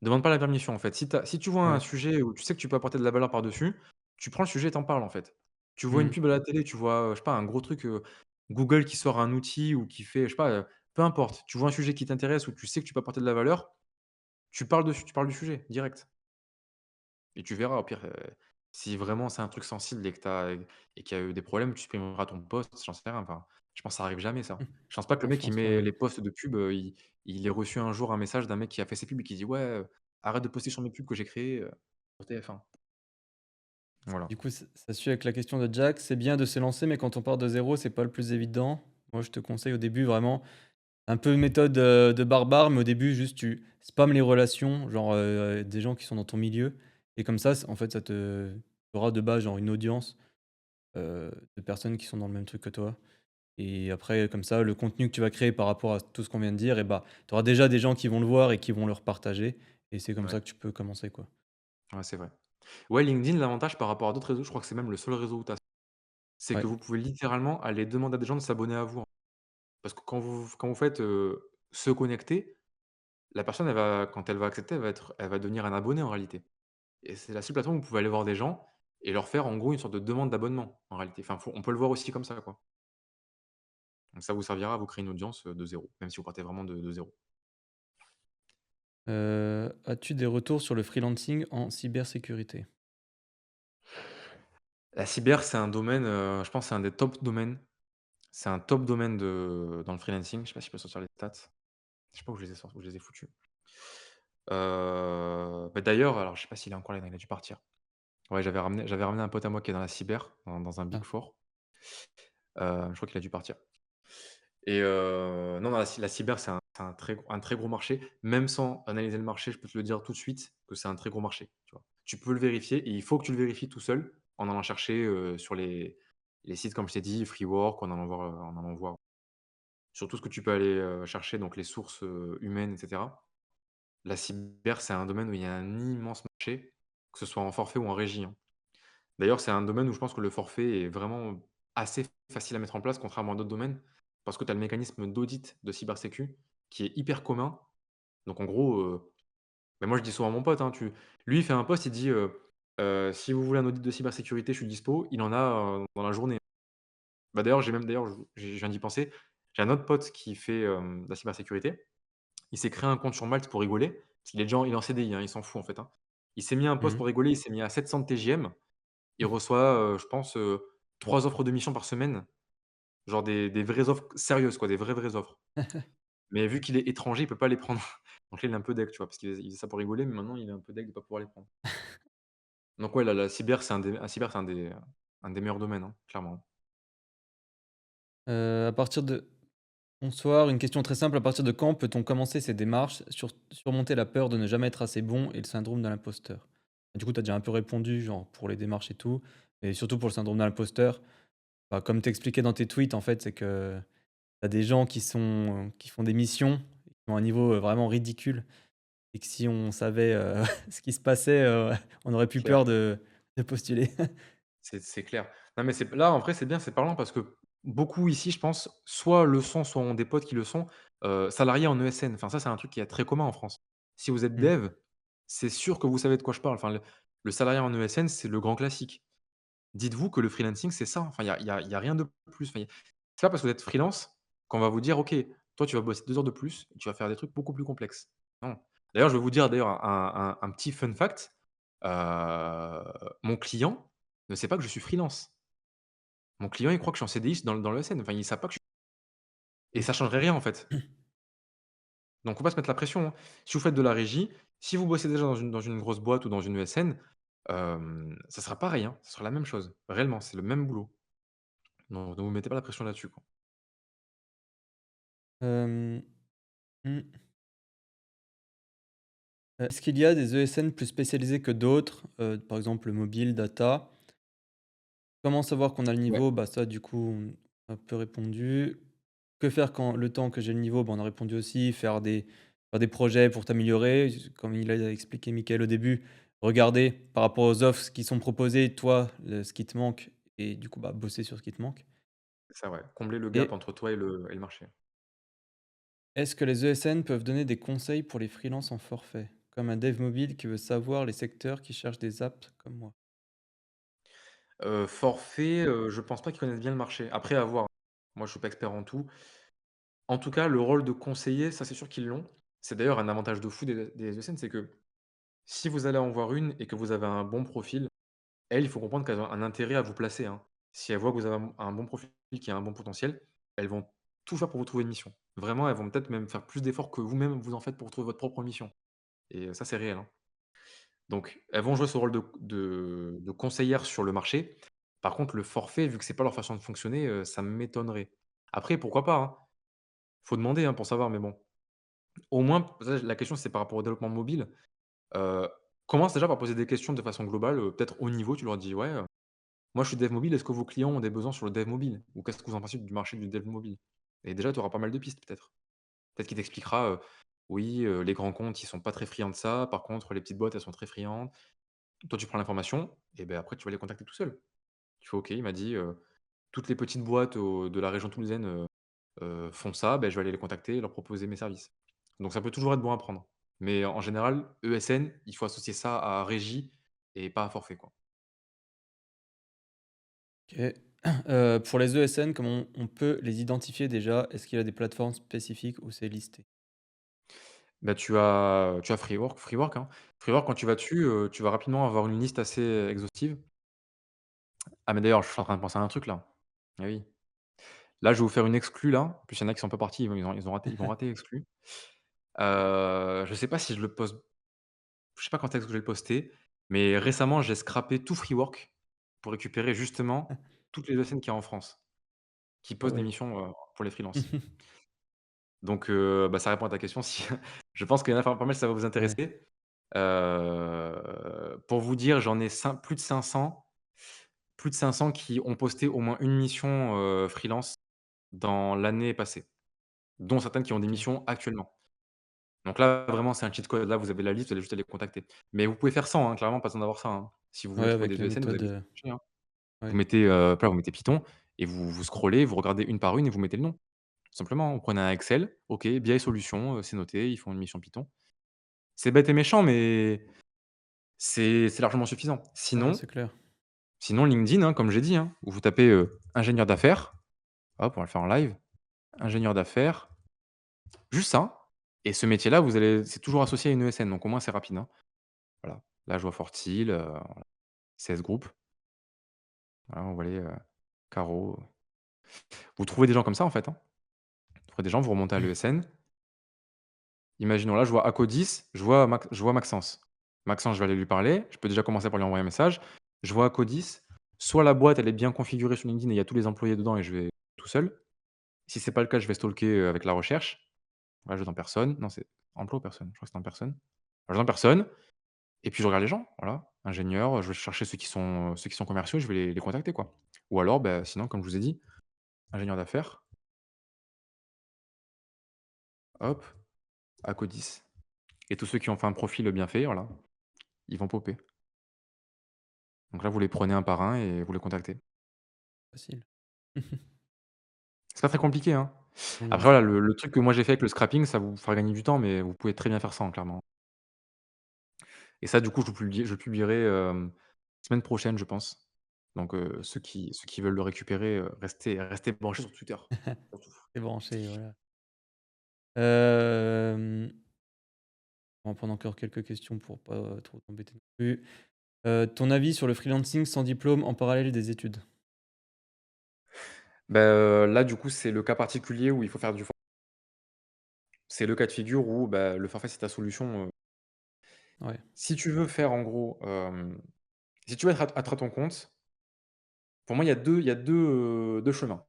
Demande pas la permission, en fait. Si tu vois un ouais. sujet où tu sais que tu peux apporter de la valeur par-dessus, tu prends le sujet et tu en parles, en fait. Tu vois une Mmh. pub à la télé, tu vois, je sais pas, un gros truc, Google qui sort un outil ou qui fait, je sais pas, peu importe. Tu vois un sujet qui t'intéresse ou tu sais que tu peux apporter de la valeur, tu parles dessus, tu parles du sujet, direct et tu verras au pire, si vraiment c'est un truc sensible et que et qu'il y a eu des problèmes, tu supprimeras ton post, j'en sais rien, enfin, je pense que ça arrive jamais ça. Je pense pas que le Non, je mec qui pense pas, met ouais. les posts de pub, il ait reçu un jour un message d'un mec qui a fait ses pubs et qui dit: «Ouais, arrête de poster sur mes pubs que j'ai créées, sur TF1». Voilà. Du coup, ça suit avec la question de Jack. C'est bien de se lancer, mais quand on part de zéro, c'est pas le plus évident. Moi, je te conseille au début vraiment un peu méthode, de barbare, mais au début, juste tu spams les relations, genre, des gens qui sont dans ton milieu et comme ça, en fait, ça te tu auras de base, genre, une audience, de personnes qui sont dans le même truc que toi et après, comme ça, le contenu que tu vas créer par rapport à tout ce qu'on vient de dire et bah, tu auras déjà des gens qui vont le voir et qui vont le repartager et c'est comme Ouais, ça que tu peux commencer, quoi. ouais, c'est vrai. Ouais, LinkedIn, l'avantage par rapport à d'autres réseaux, je crois que c'est même le seul réseau où tu as ça, c'est que Ouais. vous pouvez littéralement aller demander à des gens de s'abonner à vous. Parce que quand vous faites, «se connecter», la personne, quand elle va accepter, elle va devenir un abonné en réalité. Et c'est la seule plateforme où vous pouvez aller voir des gens et leur faire en gros une sorte de demande d'abonnement, en réalité. Enfin, on peut le voir aussi comme ça, quoi. Donc ça vous servira à vous créer une audience, de zéro, même si vous partez vraiment de 0. As-tu des retours sur le freelancing en cybersécurité? La cyber, c'est un domaine, je pense que c'est un des top domaines. C'est un top domaine dans le freelancing. Je sais pas si je peux sortir les stats. Je sais pas où je les ai foutus. Bah, d'ailleurs, alors je sais pas s'il est encore là, non, il a dû partir. Ouais, j'avais ramené un pote à moi qui est dans la cyber, dans un Big Ah. Four. Je crois qu'il a dû partir et non, non, la cyber, c'est un très gros marché. Même sans analyser le marché, je peux te le dire tout de suite que c'est un très gros marché, tu vois? Tu peux le vérifier et il faut que tu le vérifies tout seul en allant chercher, sur les sites comme je t'ai dit, Freework, en allant voir sur tout ce que tu peux aller, chercher, donc les sources, humaines et cetera. La cyber, c'est un domaine où il y a un immense marché, que ce soit en forfait ou en régie, hein. D'ailleurs, c'est un domaine où je pense que le forfait est vraiment assez facile à mettre en place, contrairement à d'autres domaines, parce que tu as le mécanisme d'audit de cybersécu qui est hyper commun. Donc en gros, moi je dis souvent à mon pote, hein, lui il fait un post, il dit, «Si vous voulez un audit de cybersécurité, je suis dispo». Il en a, dans la journée. Bah, d'ailleurs, je viens d'y penser, j'ai un autre pote qui fait, de la cybersécurité. Il s'est créé un compte sur Malte pour rigoler, parce qu'il est en CDI, hein, il s'en fout en fait, hein. Il s'est mis un post Mmh. pour rigoler, il s'est mis à 700 de TJM. Il reçoit, je pense, 3 offres de mission par semaine, genre des vraies offres sérieuses quoi, des vraies offres. Mais vu qu'il est étranger, il peut pas les prendre. Donc là, il est un peu deg, tu vois? Parce qu'il faisait ça pour rigoler, mais maintenant il est un peu deg de pas pouvoir les prendre. Donc ouais, la cyber, c'est un des meilleurs domaines, hein, clairement. À partir de Bonsoir, une question très simple, à partir de quand peut-on commencer ces démarches, surmonter la peur de ne jamais être assez bon et le syndrome de l'imposteur? Du coup, tu as déjà un peu répondu, genre pour les démarches et tout, et surtout pour le syndrome de l'imposteur, bah, comme tu expliquais dans tes tweets, en fait, c'est que tu as des gens qui font des missions, qui ont un niveau, vraiment ridicule et que si on savait, ce qui se passait, on aurait plus peur Clair. de postuler. C'est clair. Non, mais c'est là, en vrai, c'est bien, c'est parlant parce que beaucoup ici, je pense, soit le sont, soit ont des potes qui le sont, salariés en ESN. Enfin, ça, c'est un truc qui est très commun en France. Si vous êtes Mmh. dev, c'est sûr que vous savez de quoi je parle. Enfin, le salariat en ESN, c'est le grand classique. Dites-vous que le freelancing, c'est ça. Enfin, il y a rien de plus. Enfin, c'est pas parce que vous êtes freelance qu'on va vous dire: «OK, toi, tu vas bosser 2 heures de plus et tu vas faire des trucs beaucoup plus complexes». Non. D'ailleurs, je vais vous dire d'ailleurs un petit fun fact, mon client ne sait pas que je suis freelance. Mon client, il croit que je suis en CDI dans l'ESN. Enfin, ils savent pas que je suis et Mmh. ça changerait rien, en fait. Donc faut pas se mettre la pression, hein. Si vous faites de la régie, si vous bossez déjà dans une grosse boîte ou dans une ESN, ça sera pareil, hein, ça sera la même chose. Réellement, c'est le même boulot. Donc ne vous mettez pas la pression là-dessus, quoi. Hem, mmh. Est-ce qu'il y a des ESN plus spécialisés que d'autres? Par exemple, mobile, data? Comment savoir qu'on a le Ouais, niveau? Bah, ça, du coup, on a un peu répondu. Que faire quand le temps que j'ai le niveau? Bah, on a répondu aussi. Faire des projets pour t'améliorer. Comme il a expliqué Mickaël au début, regarder par rapport aux offres qui sont proposées, toi, ce qui te manque et du coup, bah, bosser sur ce qui te manque. c'est ça, ouais. Combler le gap Et entre toi et le marché. est-ce que les ESN peuvent donner des conseils pour les freelances en forfait? Comme un dev mobile qui veut savoir les secteurs qui cherchent des apps comme moi. Forfait, je pense pas qu'ils connaissent bien le marché. Après à voir. Moi, je suis pas expert en tout. En tout cas, le rôle de conseiller, ça, c'est sûr qu'ils l'ont. C'est d'ailleurs un avantage de fou des ESN, c'est que si vous allez en voir une et que vous avez un bon profil, elles, il faut comprendre qu'elles ont un intérêt à vous placer, hein. Si elles voient que vous avez un bon profil, qui a un bon potentiel, elles vont tout faire pour vous trouver une mission. Vraiment, elles vont peut-être même faire plus d'efforts que vous-même vous en faites pour trouver votre propre mission et ça, c'est réel, hein. Donc elles vont jouer ce rôle de conseillère sur le marché. Par contre, le forfait, vu que c'est pas leur façon de fonctionner, ça m'étonnerait. Après, pourquoi pas, hein? Faut demander, hein, pour savoir, mais bon. Au moins, ça, la question, c'est par rapport au développement mobile. Heu, Commence déjà par poser des questions de façon globale, peut-être haut niveau. Tu leur dis: «Ouais, moi, je suis dev mobile, est-ce que vos clients ont des besoins sur le dev mobile? Ou qu'est-ce que vous en pensez du marché du dev mobile?» Et déjà, tu auras pas mal de pistes peut-être. Peut-être qu'il t'expliquera, «Oui, les grands comptes, ils sont pas très friands de ça. Par contre, les petites boîtes, elles sont très friandes». Toi, tu prends l'information et ben après, tu vas les contacter tout seul. Tu fais: «OK, il m'a dit, toutes les petites boîtes de la région toulousaine, font ça, ben je vais aller les contacter et leur proposer mes services». Donc ça peut toujours être bon à prendre. Mais en général, ESN, il faut associer ça à régie et pas à forfait, quoi. OK. Pour les ESN, comment on peut les identifier déjà? Est-ce qu'il y a des plateformes spécifiques où c'est listé? Bah, tu as Freework, hein. Freework, quand tu vas dessus, tu vas rapidement avoir une liste assez exhaustive. Ah, mais d'ailleurs, je suis en train de penser à un truc là. Ah oui. Là, je vais vous faire une exclue là. En plus, il y en a qui sont pas partis, ils vont rater l'exclue. Je sais pas si je le poste, je sais pas quand est-ce que je vais le poster, mais récemment, j'ai scrappé tout Freework pour récupérer justement toutes les ESN qu'il y a en France, qui Ah posent des ouais. missions, pour les freelances. Donc, bah, ça répond à ta question si je pense qu'il y en a pas mal, ça va vous Ouais, intéresser. Pour vous dire, j'en ai plus de 500 qui ont posté au moins une mission, freelance dans l'année passée, dont certaines qui ont des OK. missions actuellement. Donc là, vraiment, c'est un cheat code. Là, vous avez la liste, vous allez juste à les contacter. Mais vous pouvez faire sans, hein, clairement, pas besoin d'avoir ça, hein. Si vous Ouais, voulez trouver avec des les ESN, vous méthodes, avez juste à chercher, hein. Vous ouais. mettez, voilà, vous mettez Python et vous scrollez, vous regardez une par une et vous mettez le nom. Tout simplement, vous prenez un Excel, OK, BI solutions, c'est noté, ils font une mission Python. C'est bête et méchant, mais c'est largement suffisant. Ouais, Sinon c'est clair. sinon LinkedIn, hein, comme j'ai dit, hein, où vous tapez, ingénieur d'affaires, hop, on va le faire en live, ingénieur d'affaires, juste ça, et ce métier-là, vous allez c'est toujours associé à une ESN, donc au moins c'est rapide, hein. Voilà. Là, je vois Fortil, CS Group, voilà, vous voyez, Caro. Vous trouvez des gens comme ça, en fait, hein. Vous trouvez des gens, vous remontez à l'ESN. Imaginons là, je vois Acodis, je vois Maxence. Maxence, je vais aller lui parler, je peux déjà commencer par lui envoyer un message. Je vois Acodis, soit la boîte, elle est bien configurée sur LinkedIn et il y a tous les employés dedans et je vais tout seul. Si c'est pas le cas, je vais stalker, avec la recherche. Ajoute en personne. Non, c'est emploi ou personne? Je crois que c'est en personne. Ajoute en personne et puis je regarde les gens, voilà. Ingénieurs, je vais chercher ceux qui sont commerciaux, je vais les contacter, quoi. Ou alors, bah, sinon, comme je vous ai dit, ingénieur d'affaires, hop, Acodis, et tous ceux qui ont fait un profil bien fait, voilà, ils vont popper. Donc là, vous les prenez un par un et vous les contactez. Facile. C'est pas très compliqué, hein. Non, non, Après c'est voilà, le truc que moi j'ai fait avec le scrapping, ça vous fera gagner du temps, mais vous pouvez très bien faire sans, clairement. Et ça, du coup, je le publierai, semaine prochaine, je pense. Donc ceux qui veulent le récupérer, restez branchés sur Twitter, surtout. c'est branché, voilà. Hem, on va prendre encore quelques questions pour pas, trop t'embêter non plus. Ton avis sur le freelancing sans diplôme en parallèle des études? Bah, là, du coup, c'est le cas particulier où il faut faire du forfait. C'est le cas de figure où, bah, le forfait, c'est ta solution, Ouais, si tu veux faire en gros, si tu veux être à ton compte, pour moi, il y a 2 chemins.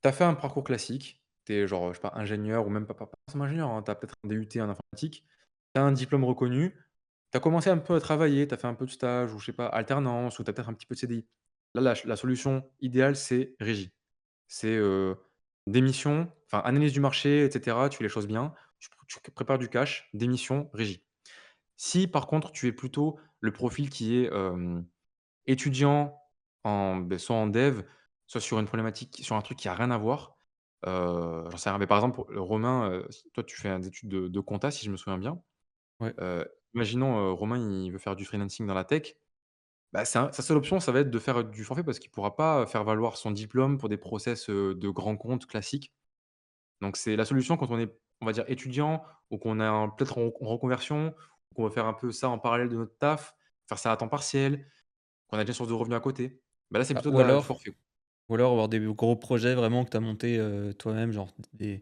Tu as fait un parcours classique, tu es genre, je sais pas, ingénieur ou même pas forcément ingénieur, hein, tu as peut-être un DUT en informatique, tu as un diplôme reconnu, tu as commencé un peu à travailler, tu as fait un peu de stage ou je sais pas, alternance ou tu as peut-être un petit peu de CDI. Là, la solution idéale, c'est régie. C'est, démission, enfin analyse du marché et cetera, tu fais les choses bien, tu prépares du cash, démission, régie. Si par contre, tu es plutôt le profil qui est, étudiant soit en dev, soit sur une problématique sur un truc qui a rien à voir. J'en sais rien, mais par exemple, Romain, si toi tu fais des études de compta, si je me souviens bien. ouais. Imaginons, Romain, il veut faire du freelancing dans la tech. Bah, sa seule option, ça va être de faire du forfait parce qu'il pourra pas faire valoir son diplôme pour des process, de grands comptes classiques. Donc c'est la solution quand on est, on va dire, étudiant ou qu'on est peut-être en reconversion, ou qu'on veut faire un peu ça en parallèle de notre taf, faire ça à temps partiel, qu'on a déjà une source de revenus à côté. Bah, là, c'est Ah, plutôt de la du forfait. ou alors avoir des gros projets vraiment que tu as montés, toi-même, genre des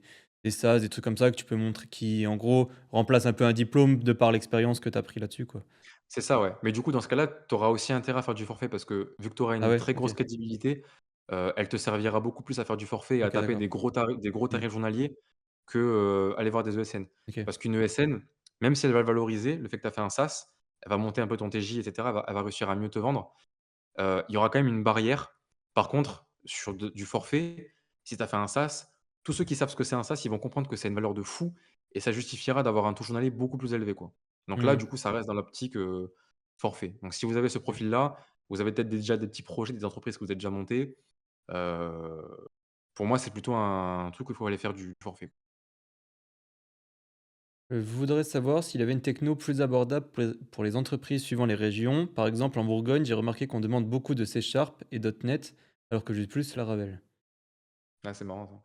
SaaS, des trucs comme ça que tu peux montrer qui, en gros, remplacent un peu un diplôme de par l'expérience que tu as pris là-dessus, quoi. C'est ça, ouais. Mais du coup, dans ce cas-là, tu auras aussi intérêt à faire du forfait parce que vu que tu auras Ah une ouais? très OK. grosse crédibilité, elle te servira beaucoup plus à faire du forfait et à OK, taper d'accord. des gros Mmh. tarifs journaliers que, aller voir des ESN. OK. Parce qu'une ESN, même si elle va le valoriser, le fait que tu as fait un SaaS, elle va monter un peu ton TJ et cetera, elle va réussir à mieux te vendre. Il y aura quand même une barrière. Par contre, sur du forfait, si tu as fait un SaaS, tous ceux qui savent ce que c'est un SaaS, ils vont comprendre que c'est une valeur de fou et ça justifiera d'avoir un taux journalier beaucoup plus élevé, quoi. Donc là, Mmh. du coup, ça reste dans l'optique, forfait. Donc si vous avez ce OK. profil-là, vous avez peut-être déjà des petits projets, des entreprises que vous avez déjà montées, heu, pour moi, c'est plutôt un truc où il faut aller faire du forfait. Je voudrais savoir s'il avait une techno plus abordable pour les entreprises suivant les régions. Par exemple, en Bourgogne, j'ai remarqué qu'on demande beaucoup de C# et .NET, alors que j'ai plus Laravel. Ah, c'est marrant ça.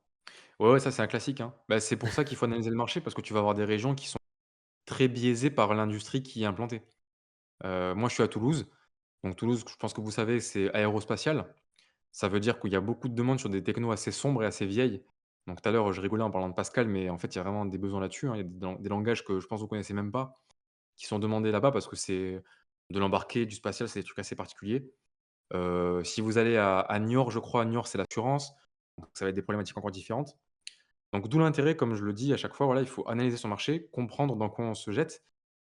Ouais, ouais, ça, c'est un classique, hein. Bah, c'est pour ça qu'il faut analyser le marché parce que tu vas avoir des régions qui sont très biaisé par l'industrie qui est implantée. Moi, je suis à Toulouse, donc Toulouse, je pense que vous savez, c'est aérospatial. Ça veut dire qu'il y a beaucoup de demandes sur des technos assez sombres et assez vieilles. Donc tout à l'heure, je rigolais en parlant de Pascal, mais en fait, il y a vraiment des besoins là-dessus, hein. Il y a des langages que je pense que vous connaissez même pas, qui sont demandés là-bas parce que c'est de l'embarqué, du spatial, c'est des trucs assez particuliers. Si vous allez à Niort, je crois, Niort, c'est l'assurance, donc ça va être des problématiques encore différentes. Donc d'où l'intérêt, comme je le dis à chaque fois, voilà, il faut analyser son marché, comprendre dans quoi on se jette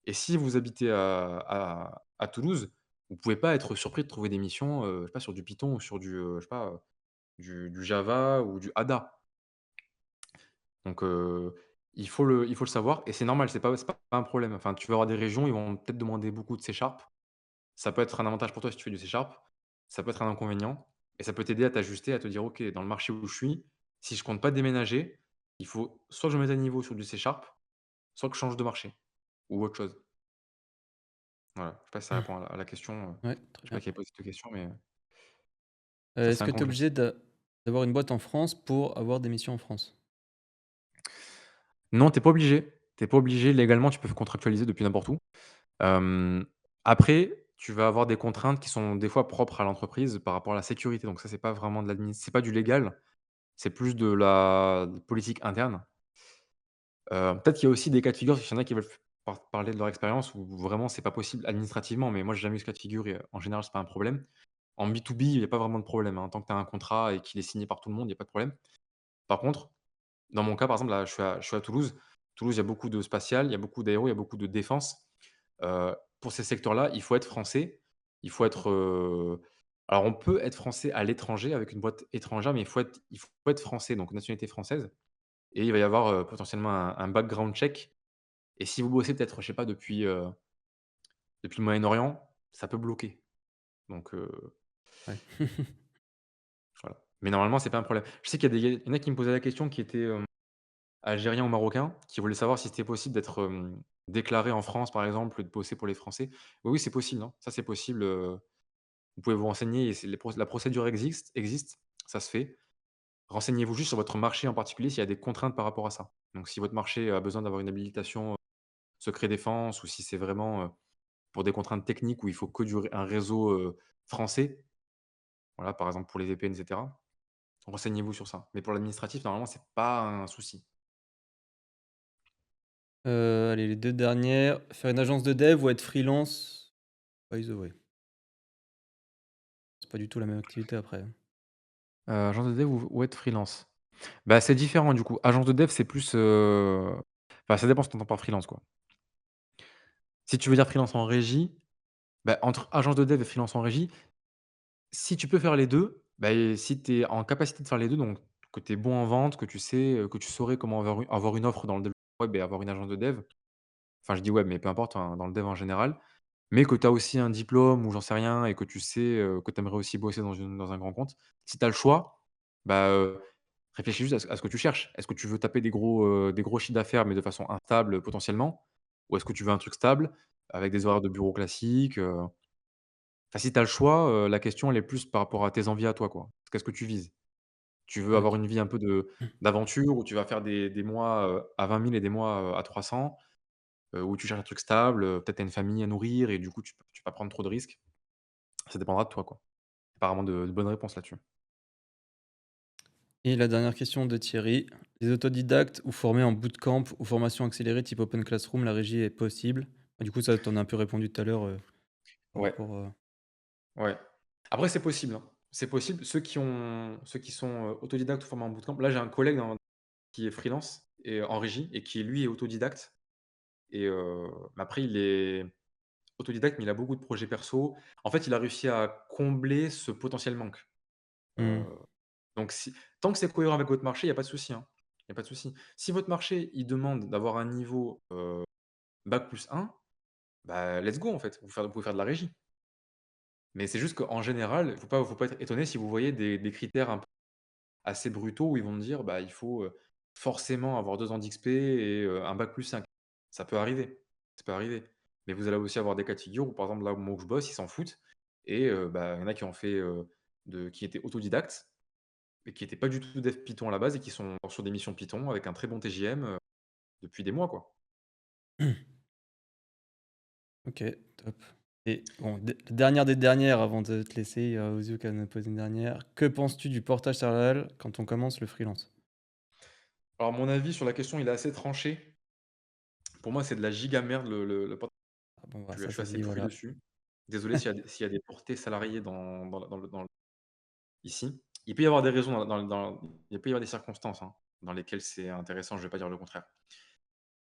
et si vous habitez à Toulouse, vous pouvez pas être surpris de trouver des missions, je sais pas, sur du Python ou sur du, je sais pas, du Java ou du Ada. Donc il faut le savoir et c'est normal, c'est pas un problème. Enfin, tu vas avoir des régions, ils vont peut-être demander beaucoup de C#. Ça peut être un avantage pour toi si tu fais du C#, ça peut être un inconvénient et ça peut t'aider à t'ajuster, à te dire: «OK, dans le marché où je suis, si je compte pas déménager, il faut soit que je me mette à niveau sur du C#, soit que je change de marché ou autre chose». Voilà, je sais pas si ça répond à la question, Ouais, très je sais pas bien. qui a posé cette question, mais ça c'est Est-ce un que tu es complet. obligé d'avoir une boîte en France pour avoir des missions en France? Non, tu es pas obligé. Tu es pas obligé légalement, tu peux contractualiser depuis n'importe où. Hem, Après, tu vas avoir des contraintes qui sont des fois propres à l'entreprise par rapport à la sécurité, donc ça, c'est pas vraiment c'est pas du légal, c'est plus de la politique interne. Peut-être qu'il y a aussi des cas de figure, s'il y en a qui veulent parler de leur expérience où vraiment c'est pas possible administrativement, mais moi j'ai jamais eu ce cas de figure et en général, c'est pas un problème. En B2B, il y a pas vraiment de problème, hein. Tant que tu as un contrat et qu'il est signé par tout le monde, il y a pas de problème. Par contre, dans mon cas, par exemple, là, je suis à Toulouse. Toulouse, il y a beaucoup de spatial, il y a beaucoup d'aéro, il y a beaucoup de défense. Pour ces secteurs-là, il faut être français. Il faut être, alors on peut être français à l'étranger avec une boîte étrangère, mais il faut être français, donc nationalité française et il va y avoir, potentiellement un background check et si vous bossez peut-être, je sais pas, depuis le Moyen-Orient, ça peut bloquer. Donc Ouais. voilà. Mais normalement, c'est pas un problème. Je sais qu'il y en a qui me posaient la question qui étaient, algériens ou marocains, qui voulaient savoir si c'était possible d'être, déclaré en France, par exemple, de bosser pour les Français. Oui, oui, c'est possible, hein. Ça, c'est possible, vous pouvez vous renseigner et c'est la procédure existe, ça se fait. Renseignez-vous juste sur votre marché en particulier, s'il y a des contraintes par rapport à ça. Donc si votre marché a besoin d'avoir une habilitation, secret défense ou si c'est vraiment, pour des contraintes techniques où il faut que un réseau, français, voilà, par exemple pour les VPN et cetera, renseignez-vous sur ça. Mais pour l'administratif, normalement, c'est pas un souci. Allez, les 2 dernières, faire une agence de dev ou être freelance? By the way. C'est pas du tout la même activité après, hein. Agence de dev ou être freelance? Bah, c'est différent du coup. Agence de dev, c'est plus, enfin, ça dépend ce que tu entends par freelance, quoi. Si tu veux dire freelance en régie, bah, entre agence de dev et freelance en régie, si tu peux faire les 2, bah, et si tu es en capacité de faire les 2, donc que tu es bon en vente, que tu sais, que tu saurais comment avoir une offre dans le développement web et avoir une agence de dev, enfin, je dis web, mais peu importe, hein, dans le dev en général, mais que tu as aussi un diplôme ou j'en sais rien et que tu sais, que tu aimerais aussi bosser dans un grand compte. Si tu as le choix, bah, réfléchis juste à ce que tu cherches. Est-ce que tu veux taper des gros chiffres d'affaires, mais de façon instable, potentiellement? Ou est-ce que tu veux un truc stable, avec des horaires de bureau classiques, Enfin, si tu as le choix, la question, elle est plus par rapport à tes envies à toi, quoi. Qu'est-ce que tu vises? Tu veux avoir OK. une vie un peu d'aventure où tu vas faire des mois, à 20 000 et des mois, à 300, où tu cherches un truc stable, peut-être tu as une famille à nourrir et du coup, tu peux pas prendre trop de risques. Ça dépendra de toi, quoi. Il y a pas vraiment de bonne réponse là-dessus. Et la dernière question de Thierry, les autodidactes ou formés en bootcamp ou formation accélérée type Open Classroom, la régie est possible? Bah, du coup, ça, tu en as un peu répondu tout à l'heure, par Ouais, rapport, ouais. Après, c'est possible, hein. C'est possible. Ceux qui sont, autodidactes ou formés en bootcamp, là, j'ai un collègue qui est freelance et en régie et qui, lui, est autodidacte et mais après il est autodidacte, mais il a beaucoup de projets perso. En fait, il a réussi à combler ce potentiel manque. Heu, mmh. donc tant que c'est cohérent avec votre marché, il y a pas de souci, hein. Il y a pas de souci. Si votre marché, il demande d'avoir un niveau, bac+1, bah, let's go, en fait. Vous pouvez faire de la régie. Mais c'est juste qu'en général, il faut pas être étonné si vous voyez des critères un peu assez brutaux où ils vont me dire: «Bah, il faut, forcément avoir 2 ans d'XP et un bac+5». Ça peut arriver, ça peut arriver. Mais vous allez aussi avoir des cas de figure où, par exemple, là où moi où je bosse, ils s'en foutent et bah, il y en a qui ont fait, qui étaient autodidactes et qui étaient pas du tout dev Python à la base et qui sont sur des missions Python avec un très bon TJM, depuis des mois, quoi. OK, top et bon, dernière des dernières avant de te laisser, il y a Ozio qui en a posé une dernière. Que penses-tu du portage salarial quand on commence le freelance? Alors mon avis sur la question, il est assez tranché. Pour moi, c'est de la giga merde le portage. Ah bon, bah, Je ça suis c'est assez dit, pourri voilà. dessus. Désolé s'il y a des portés salariés dans ici. Il peut y avoir des raisons il peut y avoir des circonstances, hein, dans lesquelles c'est intéressant, je vais pas dire le contraire.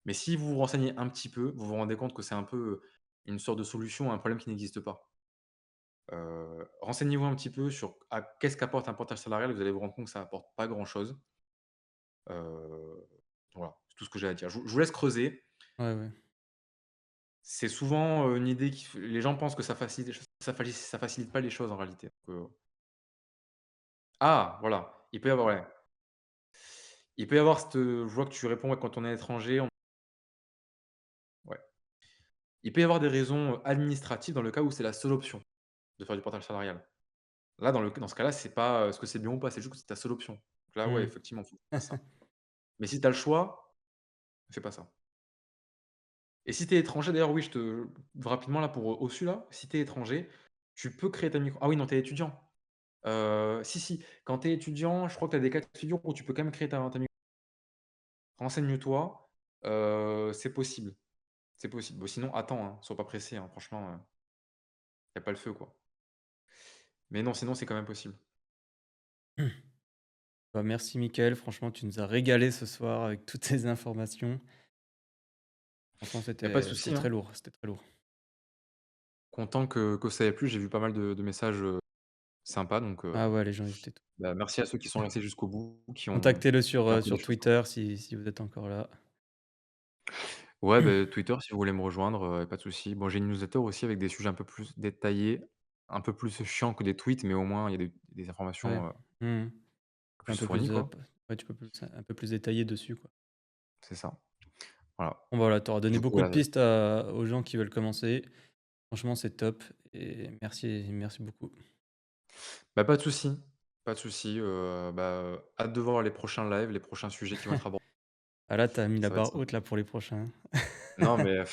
Mais si vous vous renseignez un petit peu, vous vous rendez compte que c'est un peu, une sorte de solution à un problème qui n'existe pas. Renseignez-vous un petit peu sur qu'est-ce qu'apporte un portage salarial, vous allez vous rendre compte que ça apporte pas grand-chose. Heu, voilà, c'est tout ce que j'ai à dire. Je vous laisse creuser. Ouais, ouais. C'est souvent, une idée qui f les gens pensent que ça facilite les choses, ça facilite pas les choses en réalité. Ah! Voilà, il peut y avoir ouais. Il peut y avoir je vois que tu réponds, ouais, quand on est étranger, ouais. Il peut y avoir des raisons, administratives dans le cas où c'est la seule option de faire du portage salarial. Là, dans ce cas-là, c'est pas, est-ce que c'est bien ou pas, c'est juste que c'est ta seule option. Donc là, ouais, Mmh. effectivement, faut faire ça. Mais si tu as le choix, fais pas ça. Et si tu es étranger d'ailleurs, oui, je te rapidement là pour, Ossu là, si tu es étranger, tu peux créer ta micro ah oui, non, tu es étudiant. Si, si, quand tu es étudiant, je crois que tu as des cas de figure où tu peux quand même créer ta micro. Renseigne-toi, c'est possible, c'est possible. Bon sinon attends, hein, sois pas pressé, hein, franchement, y a pas le feu, quoi. Mais non, sinon c'est quand même possible. Bah, merci Mickaël, franchement tu nous as régalé ce soir avec toutes ces informations. Franchement Y a pas de c'était souci, très hein. lourd, c'était très lourd. Content que ça ait plu, j'ai vu pas mal de messages, sympas donc Ah ouais, les gens ils étaient tout bah, merci à ceux qui sont restés jusqu'au bout, contactez-le qui ont appris des sur choses. Twitter si vous êtes encore là. Ouais, beh, Twitter si vous voulez me rejoindre, pas de souci. Bon, j'ai une newsletter aussi avec des sujets un peu plus détaillés, un peu plus chiants que des tweets, mais au moins il y a des Ouais. informations, Mmh. Un plus peu fournies, plus, quoi. ouais, tu peux plus un peu plus détailler dessus, quoi. C'est ça. Voilà. Bon, bah, voilà, tu auras donné Du coup, beaucoup de voilà. pistes à aux gens qui veulent commencer. Franchement, c'est top et merci beaucoup. Bah, pas de souci, pas de souci, bah, hâte de voir les prochains lives, les prochains sujets qui vont être abordés. Ah là, tu as mis la Ça va être barre sympa. haute là pour les prochains. Non, mais